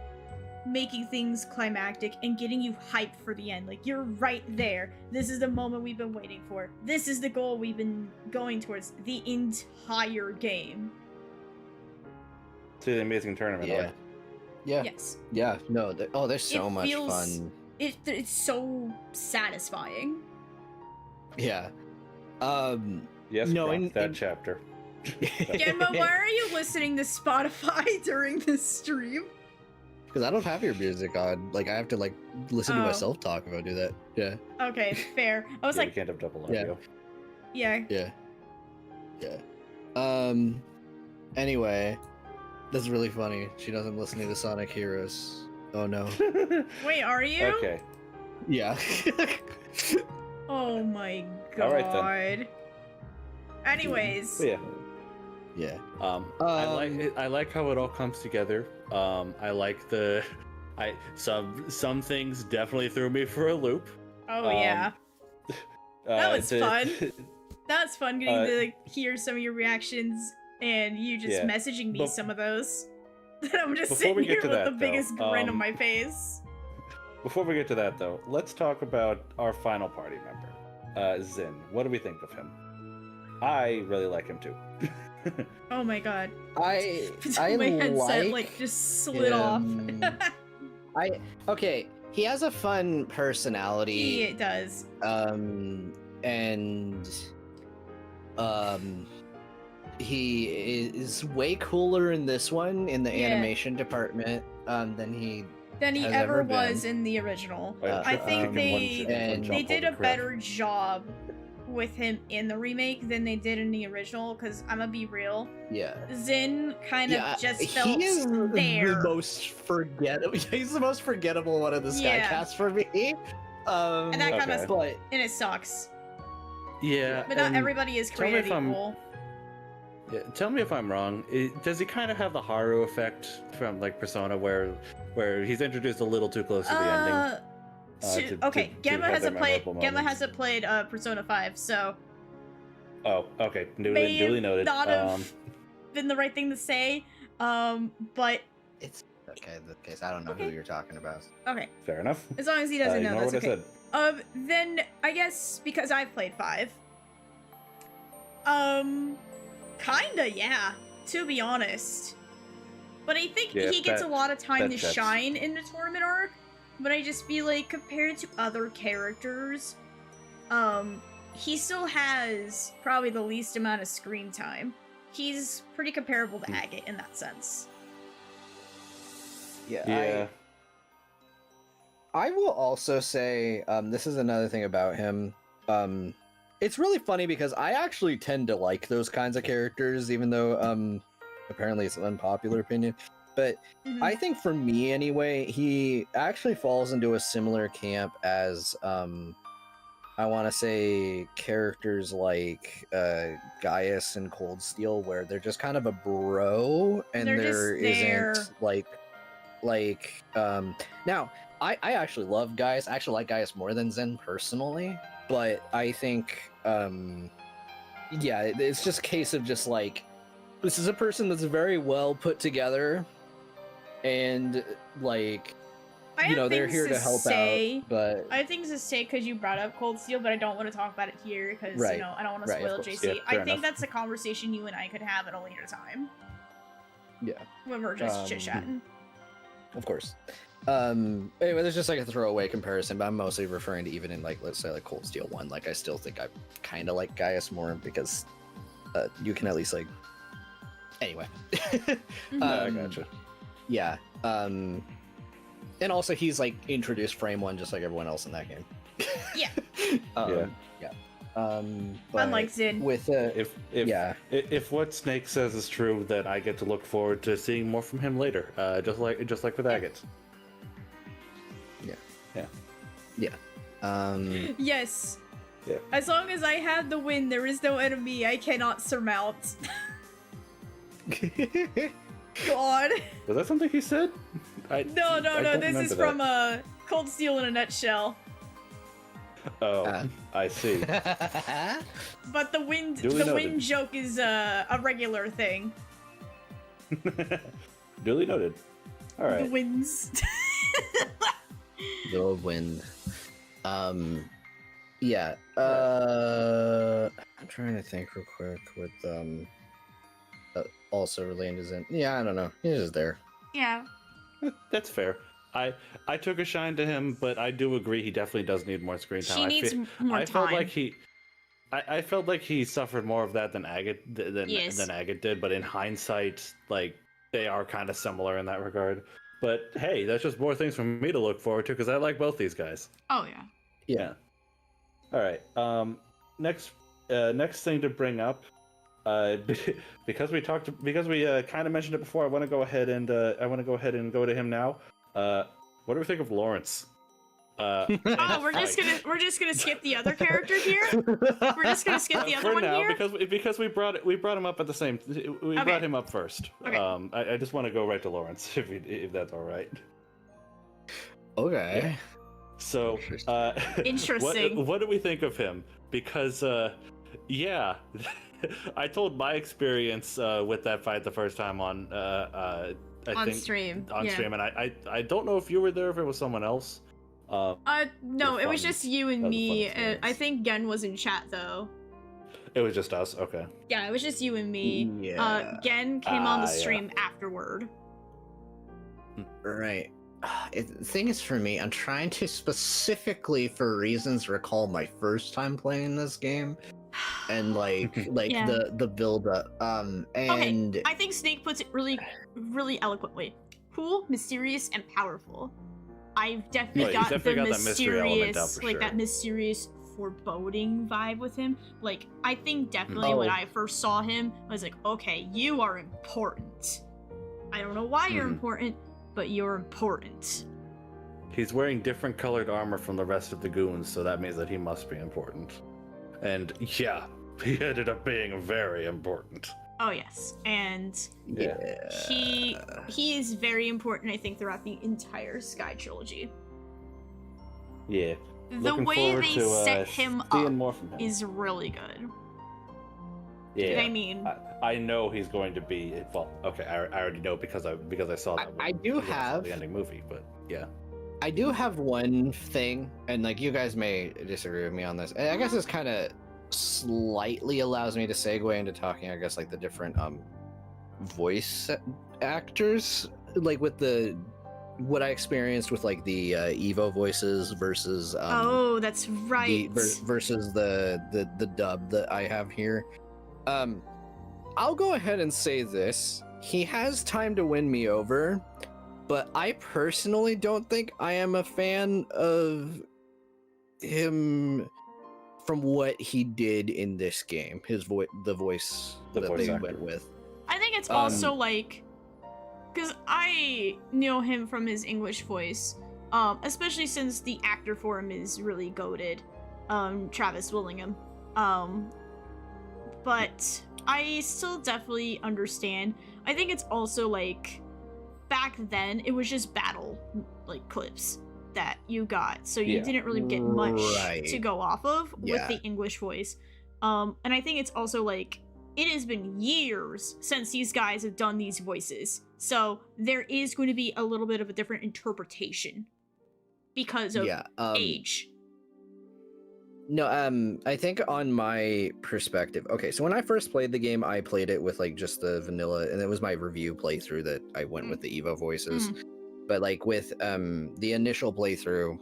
making things climactic and getting you hyped for the end. Like, you're right there. This is the moment we've been waiting for. This is the goal we've been going towards the entire game. To the amazing tournament. Yeah. Yeah. Yes. Yeah. No. There's so It much feels- fun. It's so satisfying. Yeah. Yes, No, Grump, in- that in- chapter. Gemma, why are you listening to Spotify during this stream? Because I don't have your music on. Like, I have to like listen to Oh. myself talk if I do that. Yeah. Okay, fair. I was Yeah, we like, can't have double Yeah. audio. yeah. Yeah. Yeah. Anyway, that's really funny. She doesn't listen to Sonic Heroes. Oh no. Wait, are you? Okay. Yeah. Oh my god. All right, then. Anyways, Yeah. Yeah. I like how it all comes together. I like some things definitely threw me for a loop. oh yeah, That was to- fun. that was fun getting uh, to like, hear some of your reactions and you just Yeah. messaging me But- some of those. I'm just Before sitting we get here to with that, the biggest though, grin on my face. Before we get to that, though, let's talk about our final party member, Zin. What do we think of him? I really like him too. Oh my god. I My headset like just slid off. him. Okay. He has a fun personality. It does. And he is way cooler in this one in the Yeah. animation department than he Than he has ever ever was been. in the original. Right, I um, think one they and- jump, they did a holy crap. better job with him in the remake than they did in the original. Because I'm gonna be real, yeah. Zin kind of just felt he is there. the most forgettable. He's the most forgettable one of the Yeah. Skycast for me. And that kind Okay. of but and it sucks. Yeah, But not and everybody is tell me created if I'm- equal. Yeah, tell me if I'm wrong. Does he kind of have the Haru effect from like Persona, where he's introduced a little too close to the ending? Okay, to Genma have hasn't their played. memorable Genma moments. hasn't played Persona 5, so Oh, okay. may Duly noted. not have been the right thing to say. But it's okay. The case. I don't know who Okay. you're talking about. okay, Fair enough. as long as he doesn't know, Ignore that's what okay. I said. Then I guess because I've played 5. Kinda, yeah. To be honest, but I think Yeah, he gets that- a lot of time that to checks. shine in the tournament arc. But I just feel like compared to other characters, he still has probably the least amount of screen time. He's pretty comparable to Agate in that sense. Yeah. I will also say this is another thing about him. It's really funny because I actually tend to like those kinds of characters, even though apparently it's an unpopular opinion. But Mhm. I think for me anyway, he actually falls into a similar camp as I want to say characters like Gaius and Cold Steel, where they're just kind of a bro, and They're there just there. isn't like now I actually love Gaius. I actually like Gaius more than Zen personally, but I think yeah, it's just a case of just like this is a person that's very well put together, and like I have you know they're things here to help say. out, but I have things to say because you brought up Cold Steel, but I don't want to talk about it here because Right. you know I don't want to Right, of spoil course. JC. Yeah, I fair think enough. that's a conversation you and I could have at a later time yeah, when we're just Um, chit chatting. of course. Anyway, there's just like a throwaway comparison, but I'm mostly referring to even in like let's say like Cold Steel 1. Like I still think I kind of like Gaius more because you can at least like anyway. Mhm. I gotcha. Yeah. And also he's like introduced frame 1 just like everyone else in that game. Yeah. Um, Yeah. yeah. But Unlike Zin. with if what Snake says is true, then I get to look forward to seeing more from him later. Just like with Agate. Yeah. Yes. Yeah. As long as I have the win, there is no enemy I cannot surmount. God. Was that something he said? No. don't This is remember from Cold Steel in a nutshell. Oh, I see. But the wind, Duly the noted. wind joke is a regular thing. Duly noted. All right. The winds. The wind. Yeah. I'm trying to think real quick with also related to Zen. Yeah, I don't know. He's just there. Yeah. That's fair. I took a shine to him, but I do agree he definitely does need more screen time. She needs more I time. felt like I felt like he suffered more of that than Agate Yes. than Agate did, but in hindsight, like they are kind of similar in that regard. But hey, that's just more things for me to look forward to because I like both these guys. Oh yeah. Yeah. All right. Next thing to bring up, because we kind of mentioned it before. I want to go ahead and go to him now. What do we think of Lawrence? Oh, we're just gonna skip the other character here. We're just gonna skip the other for one now, here. because we brought him up at the same. We brought him up first. Okay. I just want to go right to Lawrence if that's all right. Okay. So, Interesting. What do we think of him? Because, yeah, I told my experience with that fight the first time on Stream. stream, and I don't know if you were there, if it was someone else. No, it was just you and That was a fun me. experience. I think Gen was in chat though. It was just us. Okay. Yeah, it was just you and me. Yeah. Gen came on the Yeah. stream afterward. Right. The thing is, for me, I'm trying to specifically, for reasons, recall my first time playing this game, and Yeah. the build up. And Okay, I think Snake puts it really, really eloquently. Cool, mysterious, and powerful. I've definitely Well, he's got definitely the got that mystery element mysterious, out for like sure. that mysterious foreboding vibe with him. Like, I think definitely when Oh. I first saw him, I was like, okay, you are important. I don't know why you're Mhm. important, but you're important. He's wearing different colored armor from the rest of the goons, so that means that he must be important. And yeah, he ended up being very important. Oh yes, and yeah. he is very important, I think, throughout the entire Sky trilogy. Yeah. The Looking way forward they to, set him seeing up more from him. is really good. Yeah. I mean, I know he's going to be. Well, okay, I already know because I saw that. I do when I saw have- the ending movie, but yeah. I do have one thing, and like you guys may disagree with me on this. And I guess this kind of slightly allows me to segue into talking, I guess, like the different voice actors, like with what I experienced with like the Evo voices versus oh, that's right. versus the dub that I have here. I'll go ahead and say this: he has time to win me over. But I personally don't think I am a fan of him from what he did in this game. The voice The that voice they actor. went with. I think it's also like, because I know him from his English voice, especially since the actor for him is really goated, Travis Willingham. But I still definitely understand. I think it's also like, back then it was just battle like clips that you got, so you Yeah. didn't really get much Right. to go off of with Yeah. the English voice. And I think it's also like, it has been years since these guys have done these voices, so there is going to be a little bit of a different interpretation because of age. No, I think on my perspective, okay, so when I first played the game, I played it with like just the vanilla, and it was my review playthrough that I went with the Evo voices. But like with the initial playthrough,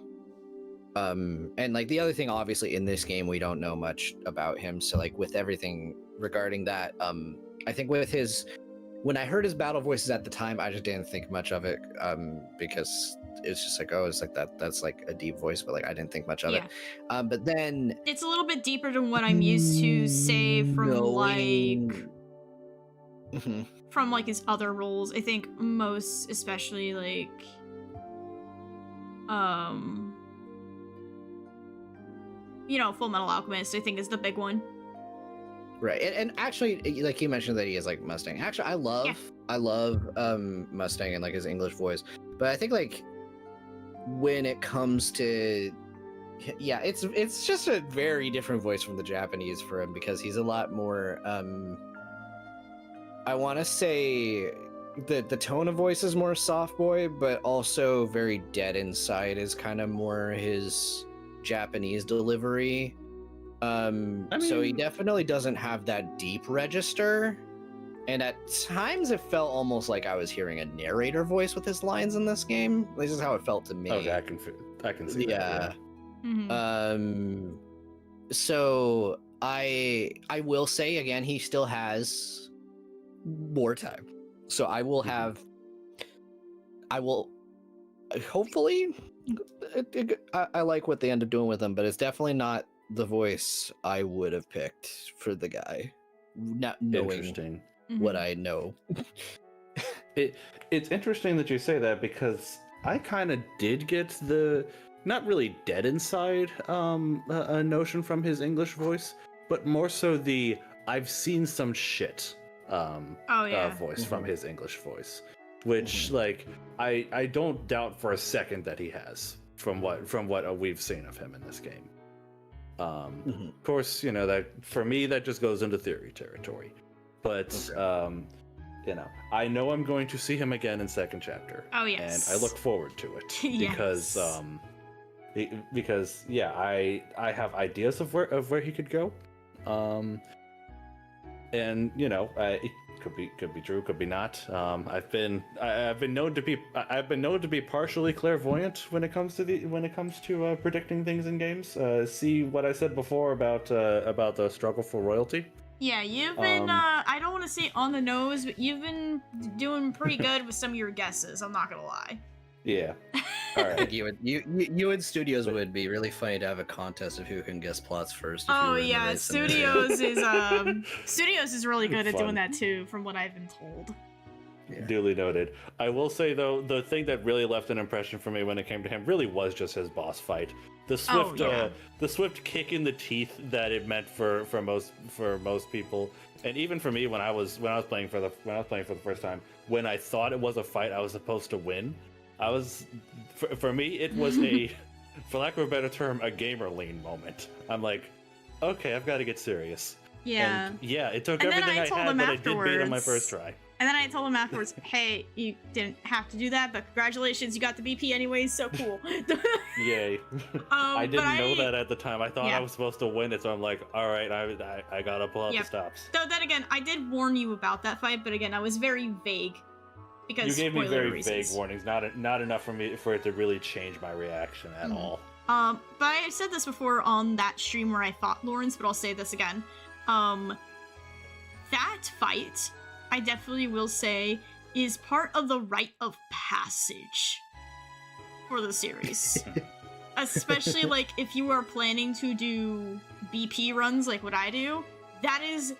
and like the other thing, obviously in this game we don't know much about him, so like with everything regarding that, I think with when I heard his battle voices at the time, I just didn't think much of it, because it's just like, oh, it's like that's like a deep voice, but like I didn't think much of Yeah. it. But then It's a little bit deeper than what I'm used to, say, from knowing- from his other roles. I think most especially Full Metal Alchemist, I think, is the big one. Right, and actually, like you mentioned that he is like Mustang. Actually, I love Mustang and like his English voice, but I think like when it comes to, yeah, it's just a very different voice from the Japanese for him, because he's a lot more. I want to say the tone of voice is more soft boy, but also very dead inside is kind of more his Japanese delivery. So he definitely doesn't have that deep register, and at times it felt almost like I was hearing a narrator voice with his lines in this game. This is how it felt to me. Okay, I can see that. Yeah. Mm-hmm. So I will say again, he still has more time. So I will hopefully I like what they end up doing with him, but it's definitely not the voice I would have picked for the guy, not knowing what I know. It's interesting that you say that, because I kind of did get the not really dead inside a notion from his English voice, but more so the I've seen some shit voice from his English voice, which like I don't doubt for a second that he has from what we've seen of him in this game. Of course, that for me that just goes into theory territory, but I know I'm going to see him again in second chapter. Oh yes, and I look forward to it because I have ideas of where he could go, and it could be true, could be not. I've been known to be partially clairvoyant when it comes to predicting things in games. See what I said before about the struggle for royalty. Yeah, you've been I don't want to say on the nose, but you've been doing pretty good with some of your guesses. I'm not gonna lie. Yeah. All right. I think you and Studios would be really funny to have a contest of who can guess plots first. Oh yeah, Studios is really good at doing that too, from what I've been told. Yeah. Duly noted. I will say though, the thing that really left an impression for me when it came to him really was just his boss fight. The swift kick in the teeth that it meant for most people, and even for me when I was playing for the first time, when I thought it was a fight I was supposed to win. For me, it was for lack of a better term, a gamer lean moment. I'm like, okay, I've got to get serious. Yeah. And it took everything I had, but I did beat on my first try. And then I told him afterwards, hey, you didn't have to do that, but congratulations, you got the BP anyways, so cool. Yay. I didn't know that at the time. I thought I was supposed to win it, so I'm like, all right, I gotta pull out the stops. Though then again, I did warn you about that fight, but again, I was very vague. Because you gave me very reasons. vague warnings, not enough for it to really change my reaction at all. But I said this before on that stream where I fought Lawrence, but I'll say this again. That fight, I definitely will say, is part of the rite of passage for the series. Especially if you are planning to do BP runs like what I do, that is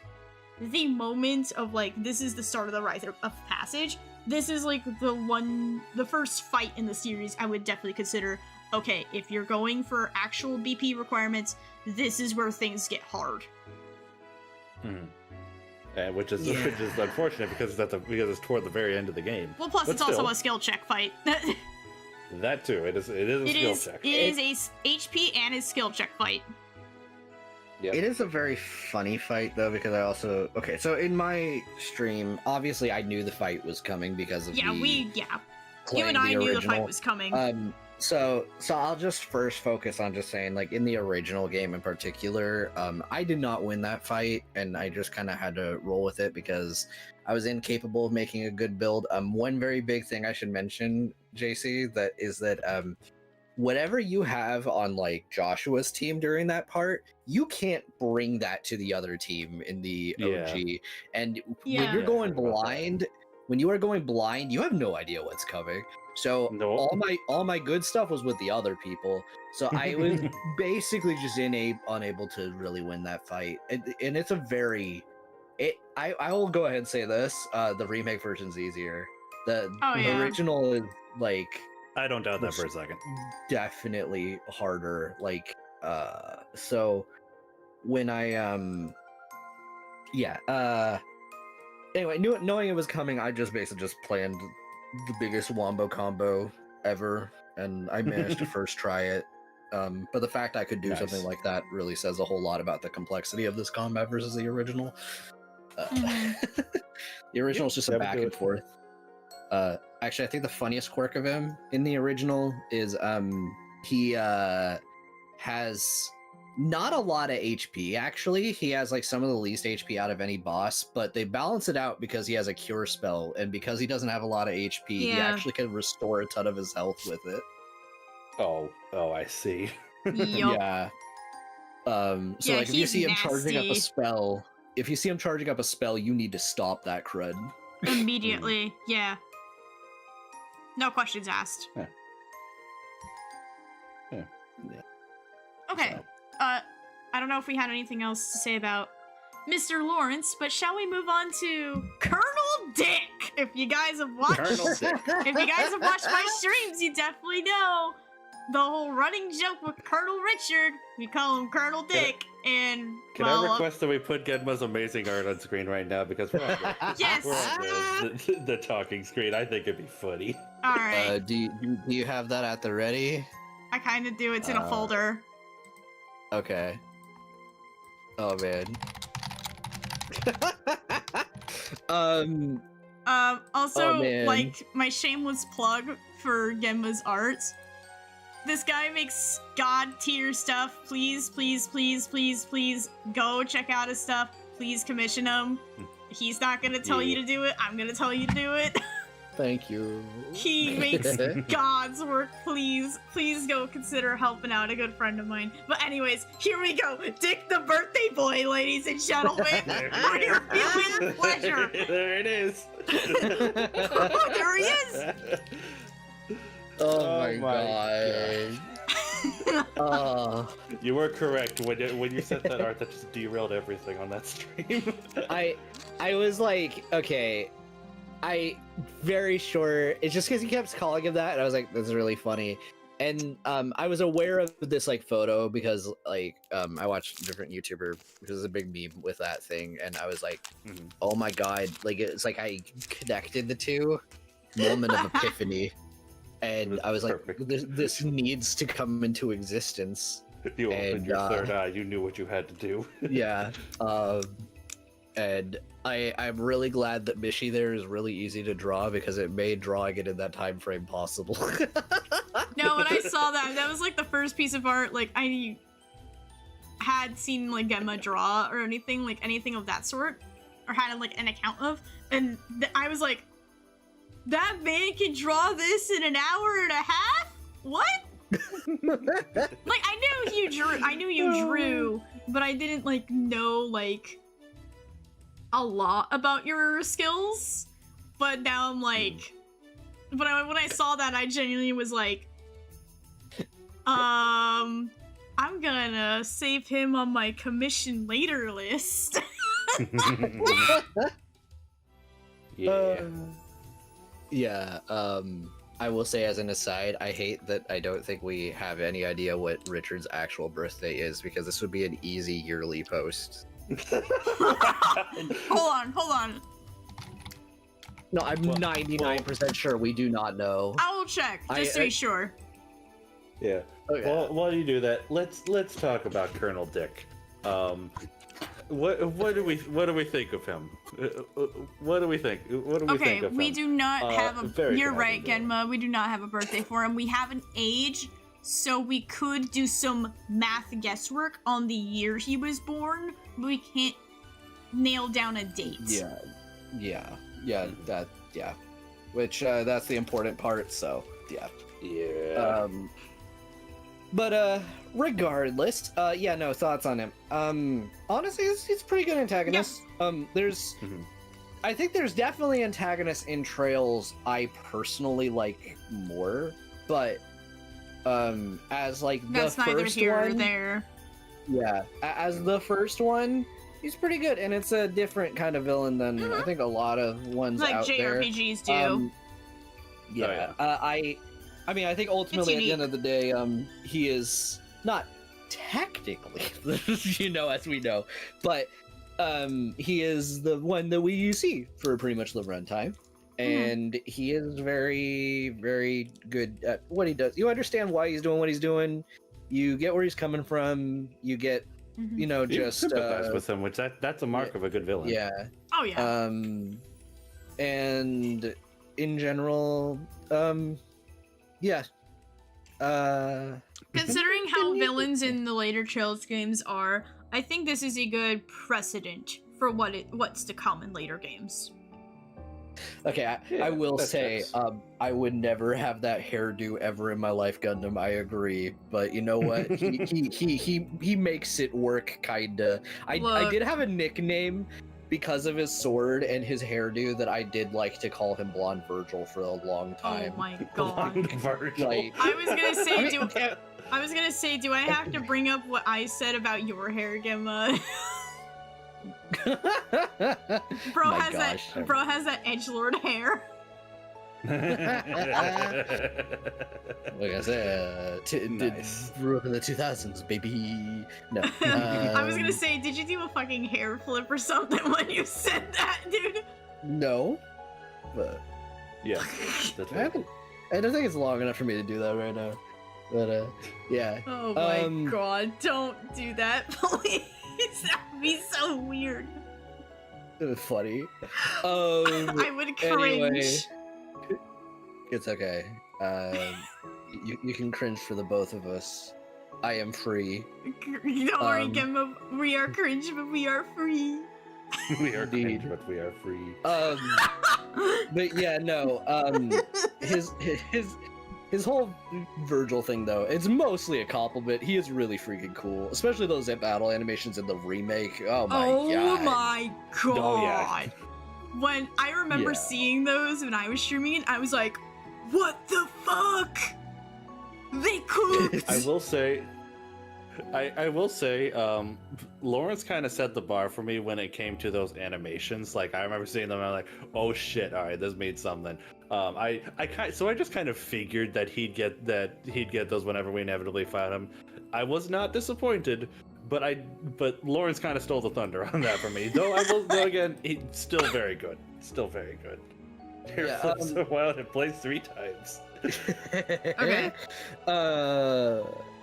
the moment of this is the start of the rite of passage. This is the first fight in the series I would definitely consider, okay, if you're going for actual BP requirements, this is where things get hard. Which is unfortunate because it's toward the very end of the game. Well, plus it's also a skill check fight. That too. It is a skill check. It is a HP and a skill check fight. Yep. It is a very funny fight though, because I also so in my stream, obviously I knew the fight was coming because of you and I knew the fight was coming. So I'll just first focus on just saying, in the original game in particular, I did not win that fight, and I just kind of had to roll with it because I was incapable of making a good build. One very big thing I should mention, JC, that is that whatever you have on Joshua's team during that part, you can't bring that to the other team in the OG. And when you're going blind, when you are going blind, you have no idea what's coming. So No. all my good stuff was with the other people. So I was basically just unable to really win that fight. And it's a very I will go ahead and say this, the remake version's easier. The original is like I don't doubt that for a second. definitely harder. Like so when I anyway, knowing it was coming, I just basically just planned the biggest wombo combo ever, and I managed to first try it. But the fact I could do something like that really says a whole lot about the complexity of this combat versus the original. The original is just a back and forth. Actually, I think the funniest quirk of him in the original is he has not a lot of HP. Actually, he has like some of the least HP out of any boss, but they balance it out because he has a cure spell, and because he doesn't have a lot of HP, he actually can restore a ton of his health with it. Oh, I see. Yeah. So like if you see him charging up a spell, you need to stop that crud immediately. Yeah. No questions asked. Yeah. Okay. So. I don't know if we had anything else to say about Mr. Lawrence, but shall we move on to Colonel Dick? If you guys have watched my streams, you definitely know the whole running joke with Colonel Richard. We call him Colonel Dick, and Can I request that we put Genma's amazing art on screen right now, because we're on yes, we're on the talking screen. I think it'd be funny. All right. Do you have that at the ready? I kind of do. It's in a folder. Okay. Oh man. Also, like, my shameless plug for Genma's art. This guy makes god tier stuff. Please, please, please, please, please go check out his stuff. Please commission him. He's not gonna tell you to do it. I'm gonna tell you to do it. Thank you. He makes God's work. Please, please go consider helping out a good friend of mine. But anyways, here we go. Dick the birthday boy, ladies and gentlemen. For your viewing pleasure. There it is. There he is. Oh my god. You were correct when you said that art. That just derailed everything on that stream. I was like, okay, I very sure it's just because he kept calling him that, and I was like, that's really funny. And I was aware of this like photo because like I watched a different YouTuber, which is a big meme with that thing, and I was like, oh my god, like it's like I connected the two. Moment of epiphany. And I was like, this needs to come into existence. You opened your third eye. You knew what you had to do. Yeah. And I'm really glad that Mishi there is really easy to draw, because it made drawing it in that time frame possible. No, when I saw that was like the first piece of art like I had seen like Genma draw or anything of that sort, or had like an account of, and I was like, that man can draw this in an hour and a half? What? Like I knew you drew, but I didn't like know like a lot about your skills. But now I'm like, when I saw that, I genuinely was like, I'm gonna save him on my commission later list. Yeah, I will say as an aside, I hate that I don't think we have any idea what Richard's actual birthday is, because this would be an easy yearly post. Hold on. No, I'm 99% sure we do not know. I will check, just to be sure. Yeah. Okay. Well, while you do that, let's talk about Colonel Dick. What do we think of him? What do we think? What do we think of him? We do not have a. You're right, Genma. We do not have a birthday for him. We have an age, so we could do some math guesswork on the year he was born, but we can't nail down a date. Yeah. Which that's the important part. So yeah. Yeah. But regardless, no thoughts on him. Honestly, he's pretty good antagonist. There's I think there's definitely antagonists in Trails I personally like more, but as like the That's neither first here or one, there. yeah, as the first one, he's pretty good, and it's a different kind of villain than I think a lot of ones Like out there. JRPGs do. Yeah, Oh, I mean, I think ultimately at the unique. end of the day, he is not technically, as we know, but he is the one that we see for pretty much the runtime, and he is very, very good at what he does. You understand why he's doing what he's doing. You get where he's coming from. You get, You just sympathize with him, which that's a mark of a good villain. yeah. Oh yeah. And in general, yeah. Considering how villains in the later Trails games are, I think this is a good precedent for what's to come in later games. Okay, Yeah, I will that say, checks. I would never have that hairdo ever in my life, Gundam. I agree, but you know what? he makes it work, kinda. I Look. did have a nickname because of his sword and his hairdo that I did like to call him Blonde Virgil for a long time. Oh my god. Blind Virgil. Like, I was gonna say, I mean, do I have to bring up what I said about your hair, Genma? Bro My has gosh. that edgelord hair. Like I said, Nice. grew up in the 2000s, baby. No. I was gonna say, did you do a fucking hair flip or something when you said that, dude? No. But Yeah, that's I right. haven't. I don't think it's long enough for me to do that right now. But yeah. Oh my Um, god, don't do that, please. That would be so weird. It was funny. I would cringe. Anyway, it's okay. You can cringe for the both of us. I am free. Don't worry, Genma. We are cringe, but we are free. We are Indeed. cringe, but we are free. But yeah, no. His whole Virgil thing, though, it's mostly a compliment. He is really freaking cool, especially those battle animations in the remake. Oh my god! My god! Oh, yeah. When I remember Yeah. seeing those when I was streaming, I was like, "What the fuck? They cooked." I will say, Lawrence kind of set the bar for me when it came to those animations. Like I remember seeing them, and I'm like, oh shit, all right, this means something. I just kind of figured that he'd get those whenever we inevitably found him. I was not disappointed, but Lawrence kind of stole the thunder on that for me. Though again, he's still very good. Still very good. Yeah, Flips so wild, it plays 3 times. Okay.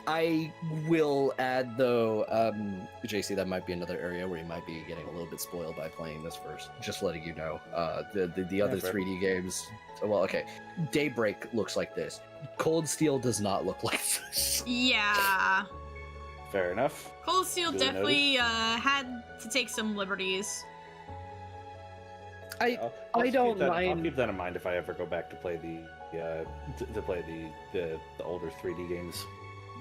I will add though, JC, that might be another area where you might be getting a little bit spoiled by playing this first. Just letting you know. The other fair. 3D games. Well, okay. Daybreak looks like this. Cold Steel does not look like this. Yeah. Fair enough. Cold Steel Duly definitely had to take some liberties. I I'll don't keep that, I'll mind. keep that in mind if I ever go back to play the older 3D games.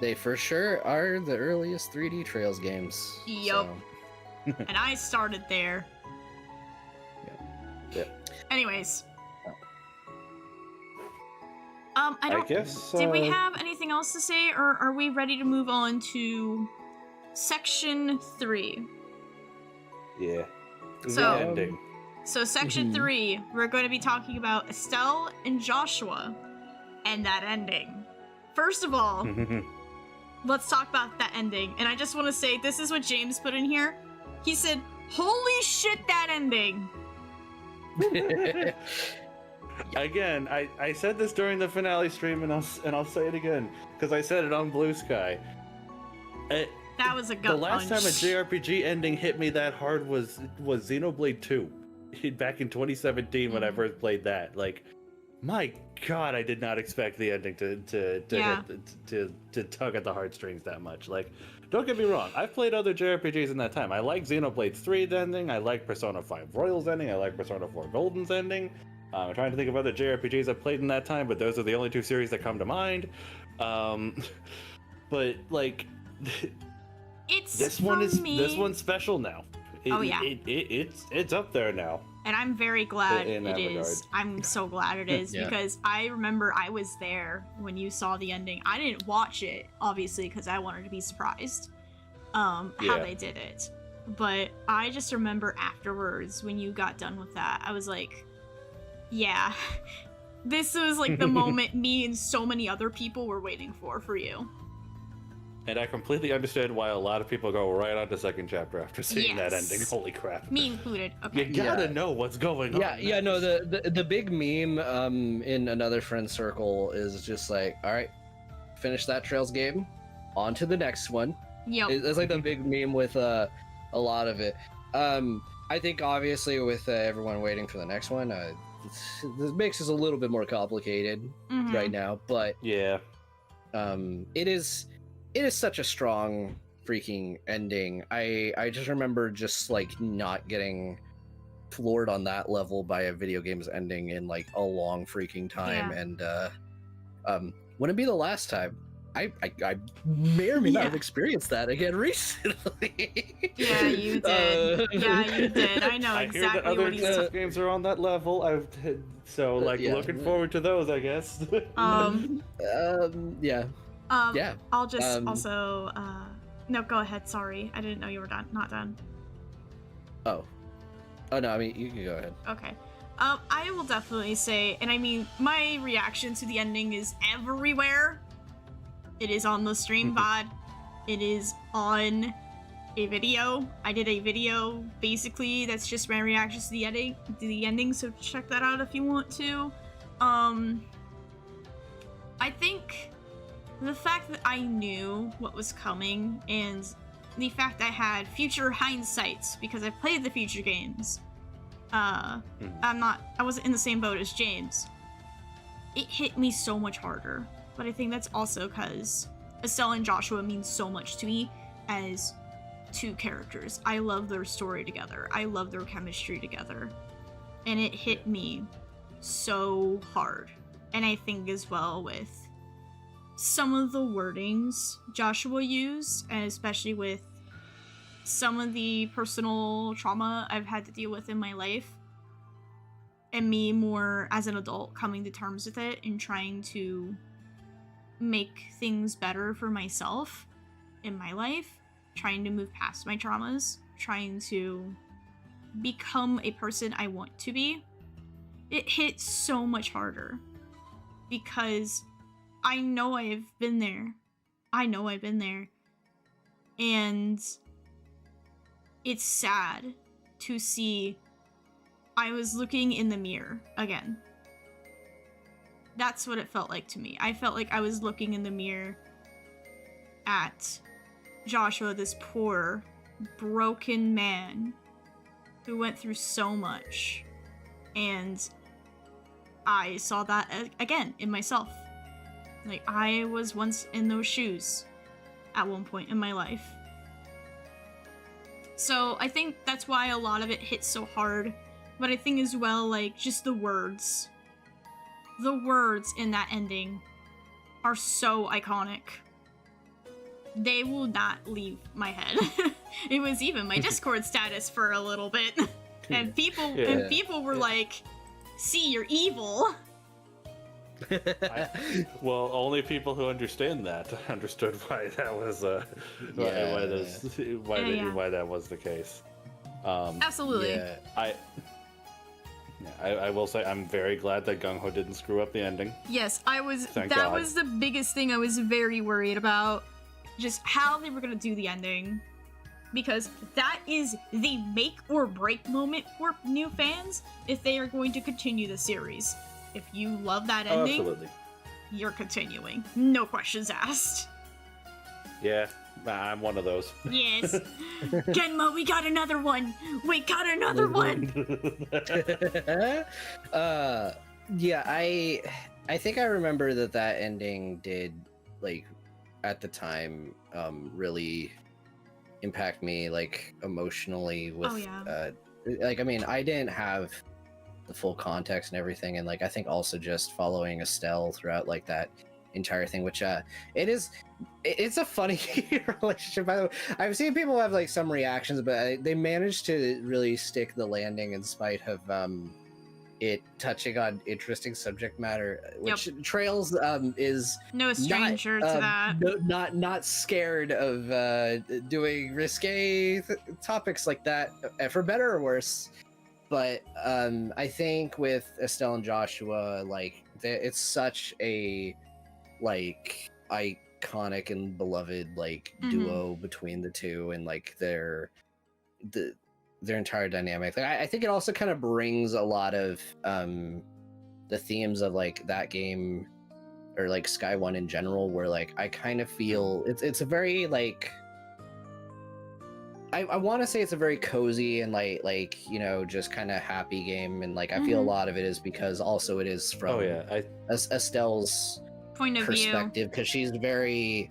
They for sure are the earliest 3D Trails games. Yup. And I started there. Yep. Anyways. I I guess. Did we have anything else to say, or are we ready to move on to section 3? Yeah. So- The ending. So section Mhm. 3, we're going to be talking about Estelle and Joshua and that ending. First of all, let's talk about that ending. And I just want to say, this is what James put in here. He said, "Holy shit, that ending!" Again, I said this during the finale stream, and I'll say it again because I said it on Blue Sky. That was a gut The last time a punch. JRPG ending hit me that hard was Xenoblade 2, back in 2017 when I Mhm. first played that. Like, my God, I did not expect the ending Yeah. to tug at the heartstrings that much. Like, don't get me wrong, I've played other JRPGs in that time. I like Xenoblade 3's ending. I like Persona 5 Royal's ending. I like Persona 4 Golden's ending. I'm trying to think of other JRPGs I've played in that time, but those are the only 2 series that come to mind. But like, It's this for one's me. special now. Oh, yeah. It's up there now. And I'm very glad In that it is. regard. I'm so glad it is Yeah. because I remember I was there when you saw the ending. I didn't watch it, obviously, because I wanted to be surprised how Yeah. they did it. But I just remember afterwards when you got done with that, I was like, yeah, this was like the moment me and so many other people were waiting for you. And I completely understand why a lot of people go right on to second chapter after seeing that Yes. ending. Holy crap. Me included. Okay. You gotta Yeah. know what's going Yeah, on. yeah, no, the big meme in another friend circle is just like, all right, finish that Trails game, on to the next one. Yep. It's like the big meme with a lot of it. I think obviously with everyone waiting for the next one, this makes this a little bit more complicated Mhm. right now, but Yeah. it is such a strong freaking ending. I just remember just like not getting floored on that level by a video game's ending in like a long freaking time. Yeah. And wouldn't be the last time. I may or may not have Yeah. experienced that again recently. Yeah, you did. Yeah, you did. I know I hear that exactly other what he's Genma talking. games are on that level. So like Yeah. looking forward to those, I guess. Yeah. Yeah. I'll just Um, also no, go ahead. Sorry, I didn't know you were not done. Oh no, I mean you can go ahead. Okay. I will definitely say, and I mean, my reaction to the ending is everywhere. It is on the stream VOD. It is on a video. I did a video basically that's just my reactions to the ending. So check that out if you want to. I think the fact that I knew what was coming and the fact I had future hindsight because I played the future games. I wasn't in the same boat as James. It hit me so much harder. But I think that's also because Estelle and Joshua mean so much to me as two characters. I love their story together. I love their chemistry together. And it hit me so hard. And I think as well with some of the wordings Joshua used, and especially with some of the personal trauma I've had to deal with in my life, and me more as an adult coming to terms with it and trying to make things better for myself in my life, trying to move past my traumas, trying to become a person I want to be. It hit so much harder because I know I've been there. And it's sad to see I was looking in the mirror again. That's what it felt like to me. I felt like I was looking in the mirror at Joshua, this poor, broken man who went through so much. And I saw that again in myself. Like, I was once in those shoes at one point in my life. So I think that's why a lot of it hits so hard. But I think as well, like, just the words. The words in that ending are so iconic. They will not leave my head. It was even my Discord status for a little bit. And people were like, see, you're evil. Well, only people who understand that understood why that was why that was the case. Absolutely. Yeah. I will say I'm very glad that Gung Ho didn't screw up the ending. Yes, I was. Thank that God. was the biggest thing I was very worried about. Just how they were gonna do the ending. Because that is the make or break moment for new fans if they are going to continue the series. If you love that ending, Absolutely. you're continuing. No questions asked. Yeah, I'm one of those. Yes. Genma, we got another one. We got another one. Yeah, I think I remember that ending did, like, at the time, really impact me, like, emotionally with, Oh, yeah. like, I mean, I didn't have the full context and everything, and, like, I think also just following Estelle throughout, like, that entire thing, which it's a funny relationship. By the way, I've seen people have like some reactions, but they managed to really stick the landing in spite of it touching on interesting subject matter, which Trails is no stranger to that. Not scared of doing risque topics like that, for better or worse. But I think with Estelle and Joshua, like it's such a like iconic and beloved like duo between the two, and like their entire dynamic. Like, I think it also kind of brings a lot of the themes of like that game, or like Sky One in general, where like I kind of feel it's a very like I want to say it's a very cozy and like you know, just kind of happy game, and like I feel a lot of it is because also it is from Estelle's point of perspective, because she's very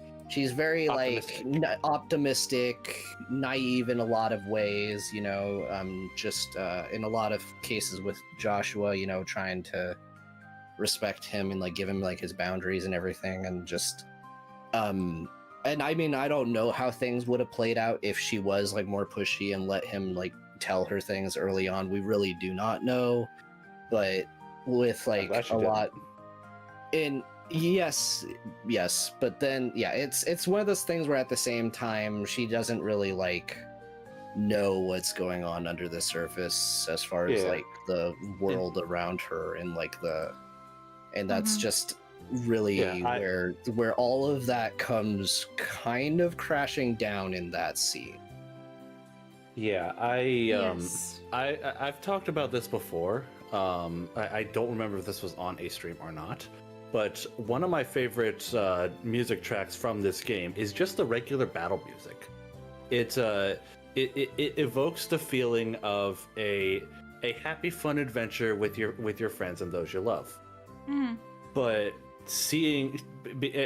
optimistic. Like optimistic, naive in a lot of ways, you know, just in a lot of cases with Joshua, you know, trying to respect him and like give him like his boundaries and everything, and just and I mean, I don't know how things would have played out if she was like more pushy and let him like tell her things early on. We really do not know, but with like a lot in yes, but then yeah, it's one of those things where at the same time she doesn't really like know what's going on under the surface as far as like the world around her, and like and that's just really where all of that comes kind of crashing down in that scene. Yeah, I've talked about this before. I don't remember if this was on a stream or not, but one of my favorite music tracks from this game is just the regular battle music. It evokes the feeling of a happy, fun adventure with your friends and those you love. But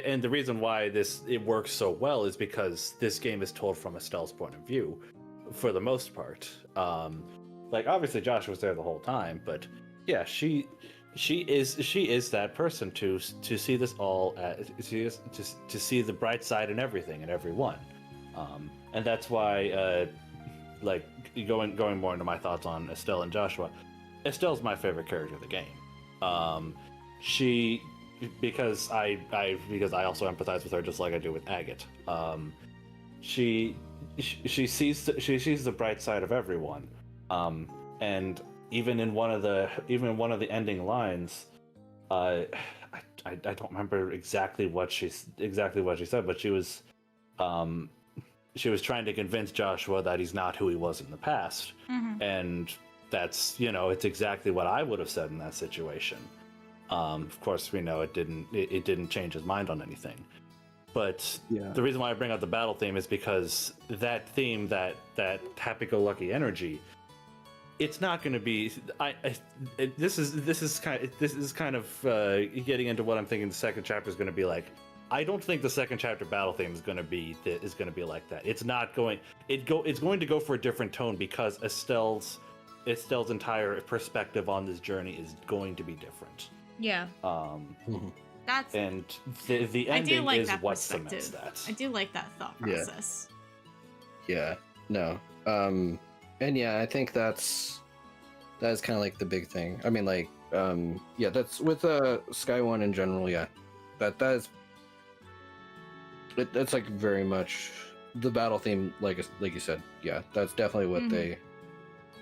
and the reason why it works so well is because this game is told from Estelle's point of view, for the most part. Like obviously Josh was there the whole time, but yeah, she is that person to see this all to see the bright side in everything and everyone, and that's why like going more into my thoughts on Estelle and Joshua. Estelle's my favorite character of the game. Because I also empathize with her just like I do with Agate. She sees the bright side of everyone, and even in one of the ending lines, I don't remember exactly what she said, but she was trying to convince Joshua that he's not who he was in the past, and that's, you know, it's exactly what I would have said in that situation. Of course, we know it didn't change his mind on anything. But the reason why I bring up the battle theme is because that theme, that happy-go-lucky energy, it's not going to be. This is kind of getting into what I'm thinking the second chapter is going to be like. I don't think the second chapter battle theme is going to be like that. It's not going. It's going to go for a different tone because Estelle's entire perspective on this journey is going to be different. Yeah. That's and the ending is what cements that. I do like that thought process. Yeah. No. And yeah, I think that is kind of like the big thing. I mean, like, yeah, that's with Sky One in general. Yeah, that's like very much the battle theme. Like you said, yeah, that's definitely what they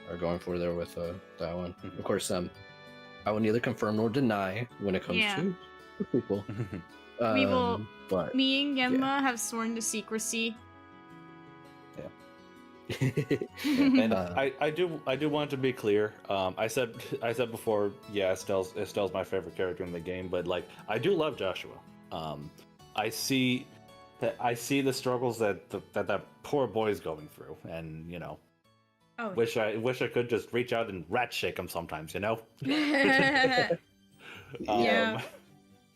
are going for there with that one. Of course, I will neither confirm nor deny when it comes to the people. We will. But me and Genma have sworn to secrecy. And I do want to be clear. I said before, yeah, Estelle's my favorite character in the game, but like I do love Joshua. I see the struggles that poor boy's going through, and you know, wish I could just reach out and rat shake him sometimes, you know.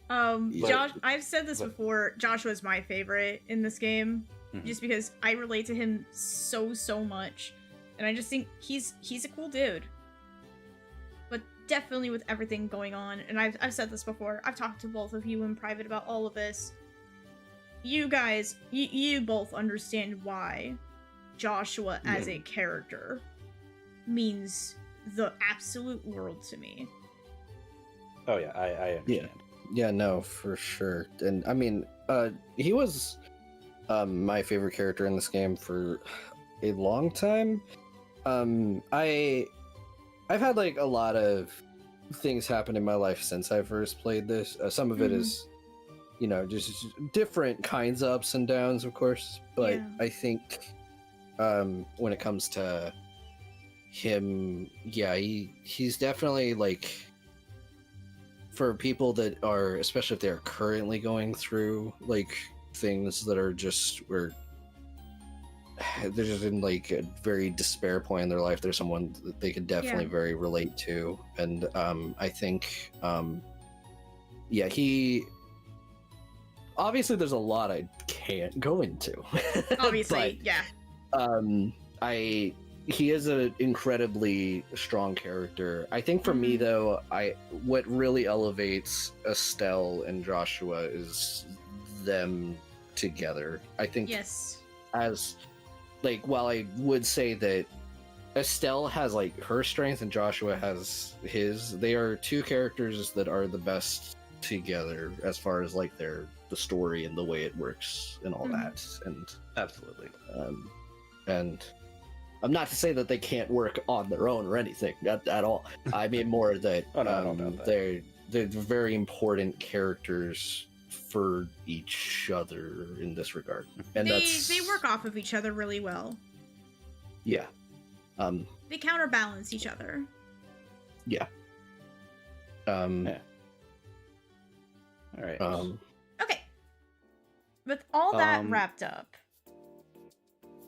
Josh, I've said this before. Joshua's my favorite in this game. Just because I relate to him so much, and I just think he's a cool dude. But definitely with everything going on, and I've said this before, I've talked to both of you in private about all of this. You guys, you both understand why Joshua as a character means the absolute world to me. Oh yeah, I understand. Yeah, no, for sure. And I mean, he was my favorite character in this game for a long time. I've had like a lot of things happen in my life since I first played this. Some of it is, you know, just different kinds of ups and downs, of course. But Yeah. I think when it comes to him, yeah, he's definitely like, for people that are, especially if they're currently going through like things that are just where they're just in like a very despair point in their life, there's someone that they could definitely very relate to. And I think he obviously, there's a lot I can't go into. Obviously, He is an incredibly strong character. I think for me though, what really elevates Estelle and Joshua is them together. I think as like, while I would say that Estelle has like her strength and Joshua has his, they are two characters that are the best together as far as like the story and the way it works and all that. And Absolutely. And I'm not to say that they can't work on their own or anything at all. I mean more that, I don't know that. they're very important characters for each other in this regard, and they work off of each other really well. Yeah. They counterbalance each other. Yeah. Yeah. All right. Okay. With all that wrapped up,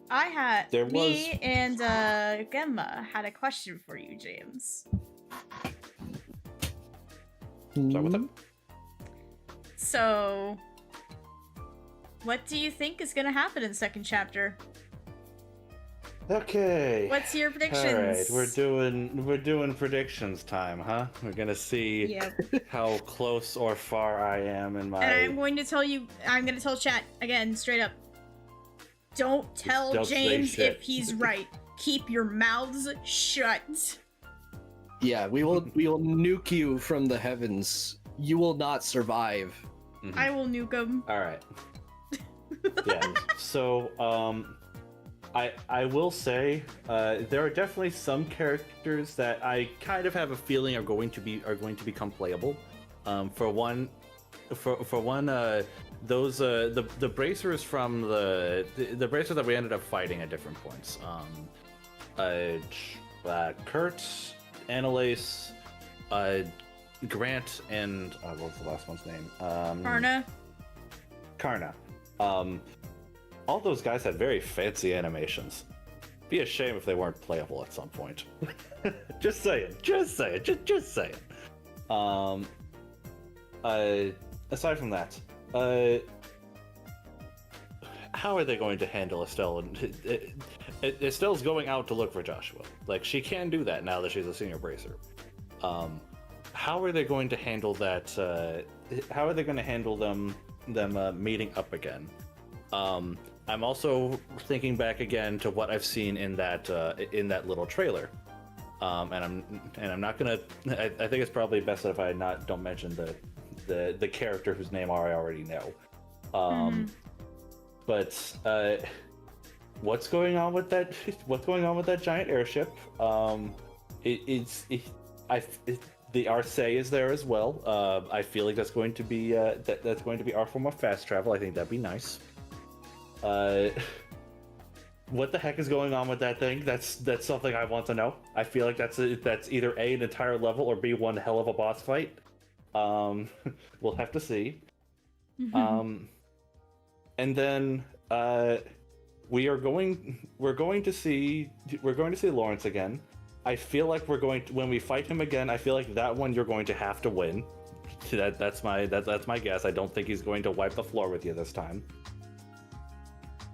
me and Genma had a question for you, James. Sorry, what's up? So, what do you think is gonna happen in the second chapter? Okay. What's your predictions? All right, we're doing predictions time, huh? We're gonna see how close or far I am in my. And I'm going to tell chat again, straight up. Don't tell James if he's right. Keep your mouths shut. Yeah, we will nuke you from the heavens. You will not survive. I will nuke him. All right. Yeah. So, I will say there are definitely some characters that I kind of have a feeling are going to become playable. For one, those the bracers from the bracers that we ended up fighting at different points. Kurt, Annalise, Grant, and what was the last one's name? Karna. All those guys had very fancy animations. Be a shame if they weren't playable at some point. Just saying. Aside from that, how are they going to handle Estelle? Estelle's going out to look for Joshua. Like, she can do that now that she's a senior bracer. How are they going to handle that? How are they going to handle them meeting up again? I'm also thinking back again to what I've seen in that little trailer, and I'm not gonna. I think it's probably best if I don't mention the character whose name I already know. But what's going on with that? What's going on with that giant airship? The Arcee is there as well. I feel like that's going to be that's going to be our form of fast travel. I think that'd be nice. What the heck is going on with that thing? That's something I want to know. I feel like that's either A, an entire level, or B, one hell of a boss fight. We'll have to see. And then we're going to see Lawrence again. I feel like when we fight him again, I feel like that one you're going to have to win. That's my guess. I don't think he's going to wipe the floor with you this time.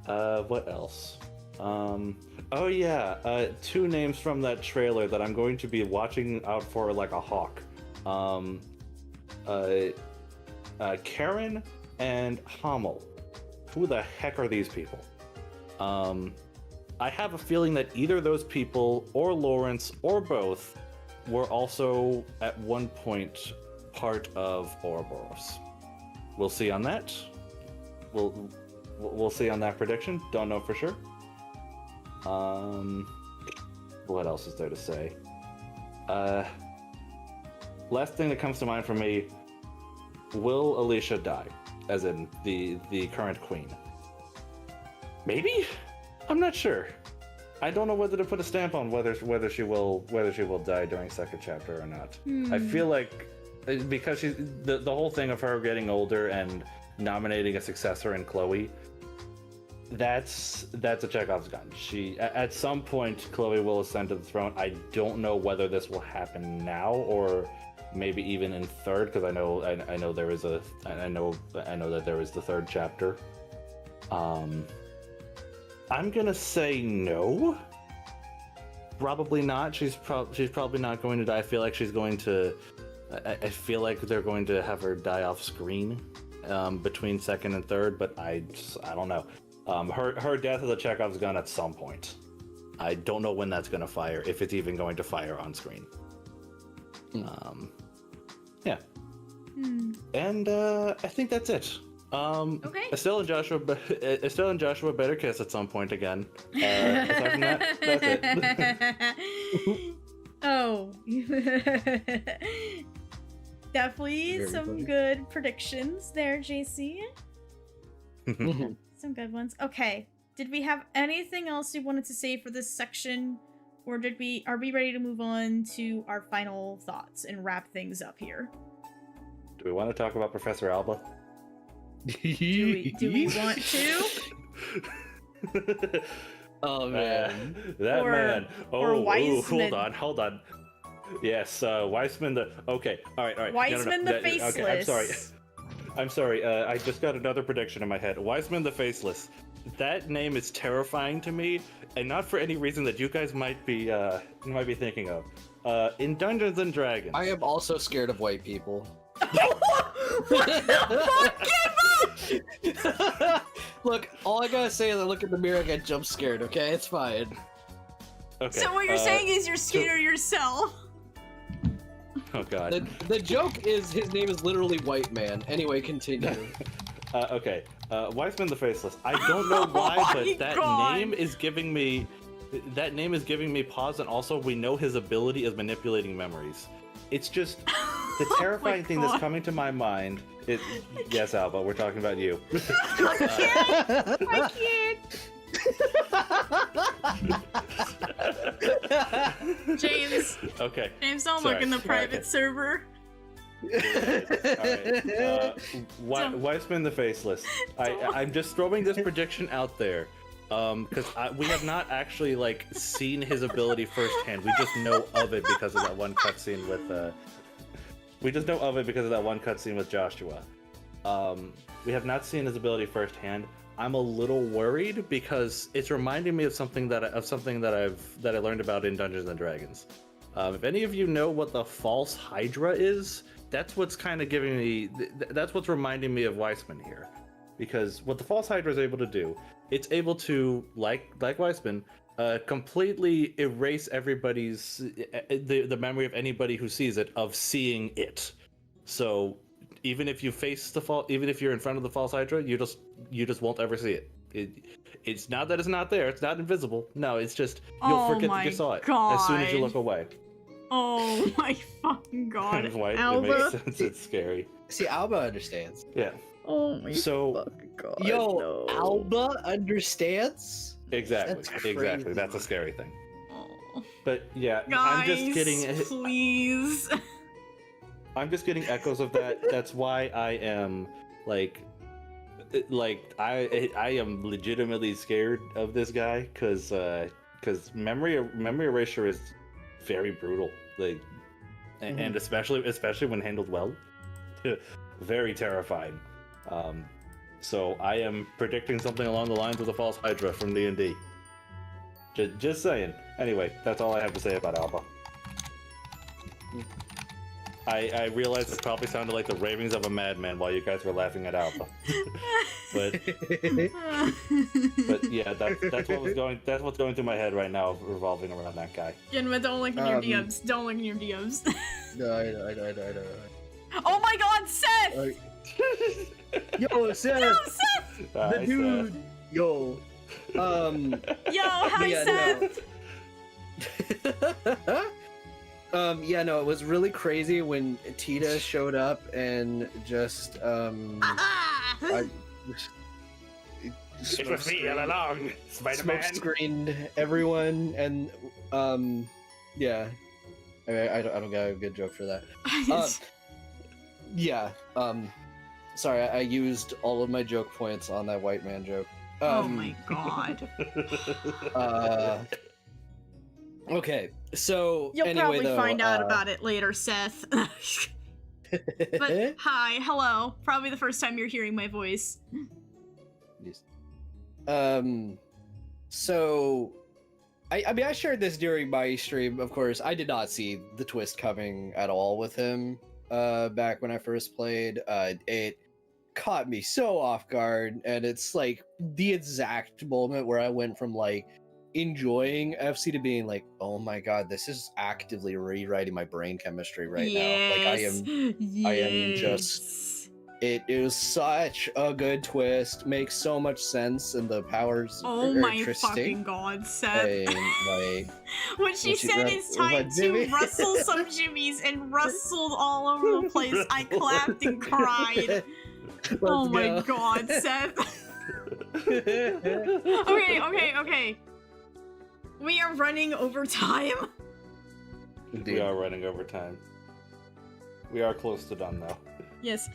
What else? Oh yeah, two names from that trailer that I'm going to be watching out for like a hawk. Karen and Hamel. Who the heck are these people? I have a feeling that either those people or Lawrence or both were also at one point part of Ouroboros. We'll see on that. We'll see on that prediction. Don't know for sure. What else is there to say? Last thing that comes to mind for me, will Alicia die? As in the current queen. Maybe? I'm not sure. I don't know whether to put a stamp on whether she will die during second chapter or not. I feel like because she's the whole thing of her getting older and nominating a successor in Chloe, that's a Chekhov's gun. She at some point Chloe will ascend to the throne. I don't know whether this will happen now or maybe even in third, because I know there is I know that there is the third chapter. I'm gonna say no. Probably not. She's probably not going to die. I feel like she's going to. I feel like they're going to have her die off screen between second and third, but I don't know. Her death is a Chekhov's gun at some point. I don't know when that's going to fire, if it's even going to fire on screen. Yeah. And I think that's it. Okay. Estelle and Joshua better kiss at some point again. Aside from that, that's it. Oh. Definitely Very some funny. good predictions there, JC. Some good ones. Okay. Did we have anything else you wanted to say for this section? Or are we ready to move on to our final thoughts and wrap things up here? Do we want to talk about Professor Alba? Do we want to? Oh man. That Or- man. or Oh, Weissman. hold on. Yes, Weissman the. Okay, all right. Weissman the Okay, Faceless. I'm sorry. I just got another prediction in my head. Weissman the Faceless. That name is terrifying to me, and not for any reason that you guys might be thinking of. In Dungeons and Dragons. I am also scared of white people. What the fuck? Look, all I gotta say is I look in the mirror and get jump scared, okay? It's fine. Okay. So what you're saying is you're scared of yourself. Oh god. The joke is his name is literally White Man. Anyway, continue. Okay. Weissman the Faceless. I don't know why, Oh but my that God. name is giving me. That name is giving me pause, and also we know his ability is manipulating memories. It's just the terrifying thing that's God. coming to my mind. Yes, Alba, we're talking about you. I can't. James. Okay. James, don't Sorry. look in the private Okay. server. Alright. Weissman the Faceless. I'm just throwing this prediction out there. Because we have not actually seen his ability firsthand. We just know of it because of that one cutscene with. We just know of it because of that one cutscene with Joshua. We have not seen his ability firsthand. I'm a little worried because it's reminding me of something that I learned about in Dungeons and Dragons. If any of you know what the false Hydra is, that's what's kind of giving me. That's what's reminding me of Weissman here, because what the false Hydra is able to do, it's able to, like Weissman, completely erase everybody's the memory of anybody who sees it of seeing it. So even if you face even if you're in front of the false Hydra, you just won't ever see it. It's not that it's not there. It's not invisible. No, it's just you'll forget that you saw it as soon as you God. look away. Oh my fucking god. That's why it Alba. makes sense. It's scary. See, Alba understands. Yeah. Oh my So fucking god. Yo, no. Alba understands? exactly, That's exactly. crazy. That's a scary thing. Oh. But yeah, Guys, I'm just getting. please. I'm just getting echoes of that. That's why I am I am legitimately scared of this guy because memory erasure is very brutal. And especially when handled well, very terrifying. So I am predicting something along the lines of the false Hydra from D&D. Just saying. Anyway, that's all I have to say about Alba. I realized it probably sounded like the ravings of a madman while you guys were laughing at Alba. but yeah, that's what was going. That's what's going through my head right now, revolving around that guy. Genma, don't look in your DMs. Don't look in your DMs. No, I know. Oh my God, Seth! Yo, Seth! Yo, Seth! The dude! Seth. Yo. Yo, hi, Seth! Yeah, no, it was really crazy when Tita showed up and just, It was me all along, Spider-Man. Smoke screened everyone, and, yeah. I don't got a good joke for that. Yeah, sorry, I used all of my joke points on that white man joke. Oh my God. Okay, so You'll anyway, probably though, find out about it later, Seth. But hi, hello. Probably the first time you're hearing my voice. Yes. So I mean, I shared this during my stream. Of course, I did not see the twist coming at all with him. Back when I first played, it caught me so off guard, and it's like the exact moment where I went from like enjoying FC to being like, oh my God, this is actively rewriting my brain chemistry right now. Like I am just. It is such a good twist. Makes so much sense, and the powers. Oh my fucking God, Seth! Like, when she said it's time to rustle some jimmies and rustled all over the place, I clapped and cried. Oh my God, Seth! Okay. We are running over time. We are running over time. We are close to done though. Yes.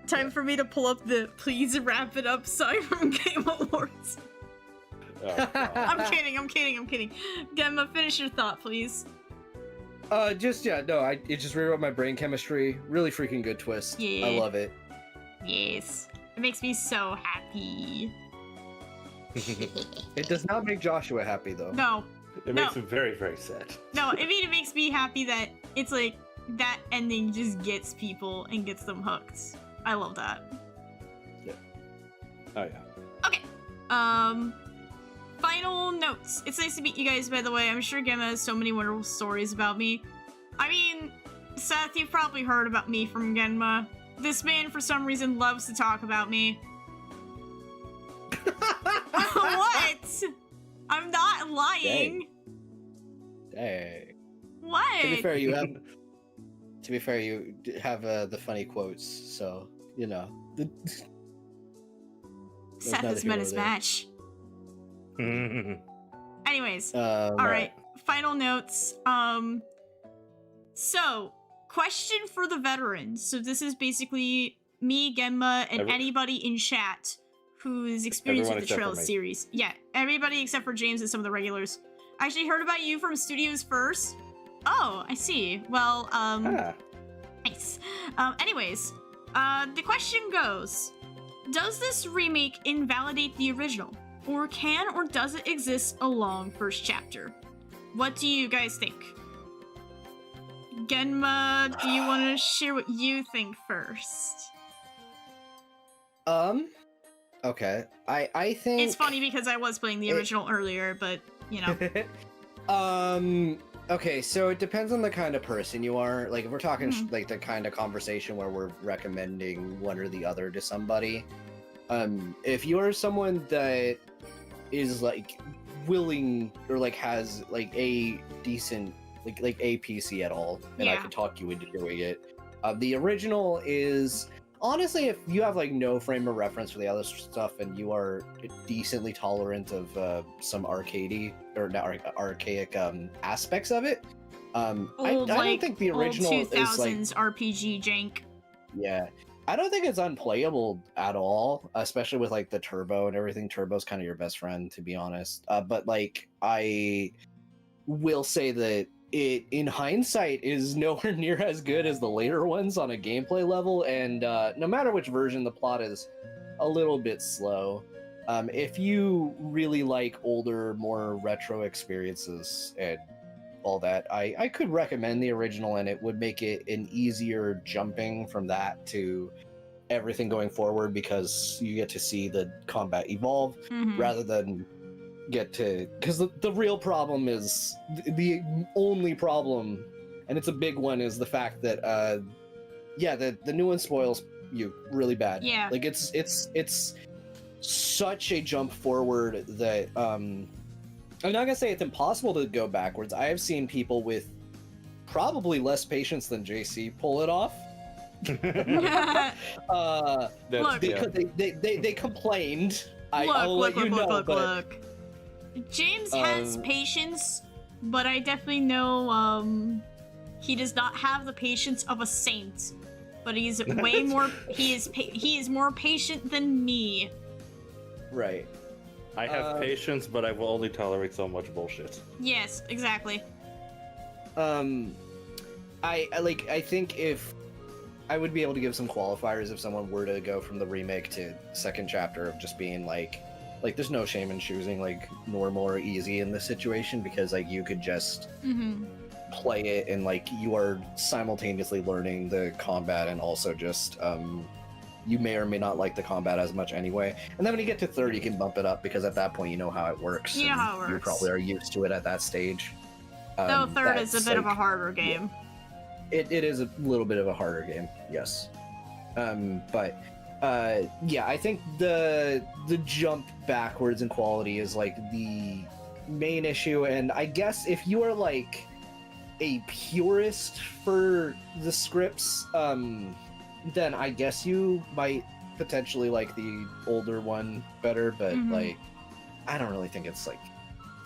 Time for me to pull up the please wrap it up sign from Game Awards. Oh, I'm kidding. Genma, finish your thought, please. It just rewrote my brain chemistry. Really freaking good twist. Yeah. I love it. Yes. It makes me so happy. It does not make Joshua happy though. No. It makes him very, very sad. No, I mean, it makes me happy that it's like that ending just gets people and gets them hooked. I love that. Yeah. Oh yeah. Okay. Final notes. It's nice to meet you guys, by the way. I'm sure Genma has so many wonderful stories about me. I mean, Seth, you've probably heard about me from Genma. This man, for some reason, loves to talk about me. What? I'm not lying. Dang. What? To be fair, you have the funny quotes, so you know. Seth has met his match. Anyways, all right. Final notes. So, question for the veterans. So this is basically me, Genma, and anybody in chat who's experienced with the Trail series. Yeah, everybody except for James and some of the regulars. I actually heard about you from Studios First. Oh, I see. Well, nice. Anyways, the question goes, does this remake invalidate the original? Or can or does it exist along first chapter? What do you guys think? Genma, do you want to share what you think first? Okay. I think it's funny because I was playing the original earlier, but you know. Okay, so it depends on the kind of person you are. Like, if we're talking like the kind of conversation where we're recommending one or the other to somebody, if you are someone that is like willing or like has like a decent like a PC at all, and I can talk you into doing it. The original is honestly, if you have like no frame of reference for the other stuff and you are decently tolerant of some arcadey or not archaic aspects of it, I don't think the original old 2000s is like RPG jank. Yeah, I don't think it's unplayable at all, especially with like the turbo and everything. Turbo's kind of your best friend, to be honest. But like, I will say that it, in hindsight, is nowhere near as good as the later ones on a gameplay level, and no matter which version, the plot is a little bit slow. If you really like older, more retro experiences and all that, I could recommend the original, and it would make it an easier jumping from that to everything going forward, because you get to see the combat evolve rather than get to, because the real problem is the only problem, and it's a big one, is the fact that the new one spoils you really bad. Yeah. Like it's such a jump forward that I'm not gonna say it's impossible to go backwards. I have seen people with probably less patience than JC pull it off. Look. They complained. Look. James has patience, but I definitely know he does not have the patience of a saint. But he's way more. He is more patient than me. Right. I have patience, but I will only tolerate so much bullshit. Yes, exactly. I think if I would be able to give some qualifiers if someone were to go from the remake to second chapter of just being like there's no shame in choosing like normal or easy in this situation, because like you could just play it and like you are simultaneously learning the combat and also just you may or may not like the combat as much anyway. And then when you get to third, you can bump it up, because at that point you know how it works. You know how it works. You probably are used to it at that stage. Though third is a bit of a harder game. It is a little bit of a harder game, yes. I think the jump backwards in quality is like the main issue, and I guess if you are like a purist for the scripts, then I guess you might potentially like the older one better, but like I don't really think it's like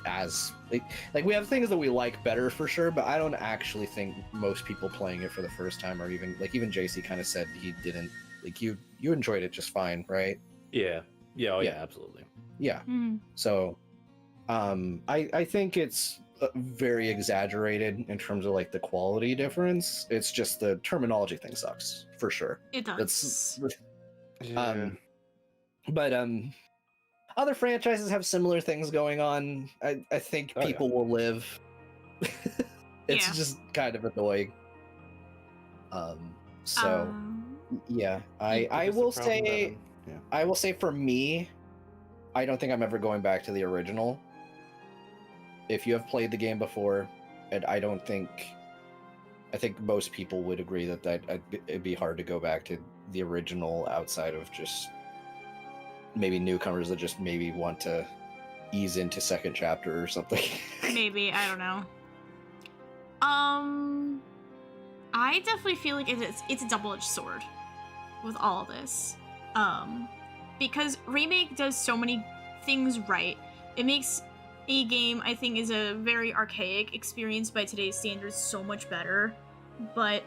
as like we have things that we like better for sure, but I don't actually think most people playing it for the first time, or even JC kind of said he didn't like you enjoyed it just fine, right? Yeah, absolutely. Yeah. So I think it's very exaggerated in terms of like the quality difference. It's just the terminology thing sucks for sure. It does. But other franchises have similar things going on. I think people will live. It's just kind of annoying. I will say for me, I don't think I'm ever going back to the original. If you have played the game before, and I think most people would agree that it'd be hard to go back to the original outside of just maybe newcomers that just maybe want to ease into second chapter or something. Maybe, I don't know. I definitely feel like it's a double-edged sword with all of this. Because Remake does so many things right. It makes a game I think is a very archaic experience by today's standards so much better. But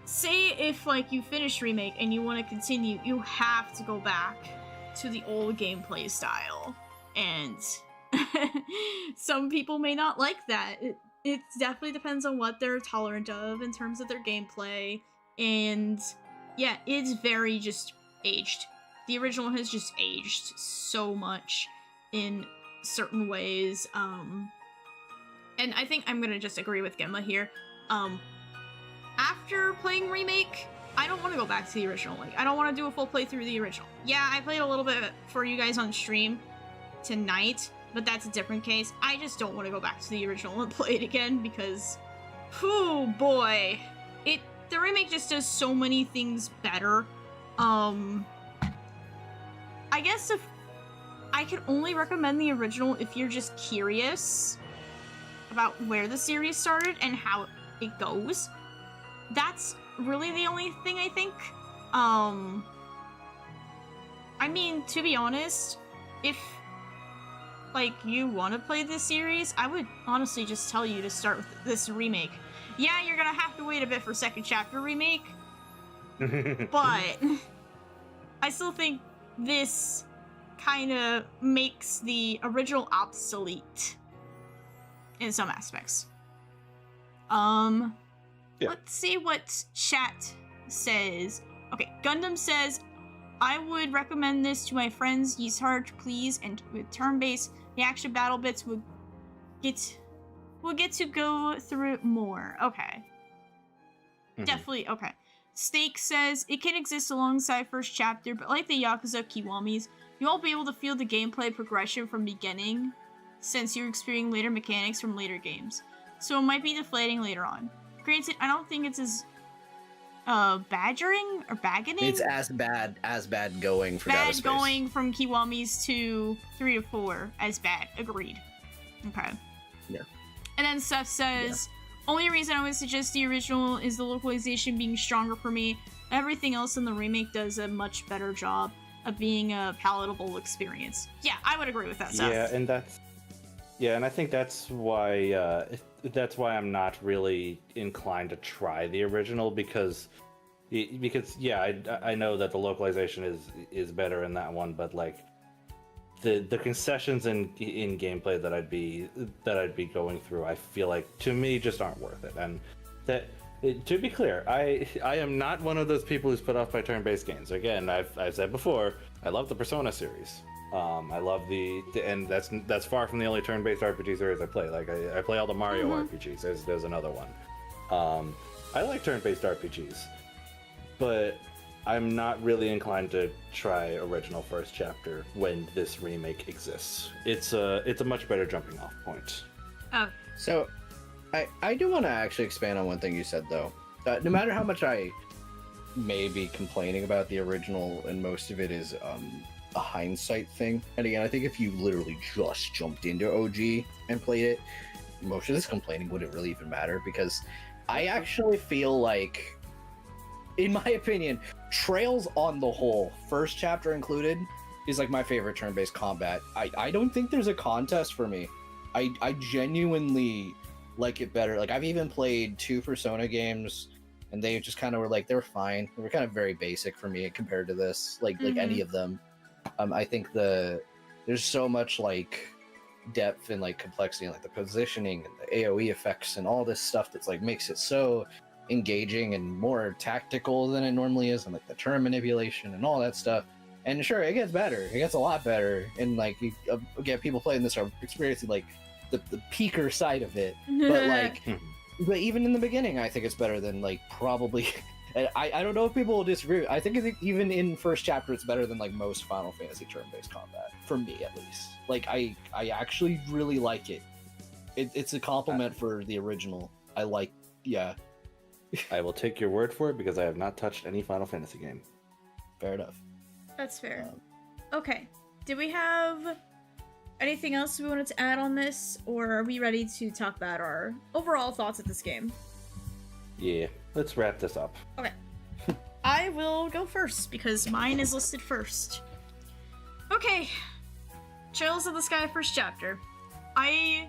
say if like you finish Remake and you want to continue, you have to go back to the old gameplay style. And some people may not like that. It definitely depends on what they're tolerant of in terms of their gameplay. And yeah, it's very just aged. The original has just aged so much in certain ways. And I think I'm gonna just agree with Genma here. After playing Remake, I don't want to go back to the original. Like, I don't want to do a full playthrough of the original. Yeah, I played a little bit for you guys on stream tonight, but that's a different case. I just don't want to go back to the original and play it again because, whew, boy, the remake just does so many things better. I guess if I could only recommend the original if you're just curious about where the series started and how it goes. That's really the only thing I think. I mean, to be honest, if like you want to play this series, I would honestly just tell you to start with this remake. Yeah, you're gonna have to wait a bit for second chapter remake, but I still think this kind of makes the original obsolete in some aspects. Yeah. Let's see what chat says. Okay, Gundam says, I would recommend this to my friends. Use heart, please, and with turn-based, the action battle bits we'll get to go through it more. Okay. Definitely, okay. Steak says, it can exist alongside first chapter, but like the Yakuza Kiwamis, you won't be able to feel the gameplay progression from beginning, since you're experiencing later mechanics from later games. So it might be deflating later on. Granted, I don't think it's as badgering or baggening. It's as bad going for bad Data Space. Going from Kiwamis to 3 or 4 as bad. Agreed. Okay. Yeah. And then Seth says, only reason I would suggest the original is the localization being stronger for me. Everything else in the remake does a much better job of being a palatable experience. Yeah, I would agree with that, Seth. And I think that's why I'm not really inclined to try the original because I know that the localization is better in that one, but like the concessions in gameplay that I'd be going through, I feel like to me just aren't worth it. And that, to be clear, I am not one of those people who's put off by turn-based games. Again, I've said before, I love the Persona series. I love and that's far from the only turn-based RPG series I play. Like I play all the Mario RPGs. There's another one. I like turn-based RPGs, but I'm not really inclined to try original first chapter when this remake exists. It's a much better jumping off point. Oh. So, I do want to actually expand on one thing you said though. No matter how much I may be complaining about the original, and most of it is a hindsight thing. And again, I think if you literally just jumped into OG and played it, most of this complaining wouldn't really even matter, because I actually feel like, in my opinion, Trails on the whole, first chapter included, is like my favorite turn-based combat. I don't think there's a contest for me. I genuinely like it better. Like, I've even played 2 Persona games, and they just kind of were like, they were fine. They were kind of very basic for me compared to this, like any of them. I think there's so much like depth and like complexity and like the positioning and the AoE effects and all this stuff that's like makes it so engaging and more tactical than it normally is, and like the turn manipulation and all that stuff. And sure, it gets better. It gets a lot better. And like, again, people playing this are experiencing like the peaker side of it. But like, but even in the beginning, I think it's better than like probably. And I don't know if people will disagree. I think even in first chapter, it's better than like most Final Fantasy turn-based combat, for me at least. Like, I actually really like it. It's a compliment for the original. I like, yeah. I will take your word for it because I have not touched any Final Fantasy game. Fair enough. That's fair. Okay. Did we have anything else we wanted to add on this, or are we ready to talk about our overall thoughts of this game? Yeah, let's wrap this up. Okay. I will go first because mine is listed first. Okay. Trails of the Sky first chapter. I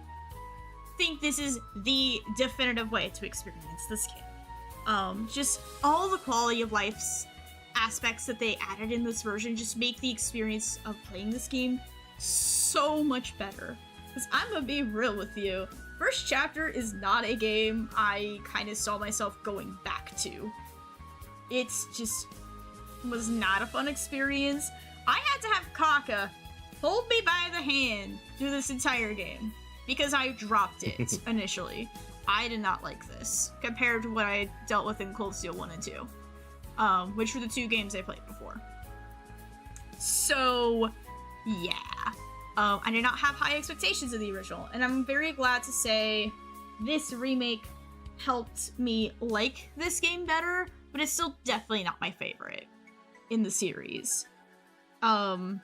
think this is the definitive way to experience this game. Just all the quality of life's aspects that they added in this version just make the experience of playing this game so much better. Because I'm gonna be real with you. First chapter is not a game I kind of saw myself going back to. It's just was not a fun experience. I had to have Kaka hold me by the hand through this entire game because I dropped it initially. I did not like this compared to what I dealt with in Cold Steel 1 and 2, which were the 2 games I played before. So, yeah. I did not have high expectations of the original, and I'm very glad to say this remake helped me like this game better, but it's still definitely not my favorite in the series. But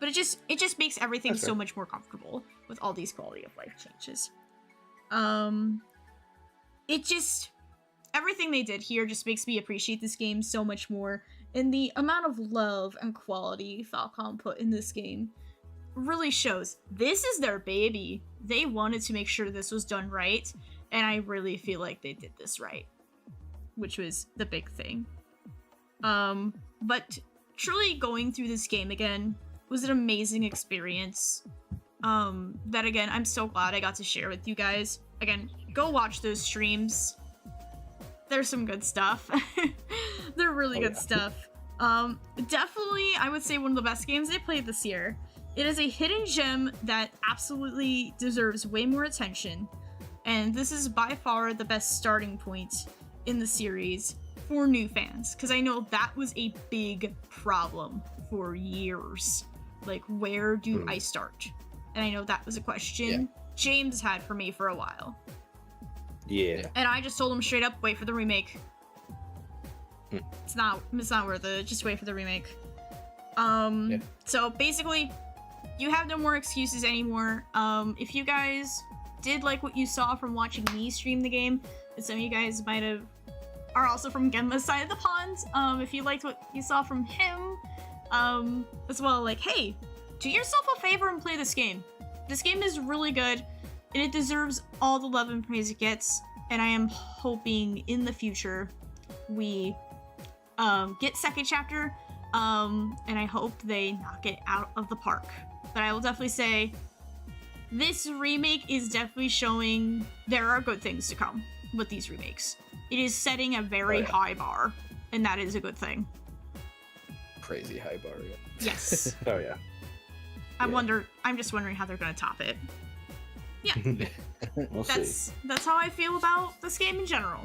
it just makes everything so much more comfortable with all these quality of life changes. Everything they did here just makes me appreciate this game so much more, and the amount of love and quality Falcom put in this game really shows. This is their baby. They wanted to make sure this was done right, and I really feel like they did this right, which was the big thing. But truly going through this game again was an amazing experience. That again, I'm so glad I got to share with you guys. Again, go watch those streams. There's some good stuff. They're really good stuff. Definitely, I would say one of the best games I played this year. It is a hidden gem that absolutely deserves way more attention, and this is by far the best starting point in the series for new fans, because I know that was a big problem for years. Like, where do I start? And I know that was a question James had for me for a while. Yeah. And I just told him straight up, wait for the remake. It's not worth it. Just wait for the remake. So basically, you have no more excuses anymore. If you guys did like what you saw from watching me stream the game, and some of you guys might have are also from Genma's side of the pond. If you liked what you saw from him, as well, like, hey, do yourself a favor and play this game. This game is really good, and it deserves all the love and praise it gets. And I am hoping in the future we get second chapter, and I hope they knock it out of the park. But I will definitely say this remake is definitely showing there are good things to come with these remakes. It is setting a very high bar, and that is a good thing. Crazy high bar. Yeah. Yes. Oh yeah. I'm just wondering how they're gonna top it. Yeah. We'll see. That's how I feel about this game in general.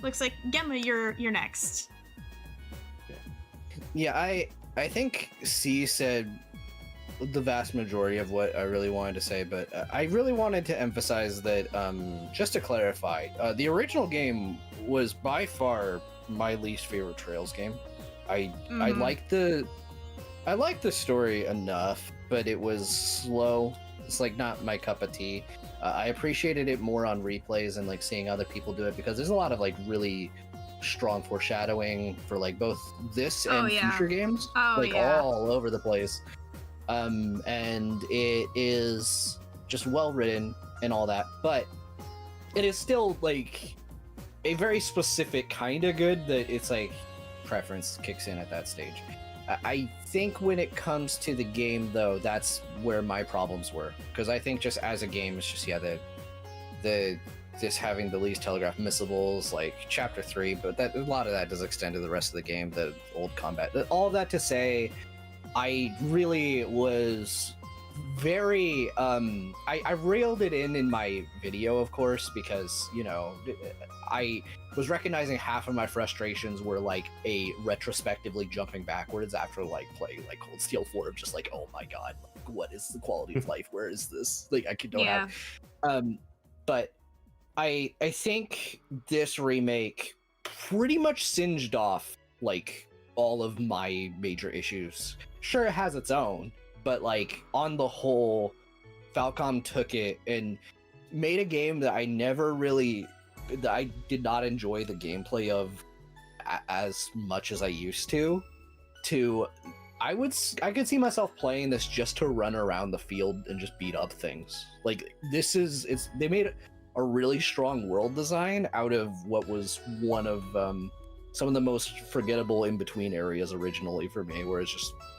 Looks like Genma, you're next. Yeah, I think C said the vast majority of what I really wanted to say, but I really wanted to emphasize that, just to clarify, the original game was by far my least favorite Trails game. I liked the story enough, but it was slow. It's like not my cup of tea. I appreciated it more on replays and like seeing other people do it, because there's a lot of like really strong foreshadowing for like both this and future games, all over the place. And it is just well written and all that, but it is still like a very specific kind of good that it's like preference kicks in at that stage. I think when it comes to the game, though, that's where my problems were, because I think just as a game, it's just this having the least telegraphed missables, like chapter 3, but that a lot of that does extend to the rest of the game, the old combat, all of that to say, I really was very I reeled it in my video, of course, because, you know, I was recognizing half of my frustrations were like a retrospectively jumping backwards after like playing like Cold Steel 4 of just like, oh my god, like, what is the quality of life? Where is this? Like, I don't have but I think this remake pretty much singed off like all of my major issues. Sure, it has its own, but like on the whole, Falcom took it and made a game that I did not enjoy the gameplay of as much as I used to. I could see myself playing this just to run around the field and just beat up things. Like, they made a really strong world design out of what was one of some of the most forgettable in-between areas originally for me, where it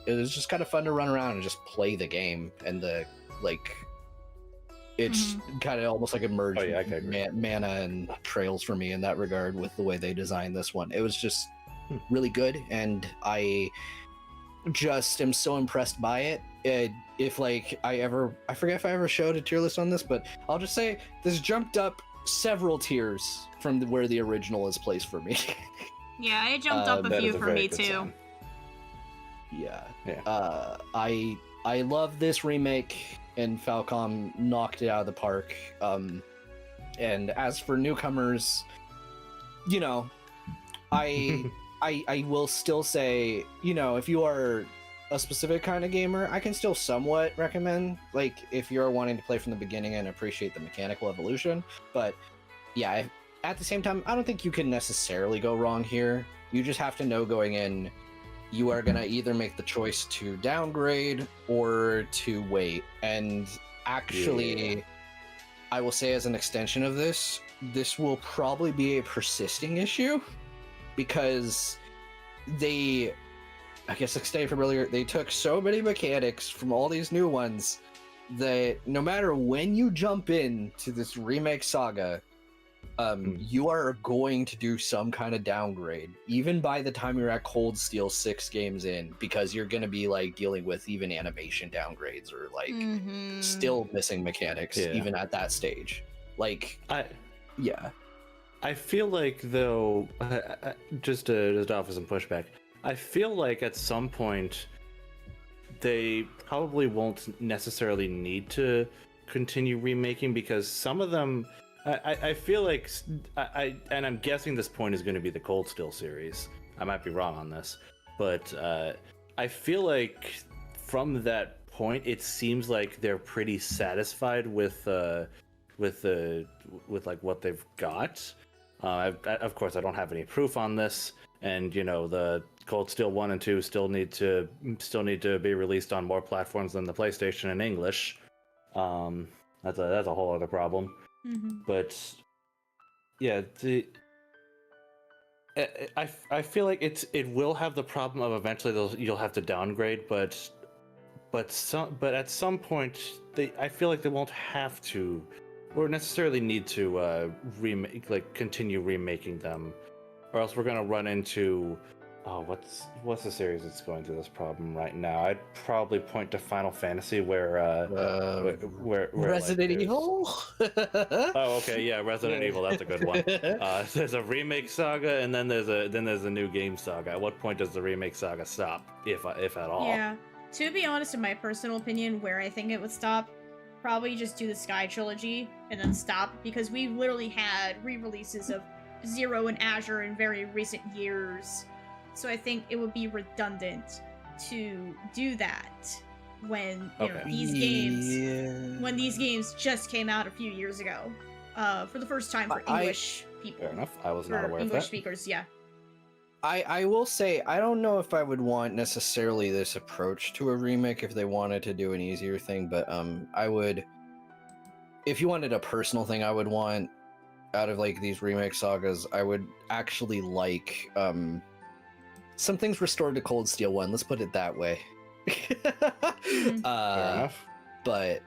was just kind of fun to run around and just play the game, and it's kind of almost like a merge Mana and Trails for me in that regard with the way they designed this one. It was just really good, and I just am so impressed by it. If like I forget if I ever showed a tier list on this, but I'll just say this jumped up several tiers from where the original is placed for me. Yeah, it jumped up a few for me too. Sign. Yeah. I love this remake, and Falcom knocked it out of the park. And as for newcomers, you know, I will still say, you know, if you are a specific kind of gamer, I can still somewhat recommend, like, if you're wanting to play from the beginning and appreciate the mechanical evolution. But yeah, at the same time, I don't think you can necessarily go wrong here. You just have to know going in, you are gonna either make the choice to downgrade or to wait. And actually, I will say as an extension of this will probably be a persisting issue, because I guess extending from earlier, they took so many mechanics from all these new ones that no matter when you jump into this remake saga, you are going to do some kind of downgrade, even by the time you're at Cold Steel 6 games in, because you're going to be like dealing with even animation downgrades or like still missing mechanics, even at that stage. Like, I feel like though, just to offer some pushback, I feel like at some point they probably won't necessarily need to continue remaking, because some of them, I feel like, and I'm guessing this point is going to be the Cold Steel series. I might be wrong on this, but I feel like from that point, it seems like they're pretty satisfied with like what they've got. Of course, I don't have any proof on this, and you know, the Cold Steel 1 and 2 still need to be released on more platforms than the PlayStation in English. That's a whole other problem. But yeah, I feel like it will have the problem of eventually you'll have to downgrade, but at some point I feel like they won't have to or necessarily need to continue remaking them, or else we're gonna run into what's the series that's going through this problem right now? I'd probably point to Final Fantasy where Resident Evil. Oh, okay, yeah, Resident Evil. That's a good one. There's a remake saga, and then there's a new game saga. At what point does the remake saga stop, if at all? Yeah. To be honest, in my personal opinion, where I think it would stop, probably just do the Sky trilogy and then stop, because we've literally had re-releases of Zero and Azure in very recent years. So I think it would be redundant to do that when these games just came out a few years ago, for the first time for English people. Fair enough. I was not aware of that. English speakers, yeah. I will say, I don't know if I would want necessarily this approach to a remake if they wanted to do an easier thing, but I would, if you wanted a personal thing, I would want out of like these remake sagas, I would actually like some things restored to Cold Steel 1, let's put it that way. Fair enough. But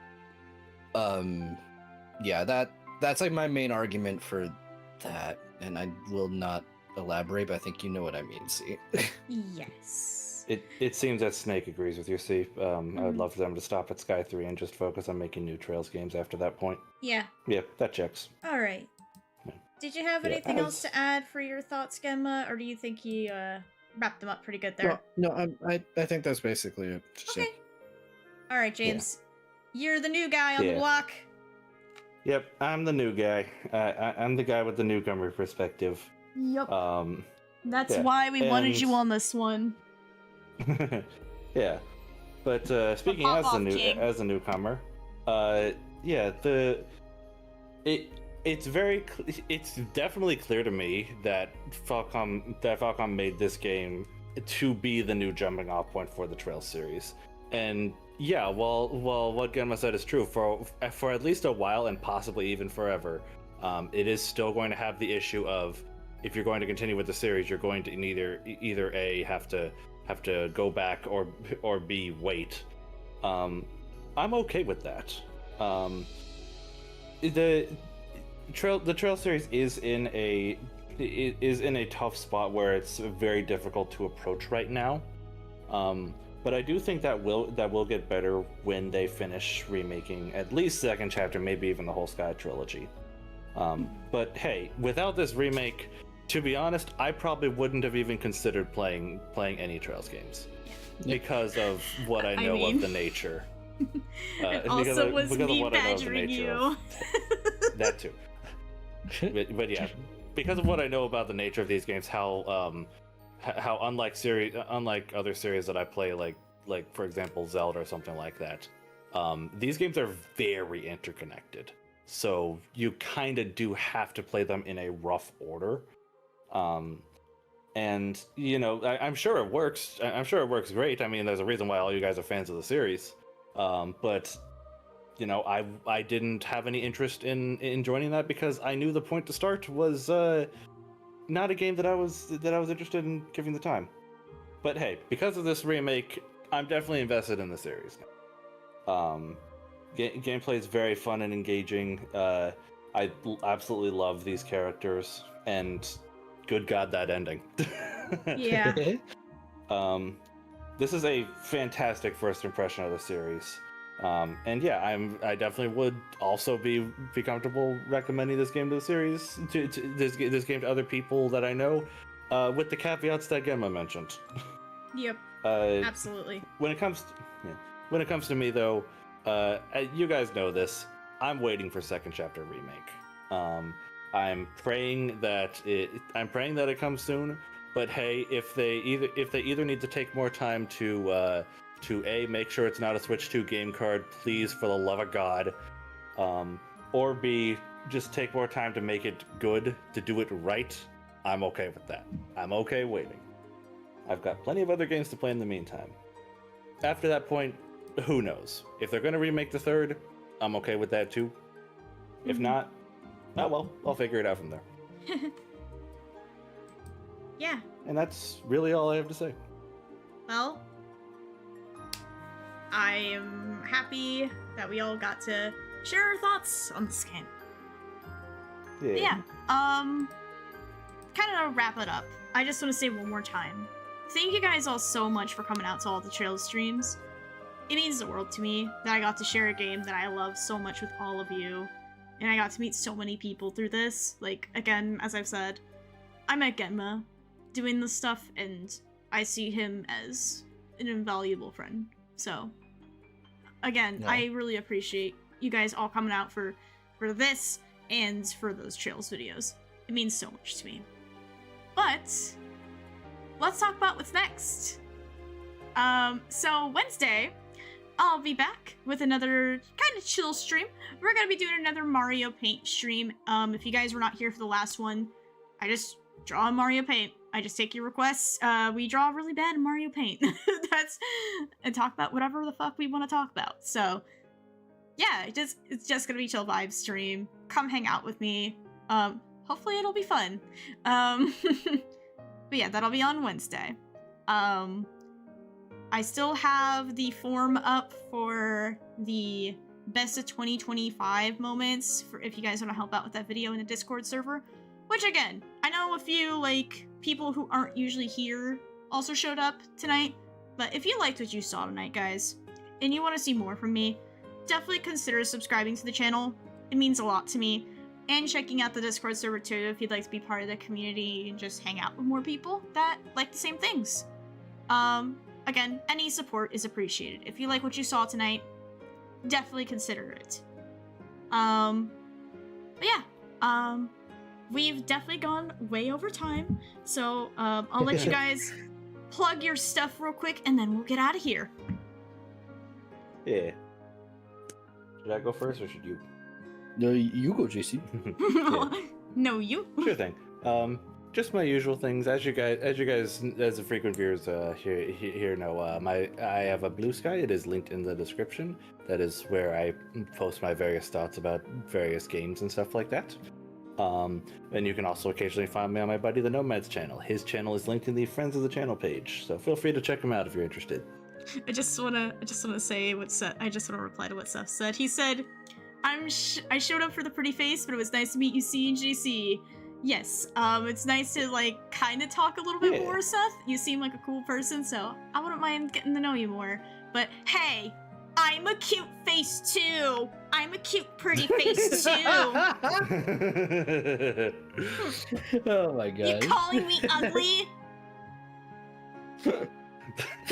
yeah, that's like my main argument for that, and I will not elaborate, but I think you know what I mean, C. Yes. It seems that Snake agrees with you, C. I would love for them to stop at Sky 3 and just focus on making new Trails games after that point. Yeah. Yeah, that checks. All right. Did you have anything else to add for your thoughts, Genma, or do you think you wrapped them up pretty good there? No, I think that's basically it. Okay. All right, James. You're the new guy on the block. Yep, I'm the new guy. I'm the guy with the newcomer perspective. Yep. That's why we wanted you on this one. Yeah, but speaking as a newcomer, it's definitely clear to me that Falcom made this game to be the new jumping off point for the Trails series. And yeah, well, what Genma said is true. For at least a while, and possibly even forever, it is still going to have the issue of, if you're going to continue with the series, you're going to either A, have to go back, or B, wait. I'm okay with that. The Trail series is in a tough spot where it's very difficult to approach right now. But I do think that will get better when they finish remaking at least second chapter, maybe even the whole Sky trilogy. But hey, without this remake, to be honest, I probably wouldn't have even considered playing any Trails games because of what I know of the nature. Also was me badgering you. That too. But yeah, because of what I know about the nature of these games, how unlike other series that I play, like for example Zelda or something like that, these games are very interconnected. So you kind of do have to play them in a rough order. And you know, I'm sure it works. I'm sure it works great. I mean, there's a reason why all you guys are fans of the series. But you know, I didn't have any interest in joining that because I knew the point to start was not a game that I was interested in giving the time. But hey, because of this remake, I'm definitely invested in the series now. Gameplay is very fun and engaging. absolutely love these characters, and good God, that ending. Yeah. This is a fantastic first impression of the series. And yeah, I definitely would also be comfortable recommending this game to the series, to this game to other people that I know, with the caveats that Genma mentioned. Yep. Uh, Absolutely. when it comes to me though, you guys know this. I'm waiting for Second Chapter remake. I'm praying that it comes soon. But hey, if they either need to take more time to A, make sure it's not a Switch 2 game card, please, for the love of God, or B, just take more time to make it good, to do it right, I'm okay with that. I'm okay waiting. I've got plenty of other games to play in the meantime. After that point, who knows? If they're going to remake the third, I'm okay with that too. If not, oh well, I'll figure it out from there. Yeah. And that's really all I have to say. Well, I am happy that we all got to share our thoughts on this game. Yeah. Kind of wrap it up. I just want to say one more time. Thank you guys all so much for coming out to all the Trails streams. It means the world to me that I got to share a game that I love so much with all of you. And I got to meet so many people through this. Like, again, as I've said, I met Genma doing this stuff, and I see him as an invaluable friend. So, again, Yeah. I really appreciate you guys all coming out for this and for those Trails videos. It means so much to me. But let's talk about what's next. So Wednesday, I'll be back with another kind of chill stream. We're gonna be doing another Mario Paint stream. If you guys were not here for the last one, I just draw in Mario Paint. I just take your requests. We draw really bad in Mario Paint. And talk about whatever the fuck we want to talk about. So yeah, it's just gonna be chill vibe stream. Come hang out with me. Hopefully it'll be fun. But yeah, that'll be on Wednesday. I still have the form up for the best of 2025 moments for if you guys want to help out with that video in the Discord server. Which again, I know a few like people who aren't usually here also showed up tonight. But if you liked what you saw tonight, guys, and you want to see more from me, definitely consider subscribing to the channel. It means a lot to me. And checking out the Discord server too if you'd like to be part of the community and just hang out with more people that like the same things. Again, any support is appreciated. If you like what you saw tonight, definitely consider it. But yeah, we've definitely gone way over time, so I'll let you guys plug your stuff real quick, and then we'll get out of here. Yeah. Should I go first, or should you? No, you go, JC. Yeah. No, you. Sure thing. Just my usual things. As the frequent viewers here know, I have a Blue Sky. It is linked in the description. That is where I post my various thoughts about various games and stuff like that. And you can also occasionally find me on my buddy the Nomad's channel. His channel is linked in the Friends of the Channel page, so feel free to check him out if you're interested. I just wanna say what Seth. I just wanna reply to what Seth said. He said, I showed up for the pretty face, but it was nice to meet you, C and JC. Yes, it's nice to, like, kind of talk a little bit more, Seth. You seem like a cool person, so I wouldn't mind getting to know you more. But, hey, I'm a cute face, too! I'm a cute, pretty face, too! Oh my god. You calling me ugly?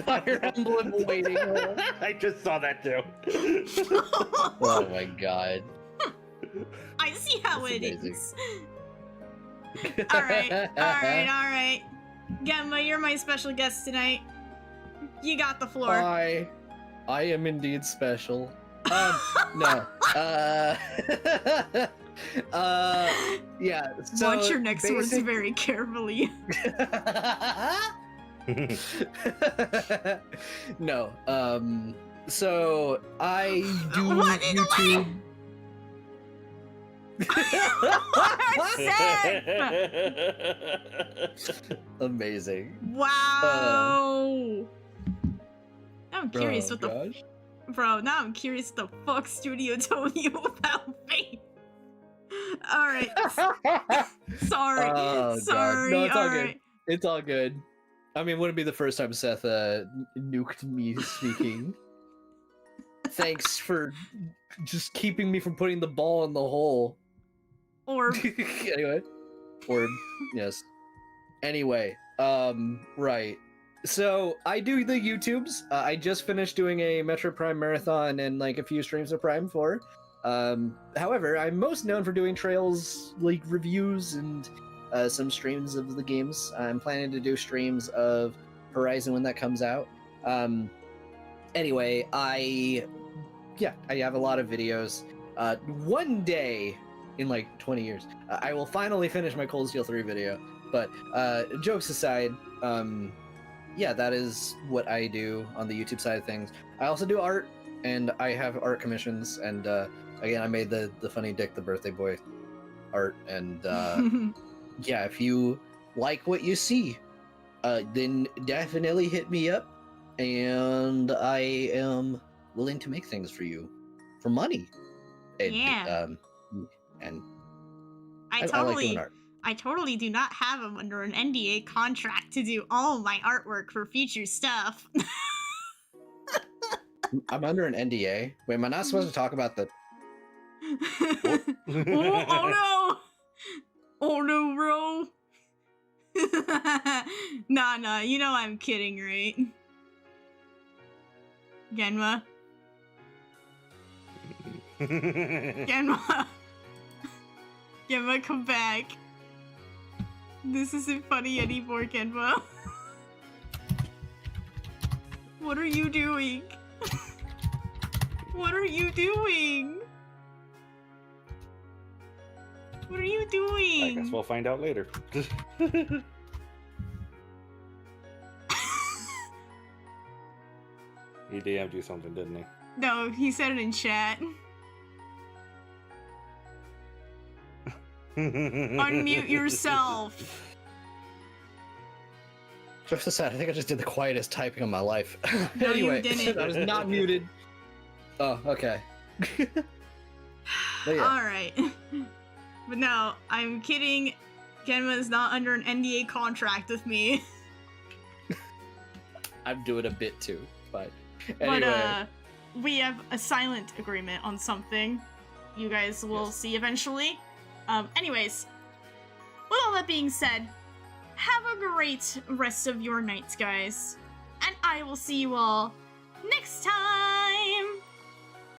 Fire Emblem waiting room. I just saw that too. Oh my god. I see how That's it amazing. is. Alright. Genma, you're my special guest tonight. You got the floor. I am indeed special. No. Yeah. So Watch your next words very carefully. No. So I do What in the YouTube. Amazing. Wow. Now I'm curious Oh, what the gosh. bro. Now I'm curious what the fuck Studio told you about me. All right. Sorry. Oh, God. Sorry. No, it's all all good. right. It's all good. I mean, wouldn't be the first time Seth nuked me speaking. Thanks for just keeping me from putting the ball in the hole. Or Anyway. Or, yes. Anyway, right. So, I do the YouTubes. I just finished doing a Metro Prime marathon and, like, a few streams of Prime 4. However, I'm most known for doing Trails, like, reviews and some streams of the games. I'm planning to do streams of Horizon when that comes out. Anyway, I have a lot of videos. One day, in like 20 years, I will finally finish my Cold Steel 3 video. But jokes aside, that is what I do on the YouTube side of things. I also do art, and I have art commissions, and again, I made the funny Dick the Birthday Boy art, and yeah, if you like what you see, then definitely hit me up, and I am willing to make things for you for money. And, Yeah. And I like doing art. totally do not have him under an NDA contract to do all my artwork for future stuff. I'm under an NDA. Wait, am I not supposed to talk about the... oh no! Oh no, bro! Nah, you know I'm kidding, right? Genma? Genma! Genma, come back. This isn't funny anymore, Genma. What are you doing? What are you doing? What are you doing? I guess we'll find out later. He DM'd you something, didn't he? No, he said it in chat. Unmute yourself. Just aside, I think I just did the quietest typing of my life. No, Anyway, you didn't. I was not muted. Oh, okay. But yeah. Alright. But no, I'm kidding. Genma is not under an NDA contract with me. I'm doing a bit too, but anyway. But we have a silent agreement on something. You guys will see eventually. Anyways, with all that being said, have a great rest of your nights, guys. And I will see you all next time!